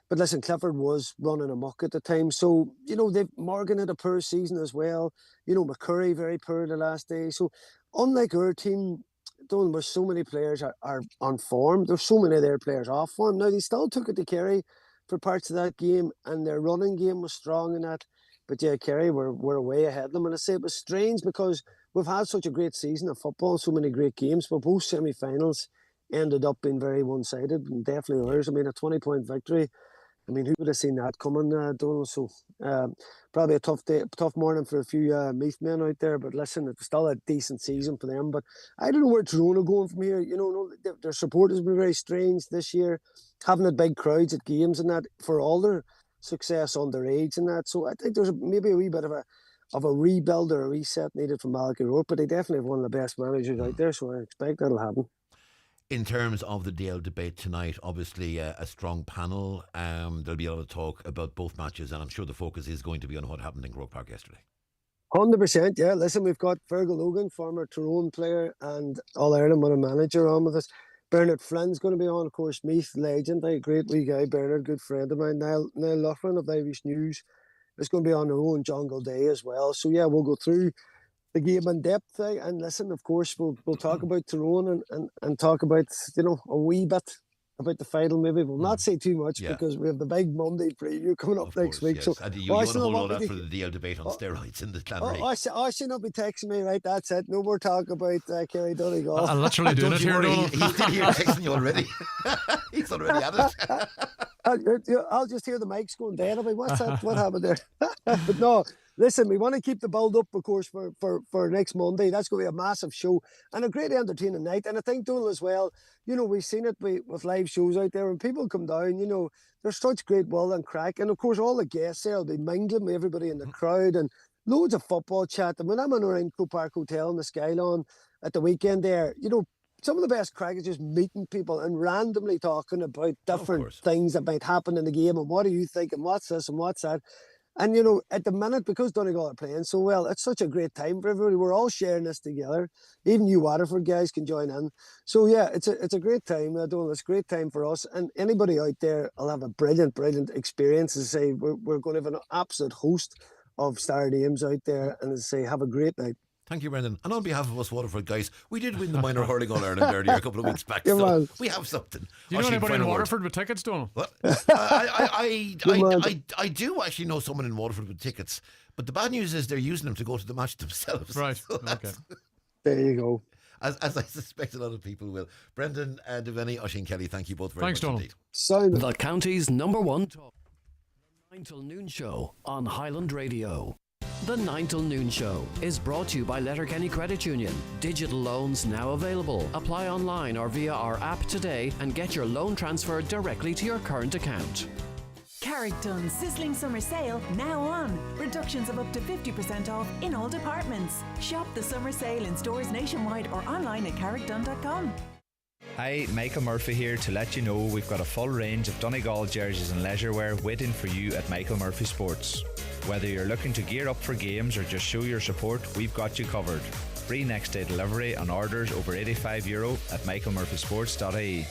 But listen, Clifford was running amok at the time. So, they've Morgan had a poor season as well. McCurry very poor the last day. So, unlike our team, where so many players are on form, there's so many of their players off form. Now, they still took it to Kerry for parts of that game, and their running game was strong in that. But yeah, Kerry were way ahead of them. And I say it was strange because we've had such a great season of football, so many great games, but both semi-finals ended up being very one-sided, and definitely ours. I mean, a 20-point victory. I mean, who would have seen that coming, Donal? So probably a tough morning for a few Meath men out there. But listen, it was still a decent season for them. But I don't know where Tyrone are going from here. Their support has been very strange this year, having had big crowds at games and that for all their success underage and that. So I think there's maybe a wee bit of a rebuild or a reset needed from Malachy Road. But they definitely have one of the best managers out there, so I expect that'll happen. In terms of the Dale debate tonight, obviously a strong panel. There'll be a lot of talk about both matches, and I'm sure the focus is going to be on what happened in Croke Park yesterday. 100%, yeah. Listen, we've got Fergal Logan, former Tyrone player and All-Ireland winning manager, on with us. Bernard Flynn's going to be on, of course, Meath legend, a great wee guy. Bernard, good friend of mine. Niall Loughran of Irish News is going to be on their own Jungle Day as well. So yeah, we'll go through the game in depth, and listen, of course, we'll talk about Tyrone and talk about, a wee bit about the final. Maybe we'll not say too much because we have the big Monday preview coming up next week. Yes. So and you want to hold all that for the DL debate on steroids in the Clanray. I should not be texting me, right? That's it. No more talk about Kerry Donegal. I'm literally doing it here, Donal. He's still here texting you already. He's already at it. I'll just hear the mics going dead. I'm like, what's that? What happened there? But no, Listen, we want to keep the build up, of course, for next Monday. That's going to be a massive show and a great entertaining night. And I think, Donal, as well, you know, we've seen it with live shows out there. When people come down, you know, there's such great will and crack. And of course, all the guests there will be mingling with everybody in the crowd and loads of football chat. And when I'm in around Croke Park Hotel in the Skylon at the weekend there, you know, some of the best crack is just meeting people and randomly talking about different things that might happen in the game and what do you think and what's this and what's that. And, you know, at the minute, because Donegal are playing so well, it's such a great time for everybody. We're all sharing this together. Even you Waterford guys can join in. So, yeah, it's a great time, Donal. It's a great time for us. And anybody out there will have a brilliant, brilliant experience. As I say, we're going to have an absolute host of star names out there. And as I say, have a great night. Thank you, Brendan. And on behalf of us Waterford guys, we did win the minor hurling All-Ireland earlier a couple of weeks back. So we have something. Do you know anybody in Waterford with tickets, Donal? Well, I do actually know someone in Waterford with tickets. But the bad news is they're using them to go to the match themselves. Right. So Okay. There you go. As I suspect a lot of people will. Brendan Devaney, Oisin Kelly, thank you both very Thanks, much Donal. indeed. The county's #1 talk. The 9 till noon show on Highland Radio. The 9 till noon show is brought to you by Letterkenny Credit Union. Digital loans now available. Apply online or via our app today and get your loan transferred directly to your current account. Carrickdon's sizzling summer sale now on. Reductions of up to 50% off in all departments. Shop the summer sale in stores nationwide or online at carrickdon.com. Hi, Michael Murphy here to let you know we've got a full range of Donegal jerseys and leisure wear waiting for you at Michael Murphy Sports. Whether you're looking to gear up for games or just show your support, we've got you covered. Free next day delivery on orders over €85 at michaelmurphysports.ie.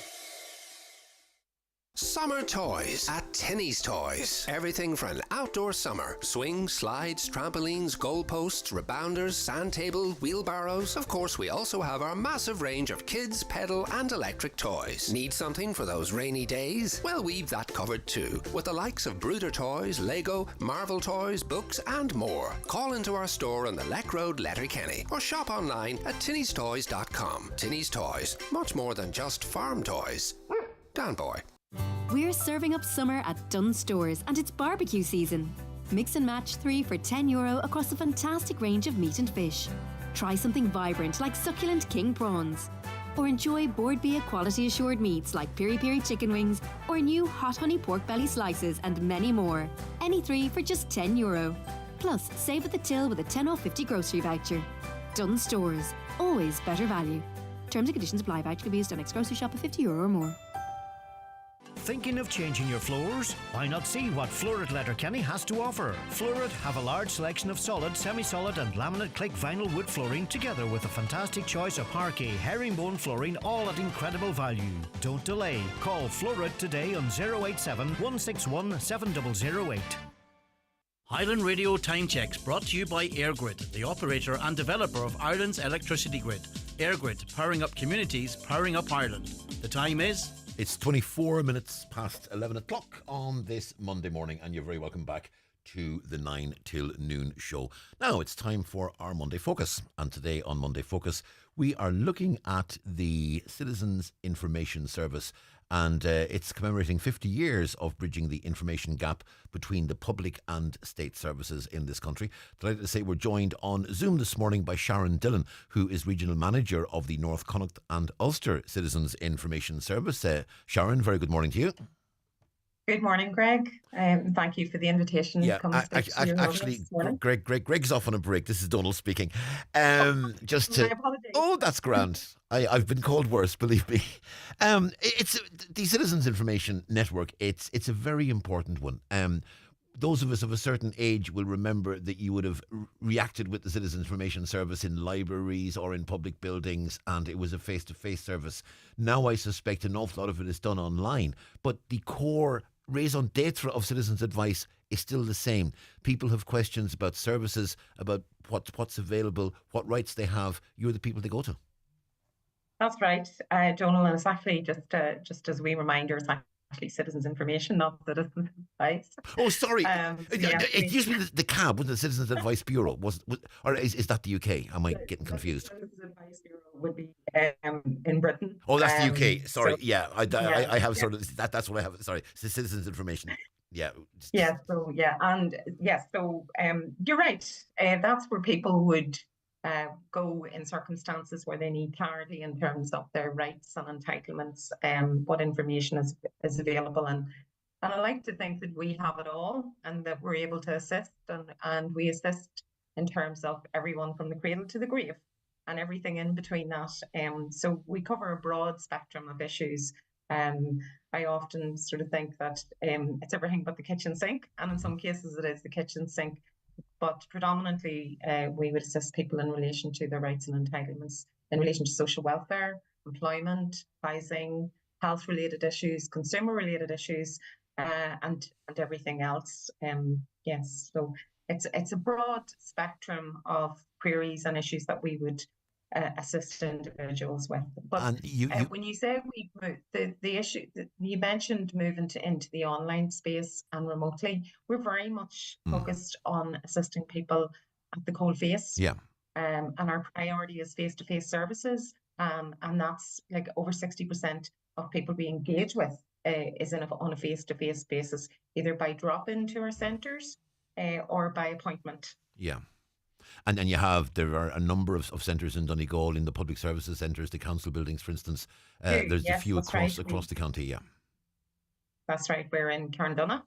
Summer toys at Tinny's Toys. Everything for an outdoor summer. Swings, slides, trampolines, goalposts, rebounders, sand table, wheelbarrows. Of course, we also have our massive range of kids, pedal and electric toys. Need something for those rainy days? Well, we've that covered too, with the likes of Brooder Toys, Lego, Marvel Toys, books and more. Call into our store on the Leck Road, Letterkenny, or shop online at tinnystoys.com. Tinny's Toys, much more than just farm toys. Dan Boy. We're serving up summer at Dunnes Stores and it's barbecue season. Mix and match 3 for €10 across a fantastic range of meat and fish. Try something vibrant like succulent king prawns. Or enjoy Board Bia quality assured meats like piri piri chicken wings or new hot honey pork belly slices and many more. Any 3 for just €10. Plus, save at the till with a 10 off 50 grocery voucher. Dunnes Stores, always better value. Terms and conditions apply. Voucher can be used on next grocery shop of €50 or more. Thinking of changing your floors? Why not see what Florid Letterkenny has to offer? Florid have a large selection of solid, semi-solid and laminate click vinyl wood flooring together with a fantastic choice of parquet, herringbone flooring, all at incredible value. Don't delay. Call Florid today on 087 161 7008. Highland Radio Time Checks brought to you by EirGrid, the operator and developer of Ireland's electricity grid. EirGrid, powering up communities, powering up Ireland. The time is... It's 24 minutes past 11 o'clock on this Monday morning, and you're very welcome back to the 9 till noon show. Now it's time for our Monday Focus, and today on Monday Focus we are looking at the Citizens Information Service, and it's commemorating 50 years of bridging the information gap between the public and state services in this country. Delighted to say we're joined on Zoom this morning by Sharon Dillon, who is Regional Manager of the North Connacht and Ulster Citizens Information Service. Sharon, very good morning to you. Good morning, Greg. Thank you for the invitation. Yeah, Come actually, Greg's off on a break. This is Donal speaking. Just to, oh, that's grand. I've been called worse, believe me. It's the Citizens Information Network. It's a very important one. Those of us of a certain age will remember that you would have reacted with the Citizens Information Service in libraries or in public buildings, and it was a face-to-face service. Now I suspect an awful lot of it is done online, but the core raison d'etre of citizens' advice is still the same. People have questions about services, about what's available, what rights they have. You're the people they go to. That's right, Donal, and it's actually just as a wee reminder, it's actually citizens' information, not citizens' advice. Oh, sorry. It used to be the CAB, wasn't the Citizens Advice Bureau? Or is that the UK? Am I getting confused? The Citizens Advice Bureau would be in Britain. Oh, that's the UK. Sorry, I have sort of that's what I have. Sorry, it's the Citizens Information Yeah. Yeah. So yeah, and yes. So you're right. That's where people would go in circumstances where they need clarity in terms of their rights and entitlements, what information is available, and I like to think that we have it all and that we're able to assist, and we assist in terms of everyone from the cradle to the grave and everything in between that. So we cover a broad spectrum of issues. I often sort of think that it's everything but the kitchen sink, and in some cases it is the kitchen sink. But predominantly, we would assist people in relation to their rights and entitlements, in relation to social welfare, employment, housing, health-related issues, consumer-related issues, and everything else. Yes, so it's a broad spectrum of queries and issues that we would assist individuals with. But when you say we move, the issue that you mentioned moving into the online space and remotely, we're very much focused on assisting people at the coal face. Yeah. And our priority is face-to-face services. And that's like over 60% of people we engage with is on a face-to-face basis, either by drop-in to our centres or by appointment. Yeah. And there are a number of centres in Donegal, in the public services centres, the council buildings, for instance. There's a few across the county, yeah. That's right. We're in Carndonagh.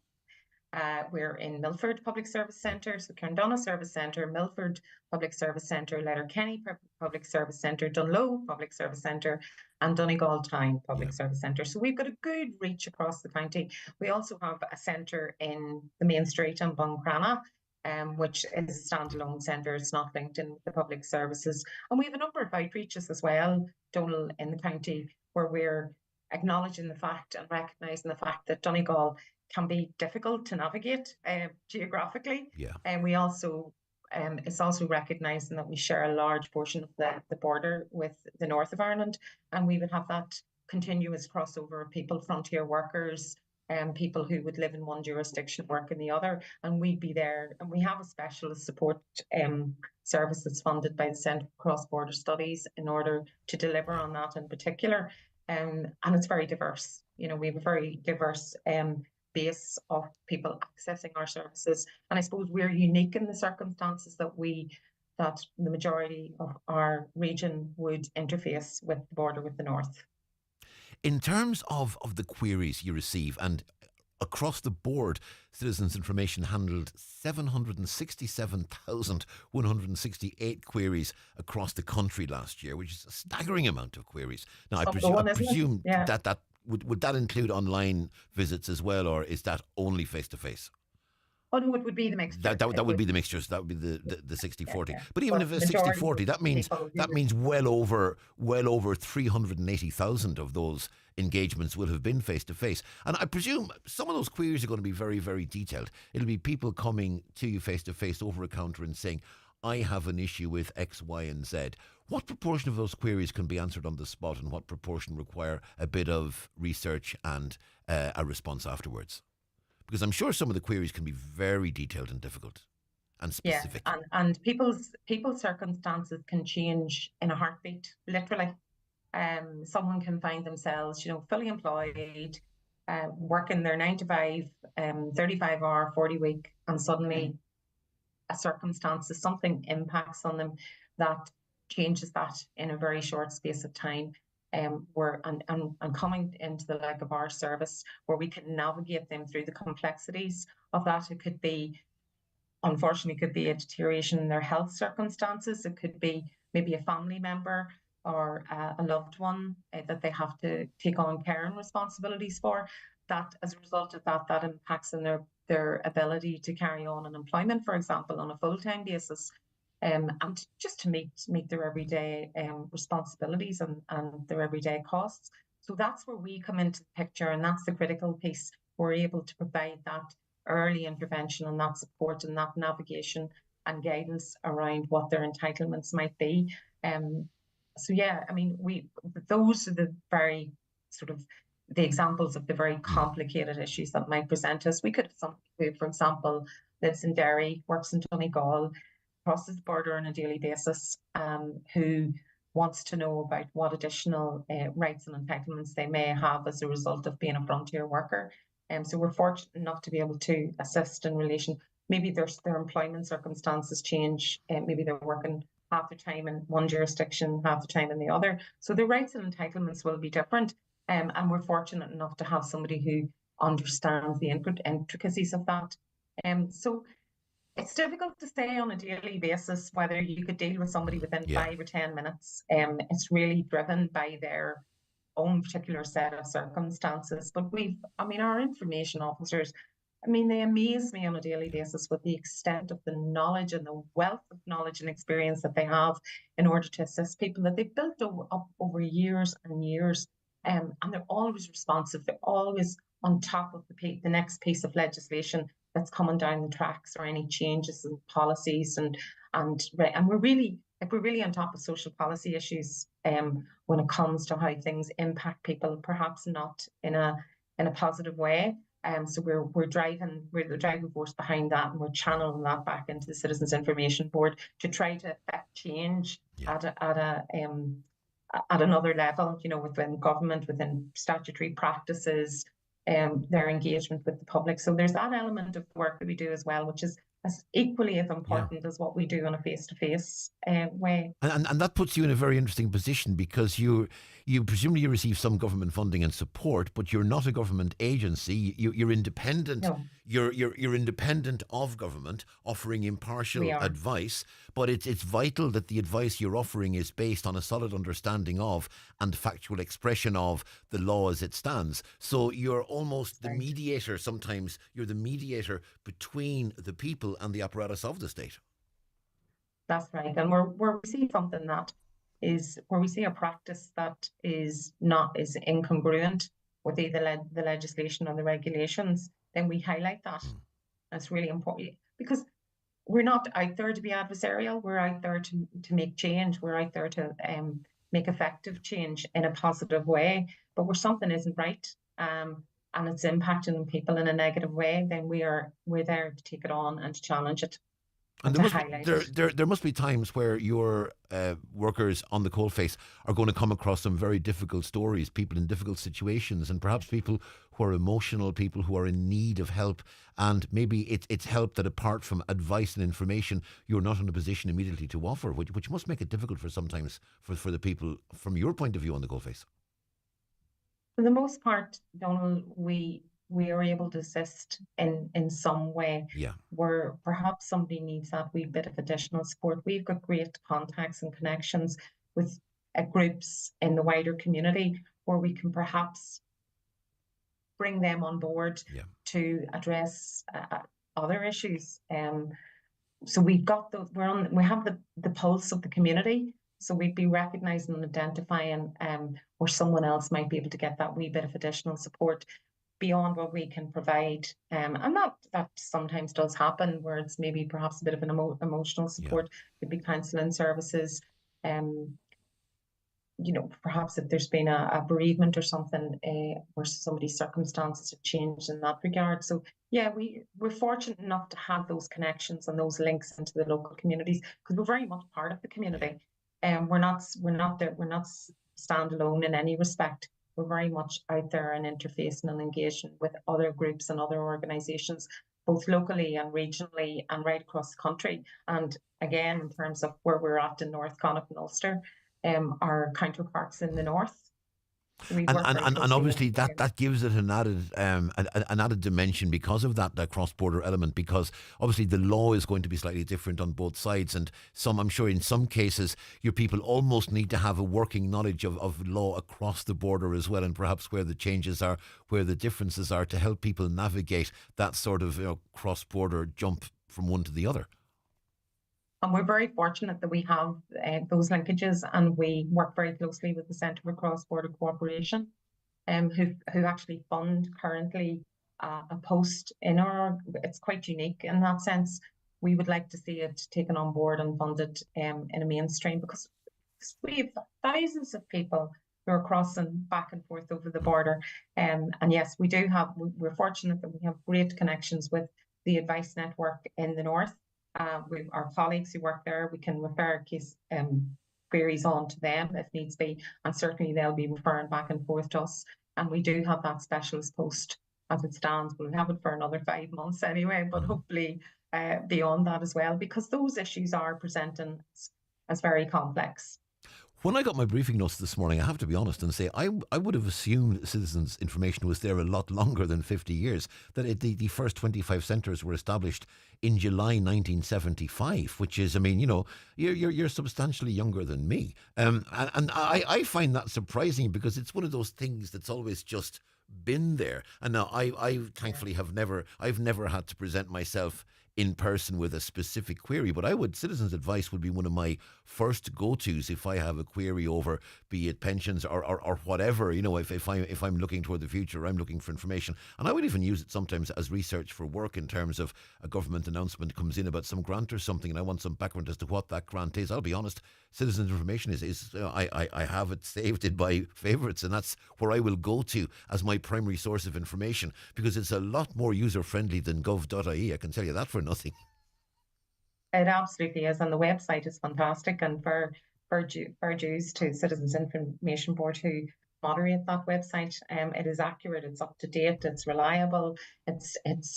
We're in Milford Public Service Centre, so Carndonagh Service Centre, Milford Public Service Centre, Letterkenny Public Service Centre, Dunlow Public Service Centre, and Donegal Town Public Service Centre. So we've got a good reach across the county. We also have a centre in the main street in Buncrana, which is a standalone centre. It's not linked in with the public services. And we have a number of outreaches as well, Donal, in the county, where we're acknowledging the fact and recognising the fact that Donegal can be difficult to navigate geographically. Yeah. And we also, it's also recognising that we share a large portion of the border with the north of Ireland, and we would have that continuous crossover of people, frontier workers, people who would live in one jurisdiction, work in the other, and we'd be there. And we have a specialist support service that's funded by the Centre for Cross-Border Studies in order to deliver on that in particular. And it's very diverse. You know, we have a very diverse base of people accessing our services. And I suppose we're unique in the circumstances that the majority of our region would interface with the border with the north. In terms of the queries you receive, and across the board, Citizens Information handled 767,168 queries across the country last year, which is a staggering amount of queries. Now, I presume that would that include online visits as well, or is that only face-to-face? Oh, no, it would be the mixture. That would be the mixture. So that would be the 60-40. Yeah. But even if it's 60-40, that means well over 380,000 of those engagements will have been face-to-face. And I presume some of those queries are going to be very, very detailed. It'll be people coming to you face-to-face over a counter and saying, I have an issue with X, Y, and Z. What proportion of those queries can be answered on the spot, and what proportion require a bit of research and a response afterwards? Because I'm sure some of the queries can be very detailed and difficult and specific. Yeah, and people's circumstances can change in a heartbeat, literally. Someone can find themselves, fully employed, working their 9 to 5, 35-hour, 40-week, and suddenly something impacts on them that changes that in a very short space of time. And coming into the leg of our service where we can navigate them through the complexities of that. It could be, unfortunately, a deterioration in their health circumstances. It could be maybe a family member or a loved one that they have to take on care and responsibilities for. That, as a result of that impacts on their ability to carry on employment, for example, on a full-time basis. And just to meet their everyday responsibilities and their everyday costs. So that's where we come into the picture, and that's the critical piece. We're able to provide that early intervention and that support and that navigation and guidance around what their entitlements might be. Those are the very sort of the examples of the very complicated issues that might present us. We could have someone who, for example, lives in Derry, works in Donegal, crosses the border on a daily basis, who wants to know about what additional rights and entitlements they may have as a result of being a frontier worker. So we're fortunate enough to be able to assist in relation. Maybe their employment circumstances change, and maybe they're working half the time in one jurisdiction, half the time in the other. So their rights and entitlements will be different. And we're fortunate enough to have somebody who understands the intricacies of that. So it's difficult to say on a daily basis whether you could deal with somebody within 5 or 10 minutes. It's really driven by their own particular set of circumstances. But our information officers, they amaze me on a daily basis with the extent of the knowledge and the wealth of knowledge and experience that they have in order to assist people that they've built up over years and years. And they're always responsive. They're always on top of the next piece of legislation that's coming down the tracks, or any changes in policies, and we're really on top of social policy issues when it comes to how things impact people, perhaps not in a positive way. So we're the driving force behind that, and we're channeling that back into the Citizens Information Board to try to affect change at another level, within government, within statutory practices, their engagement with the public. So there's that element of the work that we do as well, which is as equally as important as what we do on a face-to-face way. And that puts you in a very interesting position, because you presumably receive some government funding and support, but you're not a government agency. You're independent. No. You're independent of government, offering impartial advice. But it's vital that the advice you're offering is based on a solid understanding of and factual expression of the law as it stands. So you're almost the mediator. Sometimes you're the mediator between the people and the apparatus of the state. That's right. And where we see something that is, where we see a practice that is incongruent with either the legislation or the regulations, then we highlight that. That's really important, because we're not out there to be adversarial. We're out there to make change. We're out there to make effective change in a positive way. But where something isn't right, and it's impacting people in a negative way, then we're there to take it on and to challenge it. And there must be times where your workers on the coalface are going to come across some very difficult stories, people in difficult situations, and perhaps people who are emotional, people who are in need of help. And maybe it's help that, apart from advice and information, you're not in a position immediately to offer, which must make it difficult for sometimes for the people from your point of view on the coalface. For the most part, Donal, we are able to assist in some way, where perhaps somebody needs that wee bit of additional support. We've got great contacts and connections with groups in the wider community where we can perhaps bring them on board to address other issues. So we've got we have the pulse of the community. So we'd be recognising and identifying where someone else might be able to get that wee bit of additional support beyond what we can provide. And that sometimes does happen, where it's maybe perhaps a bit of an emotional support. Could be counselling services. Perhaps if there's been a bereavement or something, where somebody's circumstances have changed in that regard. So we're fortunate enough to have those connections and those links into the local communities, because we're very much part of the community. We're not standalone in any respect. We're very much out there and interfacing and engaging with other groups and other organisations, both locally and regionally and right across the country. And again, in terms of where we're at in North Connacht and Ulster, our counterparts in the north. And obviously that gives it an added dimension because of that cross-border element, because obviously the law is going to be slightly different on both sides, and I'm sure in some cases your people almost need to have a working knowledge of law across the border as well, and perhaps where the changes are, where the differences are, to help people navigate that sort of cross-border jump from one to the other. And we're very fortunate that we have those linkages, and we work very closely with the Centre for Cross-Border Cooperation, who actually fund currently a post in our. It's quite unique in that sense. We would like to see it taken on board and funded in a mainstream, because we have thousands of people who are crossing back and forth over the border. And yes, we're fortunate that we have great connections with the advice network in the north. Our colleagues who work there, we can refer case queries on to them if needs be, and certainly they'll be referring back and forth to us. And we do have that specialist post as it stands. We'll have it for another 5 months anyway, but hopefully beyond that as well, because those issues are presenting as very complex. When I got my briefing notes this morning, I have to be honest and say I would have assumed citizens' information was there a lot longer than 50 years, that the first 25 centres were established in July 1975, which is, I mean, you know, you're substantially younger than me. And I find that surprising, because it's one of those things that's always just been there. And now I thankfully I've never had to present myself in person with a specific query, but citizens' advice would be one of my first go-tos if I have a query over, be it pensions or whatever, you know, if I'm looking toward the future, I'm looking for information. And I would even use it sometimes as research for work, in terms of a government announcement comes in about some grant or something, and I want some background as to what that grant is. I'll be honest, citizens' information is I have it saved in my favourites, and that's where I will go to as my primary source of information, because it's a lot more user-friendly than gov.ie, I can tell you that for nothing. It absolutely is, and the website is fantastic, and for dues to Citizens Information Board who moderate that website. It is accurate, it's up to date, it's reliable, it's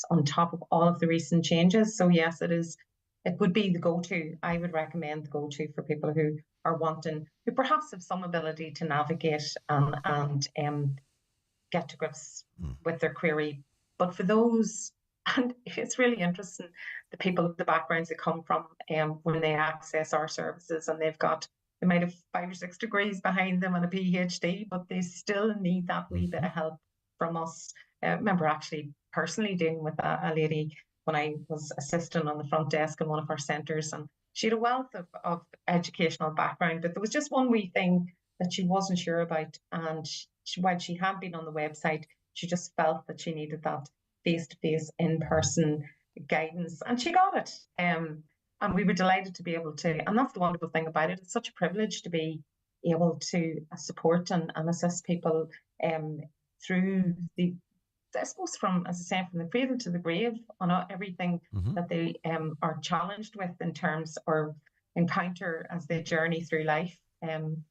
on top of all of the recent changes. So yes, it is. It would be the go-to. I would recommend the go-to for people who are wanting, who perhaps have some ability to navigate and get to grips with their query. But for those, and it's really interesting, the people, the backgrounds they come from when they access our services, and they might have 5 or 6 degrees behind them and a PhD, but they still need that wee bit of help from us. I remember actually personally dealing with a lady when I was assisting on the front desk in one of our centres, and she had a wealth of educational background, but there was just one wee thing that she wasn't sure about, and while she had been on the website, she just felt that she needed that face-to-face, in-person guidance, and she got it. And we were delighted to be able to, and that's the wonderful thing about it. It's such a privilege to be able to support and assist people through the, I suppose, from, as I say, from the cradle to the grave on everything that they are challenged with in terms, or encounter as they journey through life. And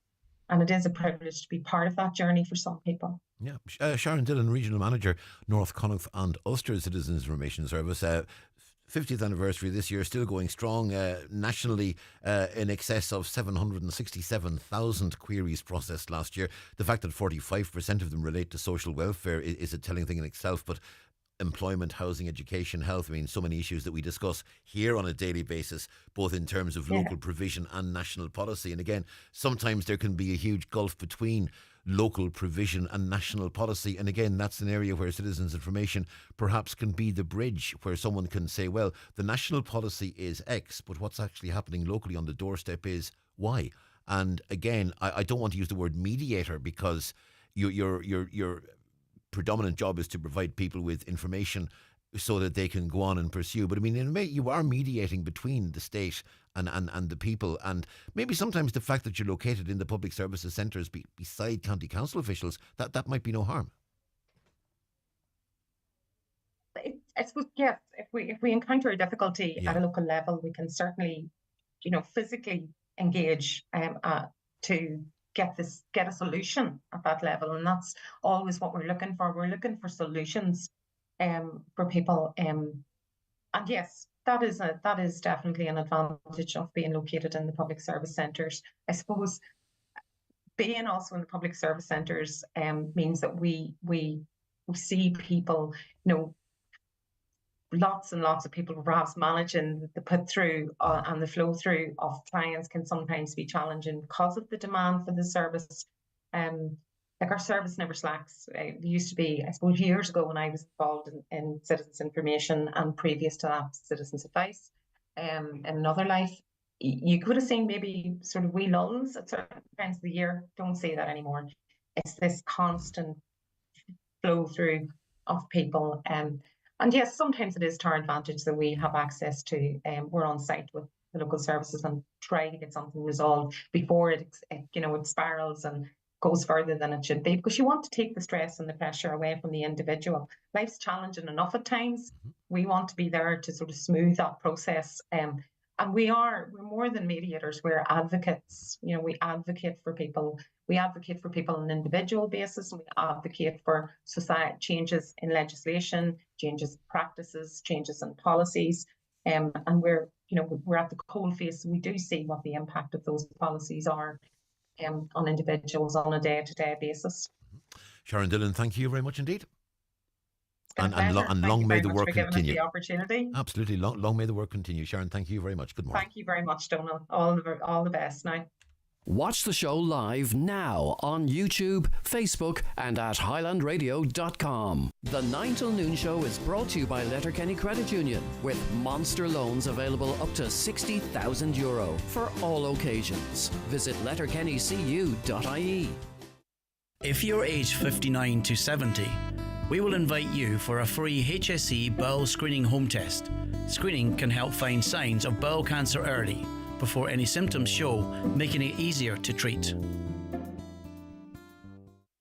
it is a privilege to be part of that journey for some people. Yeah. Sharon Dillon, Regional Manager, North Connaught and Ulster Citizens Information Service. 50th anniversary this year, still going strong. Nationally, in excess of 767,000 queries processed last year. The fact that 45% of them relate to social welfare is a telling thing in itself, but employment, housing, education, health, I mean, so many issues that we discuss here on a daily basis, both in terms of local provision and national policy. And again, sometimes there can be a huge gulf between local provision and national policy. And again, that's an area where citizens' information perhaps can be the bridge, where someone can say, well, the national policy is X, but what's actually happening locally on the doorstep is Y. And again, I don't want to use the word mediator, because your predominant job is to provide people with information so that they can go on and pursue. But I mean, in a way, you are mediating between the state and the people, and maybe sometimes the fact that you're located in the public services centres beside county council officials, that might be no harm. I suppose, yes, if we encounter a difficulty at a local level, we can certainly, physically engage to get a solution at that level, and that's always what we're looking for. We're looking for solutions for people, and yes, that is definitely an advantage of being located in the public service centres. I suppose being also in the public service centres means that we see people, lots and lots of people perhaps managing the put through and the flow through of clients can sometimes be challenging because of the demand for the service. Like, our service never slacks. It used to be, I suppose, years ago when I was involved in citizens information, and previous to that, citizens advice, in another life, you could have seen maybe sort of wee lulls at certain times of the year. Don't say that anymore. It's this constant flow through of people. And yes, sometimes it is to our advantage that we have access to, we're on site with the local services and try to get something resolved before it spirals and goes further than it should be, because you want to take the stress and the pressure away from the individual. Life's challenging enough at times. We want to be there to sort of smooth that process. And And we're more than mediators, we're advocates. You know, we advocate for people. We advocate for people on an individual basis, and we advocate for society changes in legislation, changes in practices, changes in policies. And we're at the coalface. We do see what the impact of those policies are on individuals on a day-to-day basis. Sharon Dillon, thank you very much indeed. And Thank long you may very the much work for giving us continue. the opportunity. Absolutely, long may the work continue. Sharon, thank you very much. Good morning. Thank you very much, Donal. All the best now. Watch the show live now on YouTube, Facebook and at highlandradio.com. The 9 till noon show is brought to you by Letterkenny Credit Union, with monster loans available up to €60,000 for all occasions. Visit letterkennycu.ie. If you're aged 59 to 70, we will invite you for a free HSE bowel screening home test. Screening can help find signs of bowel cancer early, before any symptoms show, making it easier to treat.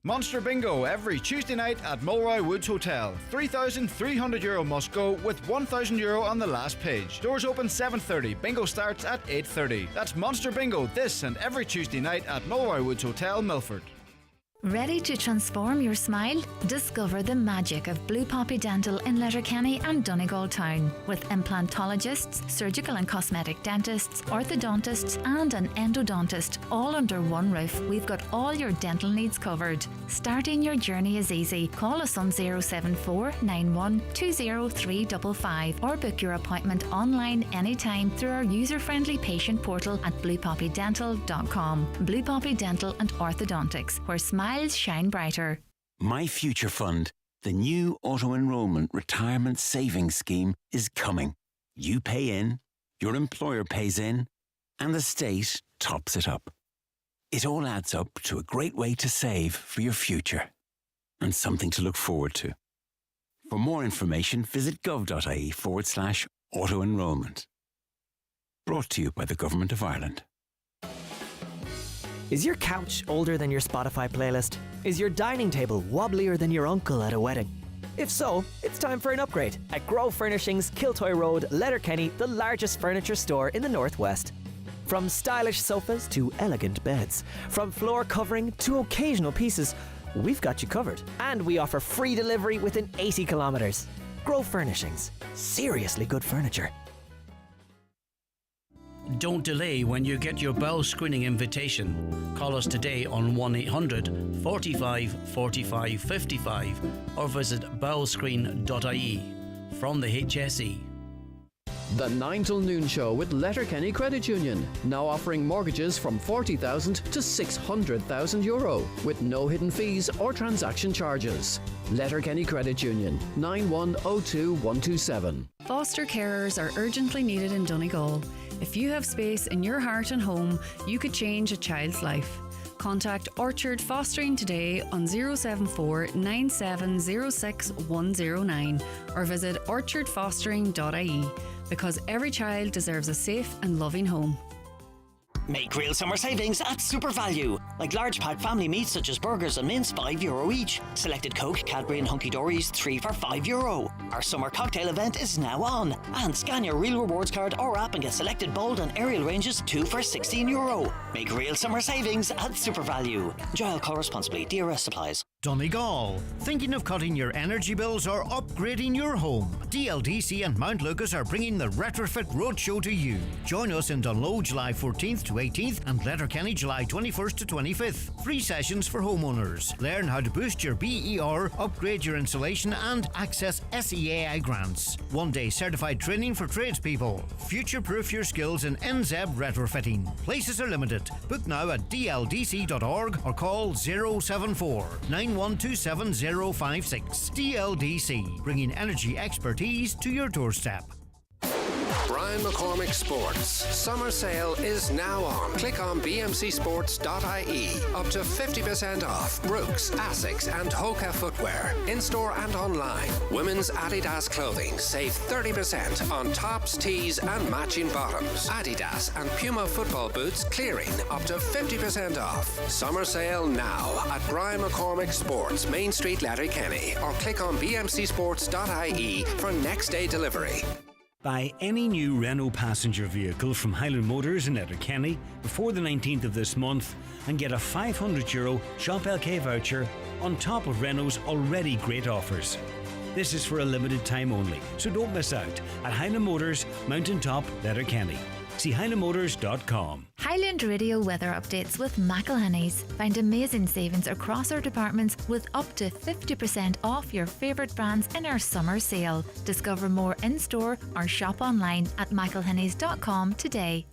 Monster Bingo every Tuesday night at Mulroy Woods Hotel. €3,300 must go with €1,000 on the last page. Doors open 7:30. Bingo starts at 8:30. That's Monster Bingo this and every Tuesday night at Mulroy Woods Hotel, Milford. Ready to transform your smile? Discover the magic of Blue Poppy Dental in Letterkenny and Donegal town. With implantologists, surgical and cosmetic dentists, orthodontists and an endodontist all under one roof, we've got all your dental needs covered. Starting your journey is easy. Call us on 074 91 20355 or book your appointment online anytime through our user-friendly patient portal at bluepoppydental.com. Blue Poppy Dental and Orthodontics, where smiles shine brighter. My Future Fund, the new auto-enrollment retirement savings scheme, is coming. You pay in, your employer pays in, and the state tops it up. It all adds up to a great way to save for your future and something to look forward to. For more information, visit gov.ie/auto-enrollment. Brought to you by the Government of Ireland. Is your couch older than your Spotify playlist? Is your dining table wobblier than your uncle at a wedding? If so, it's time for an upgrade at Grow Furnishings, Kiltoy Road, Letterkenny, the largest furniture store in the Northwest. From stylish sofas to elegant beds, from floor covering to occasional pieces, we've got you covered. And we offer free delivery within 80 kilometres. Grow Furnishings. Seriously good furniture. Don't delay when you get your bowel screening invitation. Call us today on 1800 45 45 55 or visit bowelscreen.ie. From the HSE. The 9 till noon show with Letterkenny Credit Union, now offering mortgages from €40,000 to €600,000 with no hidden fees or transaction charges. Letterkenny Credit Union, 9102127. Foster carers are urgently needed in Donegal. If you have space in your heart and home, you could change a child's life. Contact Orchard Fostering today on 074 9706 109 or visit orchardfostering.ie, because every child deserves a safe and loving home. Make real summer savings at Super Value. Like large pack family meats such as burgers and mince, €5 each. Selected Coke, Cadbury and Hunky Dories, 3 for €5. Our summer cocktail event is now on. And scan your Real Rewards card or app and get selected bold and aerial ranges, 2 for €16. Make real summer savings at Super Value. Enjoy alcohol responsibly. DRS supplies. Donegal. Thinking of cutting your energy bills or upgrading your home? DLDC and Mount Lucas are bringing the Retrofit Roadshow to you. Join us in Dunlow July 14th to 18th and Letterkenny July 21st to 25th. Free sessions for homeowners. Learn how to boost your BER, upgrade your insulation and access SEAI grants. One-day certified training for tradespeople. Future-proof your skills in NZEB retrofitting. Places are limited. Book now at dldc.org or call 074 9127056. DLDC, bringing energy expertise to your doorstep. Brian McCormick Sports. Summer sale is now on. Click on bmcsports.ie. Up to 50% off. Brooks, Asics and Hoka footwear. In-store and online. Women's Adidas clothing. Save 30% on tops, tees and matching bottoms. Adidas and Puma football boots clearing up to 50% off. Summer sale now at Brian McCormick Sports, Main Street, Letterkenny. Or click on bmcsports.ie for next day delivery. Buy any new Renault passenger vehicle from Highland Motors in Letterkenny before the 19th of this month and get a €500 Shop LK voucher on top of Renault's already great offers. This is for a limited time only, so don't miss out at Highland Motors, Mountain Top, Letterkenny. See highlandmotors.com. Highland Radio weather updates with McElhenney's. Find amazing savings across our departments with up to 50% off your favourite brands in our summer sale. Discover more in-store or shop online at mcelhenneys.com today.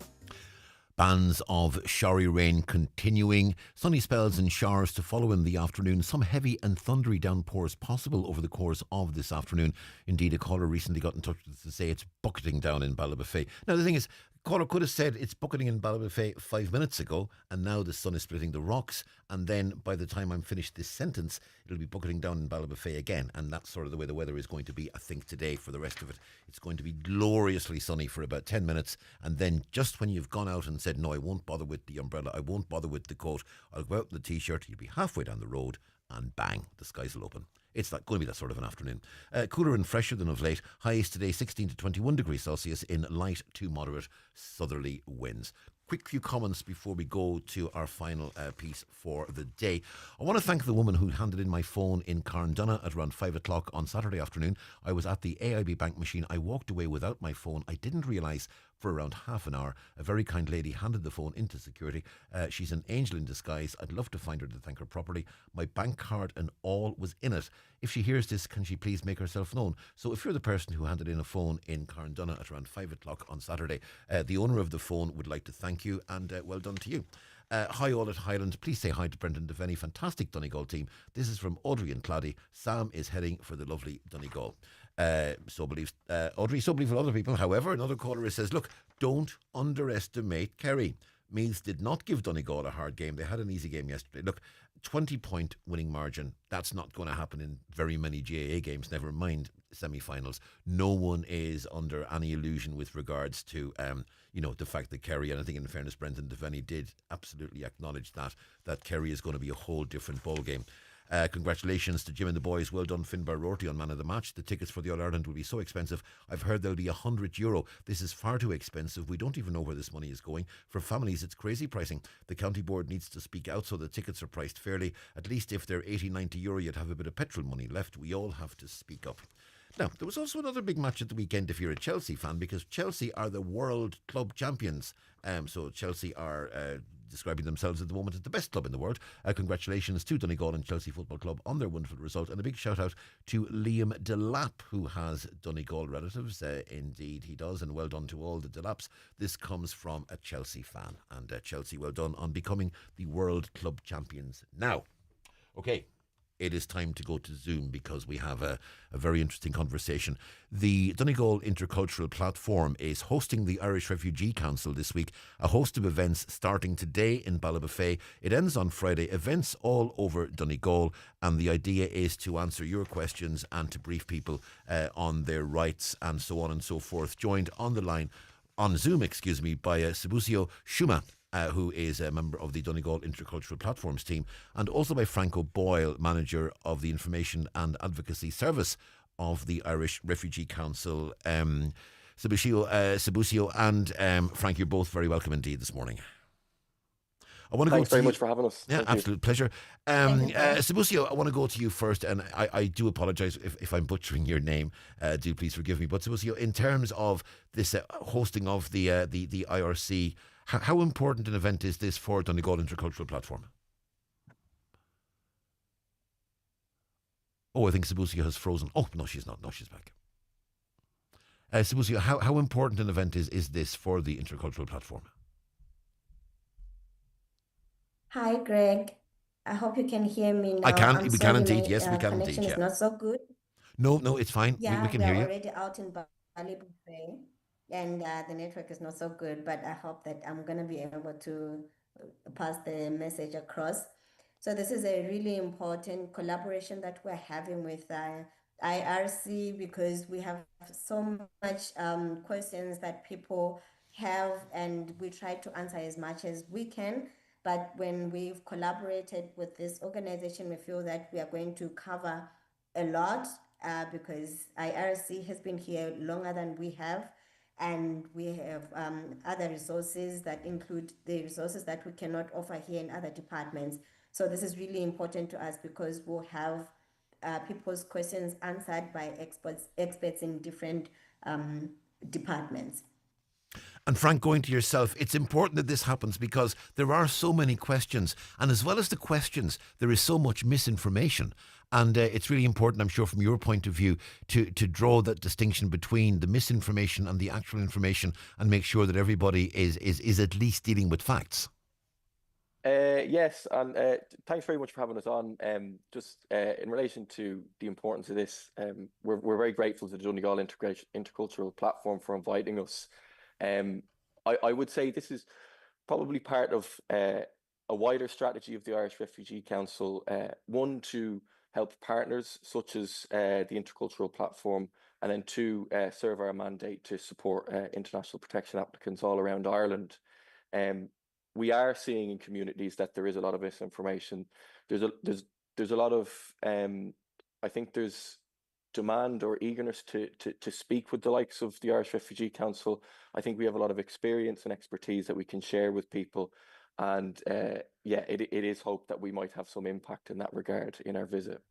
Bands of showery rain continuing. Sunny spells and showers to follow in the afternoon. Some heavy and thundery downpours possible over the course of this afternoon. Indeed, a caller recently got in touch with us to say it's bucketing down in Ballybofey. Now, the thing is, caller could have said it's bucketing in Ballybofey 5 minutes ago, and now the sun is splitting the rocks, and then by the time I'm finished this sentence, it'll be bucketing down in Ballybofey again, and that's sort of the way the weather is going to be, I think, today for the rest of it. It's going to be gloriously sunny for about 10 minutes, and then just when you've gone out and said, no, I won't bother with the umbrella, I won't bother with the coat, I'll go out in the t-shirt, you'll be halfway down the road, and bang, the skies will open. It's going to be that sort of an afternoon. Cooler and fresher than of late. Highs today 16 to 21 degrees Celsius in light to moderate southerly winds. Quick few comments before we go to our final piece for the day. I want to thank the woman who handed in my phone in Carndonagh at around 5 o'clock on Saturday afternoon. I was at the AIB bank machine. I walked away without my phone. I didn't realise for around half an hour. A very kind lady handed the phone into security. She's an angel in disguise. I'd love to find her to thank her properly. My bank card and all was in it. If she hears this, can she please make herself known? So if you're the person who handed in a phone in Carndonagh at around 5 o'clock on Saturday, the owner of the phone would like to thank you, and well done to you. Hi all at Highland. Please say hi to Brendan Devaney. Fantastic Donegal team. This is from Audrey and Clady. Sam is heading for the lovely Donegal. So believes Audrey, so believe for other people. However, another caller says, look, don't underestimate Kerry. Meath did not give Donegal a hard game. They had an easy game yesterday. Look, 20-point winning margin. That's not going to happen in very many GAA games, never mind semi-finals. No one is under any illusion with regards to the fact that Kerry, and I think in fairness Brendan Devaney did absolutely acknowledge that Kerry is going to be a whole different ball game. Congratulations to Jim and the boys. Well done, Finbar Rorty, on Man of the Match. The tickets for the All-Ireland will be so expensive. I've heard they'll be €100. This is far too expensive. We don't even know where this money is going. For families, it's crazy pricing. The county board needs to speak out so the tickets are priced fairly. At least if they're €80-90, you'd have a bit of petrol money left. We all have to speak up. Now, there was also another big match at the weekend if you're a Chelsea fan, because Chelsea are the world club champions. So Chelsea are describing themselves at the moment as the best club in the world. Congratulations to Donegal and Chelsea Football Club on their wonderful result, and a big shout out to Liam Delap, who has Donegal relatives. Indeed he does, and well done to all the Delaps. This comes from a Chelsea fan, and Chelsea, well done on becoming the world club champions now. Okay, it is time to go to Zoom because we have a very interesting conversation. The Donegal Intercultural Platform is hosting the Irish Refugee Council this week, a host of events starting today in Ballybofey. It ends on Friday, events all over Donegal, and the idea is to answer your questions and to brief people on their rights and so on and so forth. Joined on the line, on Zoom, by Sebusio Shuma, who is a member of the Donegal Intercultural Platforms team, and also by Franco Boyle, manager of the Information and Advocacy Service of the Irish Refugee Council. Sebusio and Frank, you're both very welcome indeed this morning. Thanks very much for having us. Yeah, absolute pleasure. Sebusio, I want to go to you first, and I do apologise if I'm butchering your name. Do please forgive me. But Sebusio, in terms of this hosting of the IRC, how important an event is this for Donegal Intercultural Platform? Oh, I think Sebusio has frozen. Oh, no, she's not. No, she's back. Sebusio, how important an event is this for the Intercultural Platform? Hi, Greg. I hope you can hear me now. We can indeed. Yes, we can indeed. Connection is not so good. No, it's fine. Yeah, we can hear you. we're already out in Ballybofey, and the network is not so good, but I hope that I'm going to be able to pass the message across. So this is a really important collaboration that we're having with IRC, because we have so much questions that people have, and we try to answer as much as we can. But when we've collaborated with this organization, we feel that we are going to cover a lot because IRC has been here longer than we have. And we have other resources that include the resources that we cannot offer here in other departments. So this is really important to us because we'll have people's questions answered by experts in different departments. And Frank, going to yourself, it's important that this happens because there are so many questions. And as well as the questions, there is so much misinformation. And it's really important, I'm sure, from your point of view, to draw that distinction between the misinformation and the actual information and make sure that everybody is at least dealing with facts. Yes, and thanks very much for having us on. Just in relation to the importance of this, we're very grateful to the Donegal Intercultural Platform for inviting us. I would say this is probably part of a wider strategy of the Irish Refugee Council. One, to help partners such as the Intercultural Platform, and then two, serve our mandate to support international protection applicants all around Ireland. We are seeing in communities that there is a lot of misinformation. There's a lot of I think there's demand or eagerness to speak with the likes of the Irish Refugee Council. I think we have a lot of experience and expertise that we can share with people, and it is hoped that we might have some impact in that regard in our visit.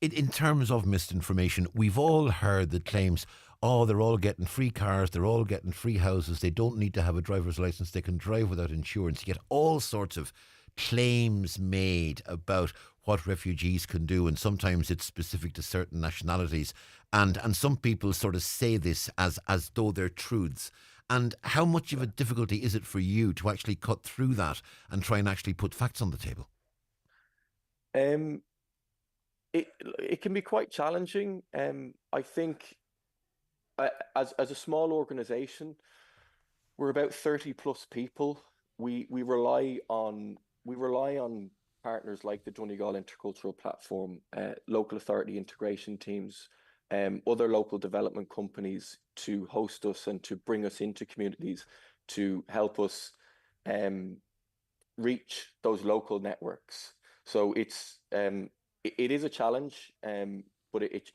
In terms of misinformation, we've all heard the claims, oh, they're all getting free cars, they're all getting free houses, they don't need to have a driver's license, they can drive without insurance. You get all sorts of claims made about what refugees can do, and sometimes it's specific to certain nationalities. And some people sort of say this as though they're truths. And how much of a difficulty is it for you to actually cut through that and try and actually put facts on the table? It can be quite challenging. I think as a small organisation, we're about 30 plus people. We rely on partners like the Donegal Intercultural Platform, local authority integration teams, other local development companies to host us and to bring us into communities to help us reach those local networks. So it is a challenge, but it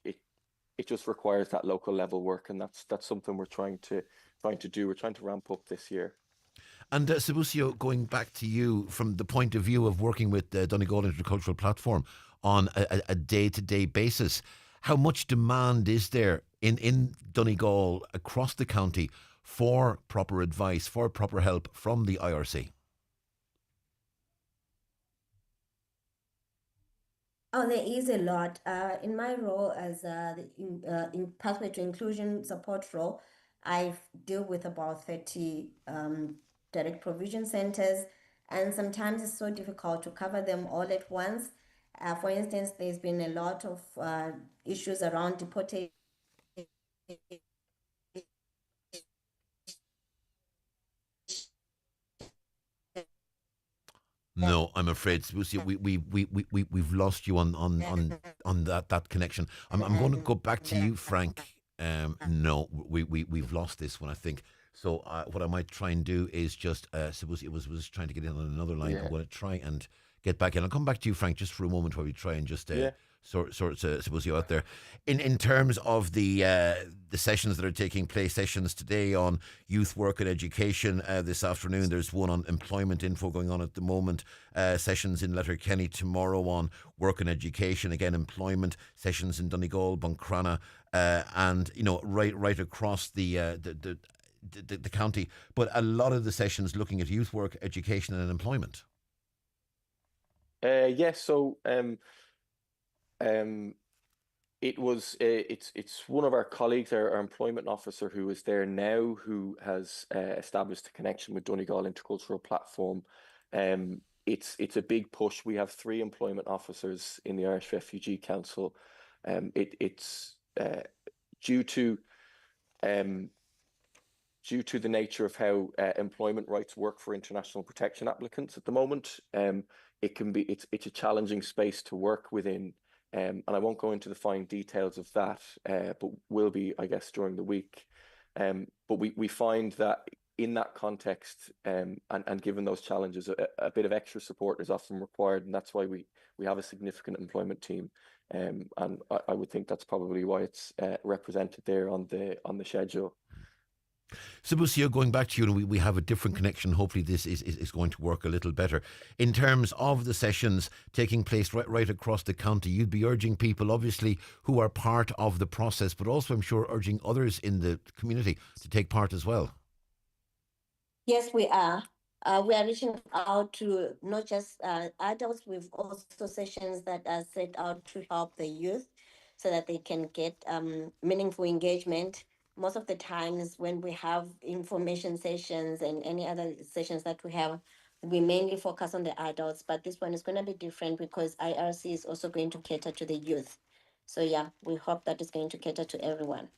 just requires that local level work, and that's something we're trying to do. We're trying to ramp up this year. And Sebusio, going back to you from the point of view of working with the Donegal Intercultural Platform on a day-to-day basis, how much demand is there in Donegal across the county for proper advice, for proper help from the IRC? Oh, there is a lot. In my role as in Pathway to Inclusion support role, I deal with about 30 direct provision centers, and sometimes it's so difficult to cover them all at once. For instance, there's been a lot of issues around deportation. No, I'm afraid, Sebusio, we've lost you on that connection. I'm going to go back to you, Frank. No, we've lost this one, I think. So what I might try and do is just, Sebusio was trying to get in on another line. I'm going to try and get back in. I'll come back to you, Frank, just for a moment while we try and just sort Sebusio out there. In terms of the sessions that are taking place, sessions today on youth work and education, this afternoon there's one on employment info going on at the moment, sessions in Letterkenny tomorrow on work and education, again employment, sessions in Donegal, Buncrana, and right across the county, but a lot of the sessions looking at youth work, education and employment. Yes, so it's one of our colleagues, our employment officer, who is there now, who has established a connection with Donegal Intercultural Platform. It's a big push. We have 3 employment officers in the Irish Refugee Council. It's due to the nature of how employment rights work for international protection applicants at the moment. It's a challenging space to work within. And I won't go into the fine details of that, but will be, I guess, during the week. But we find that in that context, and given those challenges, a bit of extra support is often required, and that's why we have a significant employment team. And I would think that's probably why it's represented there on the schedule. Sebusio, going back to you, and we have a different connection. Hopefully this is going to work a little better. In terms of the sessions taking place right across the county, you'd be urging people, obviously, who are part of the process, but also, I'm sure, urging others in the community to take part as well. Yes, we are. We are reaching out to not just adults. We've also sessions that are set out to help the youth so that they can get meaningful engagement. Most of the times when we have information sessions and any other sessions that we have, we mainly focus on the adults, but this one is going to be different because IRC is also going to cater to the youth. So yeah, we hope that it's going to cater to everyone.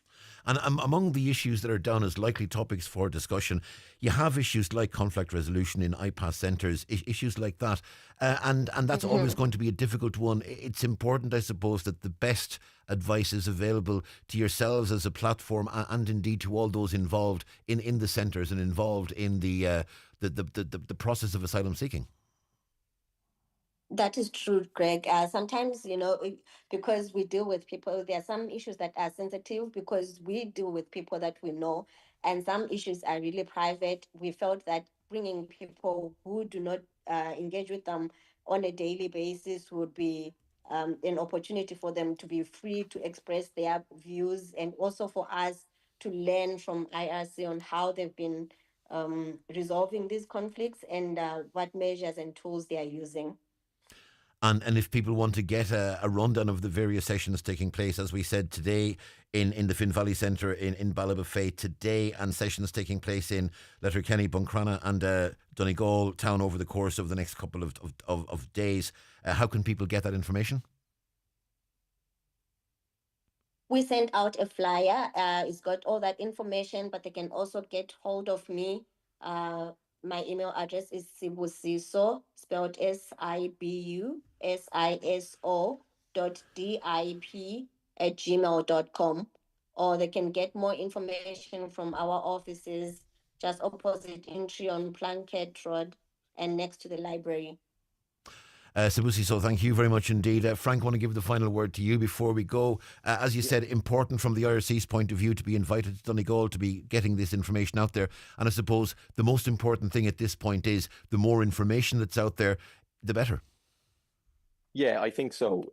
And among the issues that are down as likely topics for discussion, you have issues like conflict resolution in IPAS centres, issues like that. And that's always going to be a difficult one. It's important, I suppose, that the best advice is available to yourselves as a platform and indeed to all those involved in the centres and involved in the process of asylum seeking. That is true, Greg. Sometimes, because we deal with people, there are some issues that are sensitive because we deal with people that we know, and some issues are really private. We felt that bringing people who do not engage with them on a daily basis would be an opportunity for them to be free to express their views, and also for us to learn from IRC on how they've been resolving these conflicts and what measures and tools they are using. And if people want to get a rundown of the various sessions taking place, as we said today in the Finn Valley Centre in Ballybofey today, and sessions taking place in Letterkenny, Buncrana and Donegal town over the course of the next couple of days, how can people get that information? We sent out a flyer. It's got all that information, but they can also get hold of me. My email address is sibusiso, spelled sibusiso.dip@gmail.com, or they can get more information from our offices just opposite entry on Plunkett Road and next to the library. Sebusio, thank you very much indeed. Frank, I want to give the final word to you before we go. As you said, important from the IRC's point of view to be invited to Donegal, to be getting this information out there. And I suppose the most important thing at this point is the more information that's out there, the better. Yeah, I think so.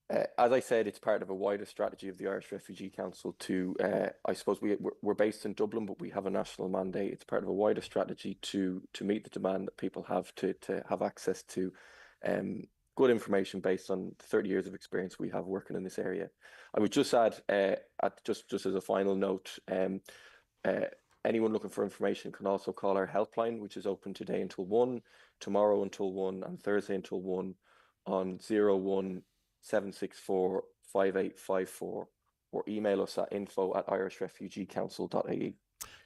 As I said, it's part of a wider strategy of the Irish Refugee Council to, I suppose we're based in Dublin, but we have a national mandate. It's part of a wider strategy to meet the demand that people have to have access to good information based on 30 years of experience we have working in this area. I would just add, just as a final note, anyone looking for information can also call our helpline, which is open today until 1, tomorrow until 1, and Thursday until 1 on 017645854, or email us at info@irishrefugeecouncil.ie.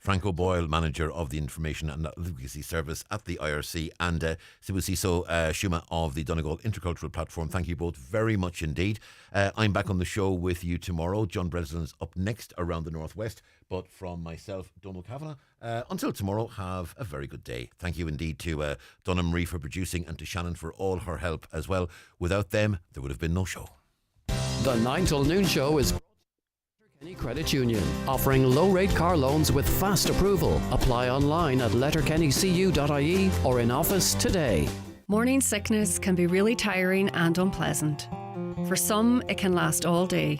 Frank O'Boyle, Manager of the Information and Advocacy Service at the IRC, and Sebusio Shuma of the Donegal Intercultural Platform. Thank you both very much indeed. I'm back on the show with you tomorrow. John Breslin's up next around the Northwest, but from myself, Donal Kavanagh, until tomorrow, have a very good day. Thank you indeed to Donna Marie for producing, and to Shannon for all her help as well. Without them, there would have been no show. The 9 till noon show is Letterkenny Credit Union, offering low-rate car loans with fast approval. Apply online at letterkennycu.ie or in office today. Morning sickness can be really tiring and unpleasant. For some, it can last all day.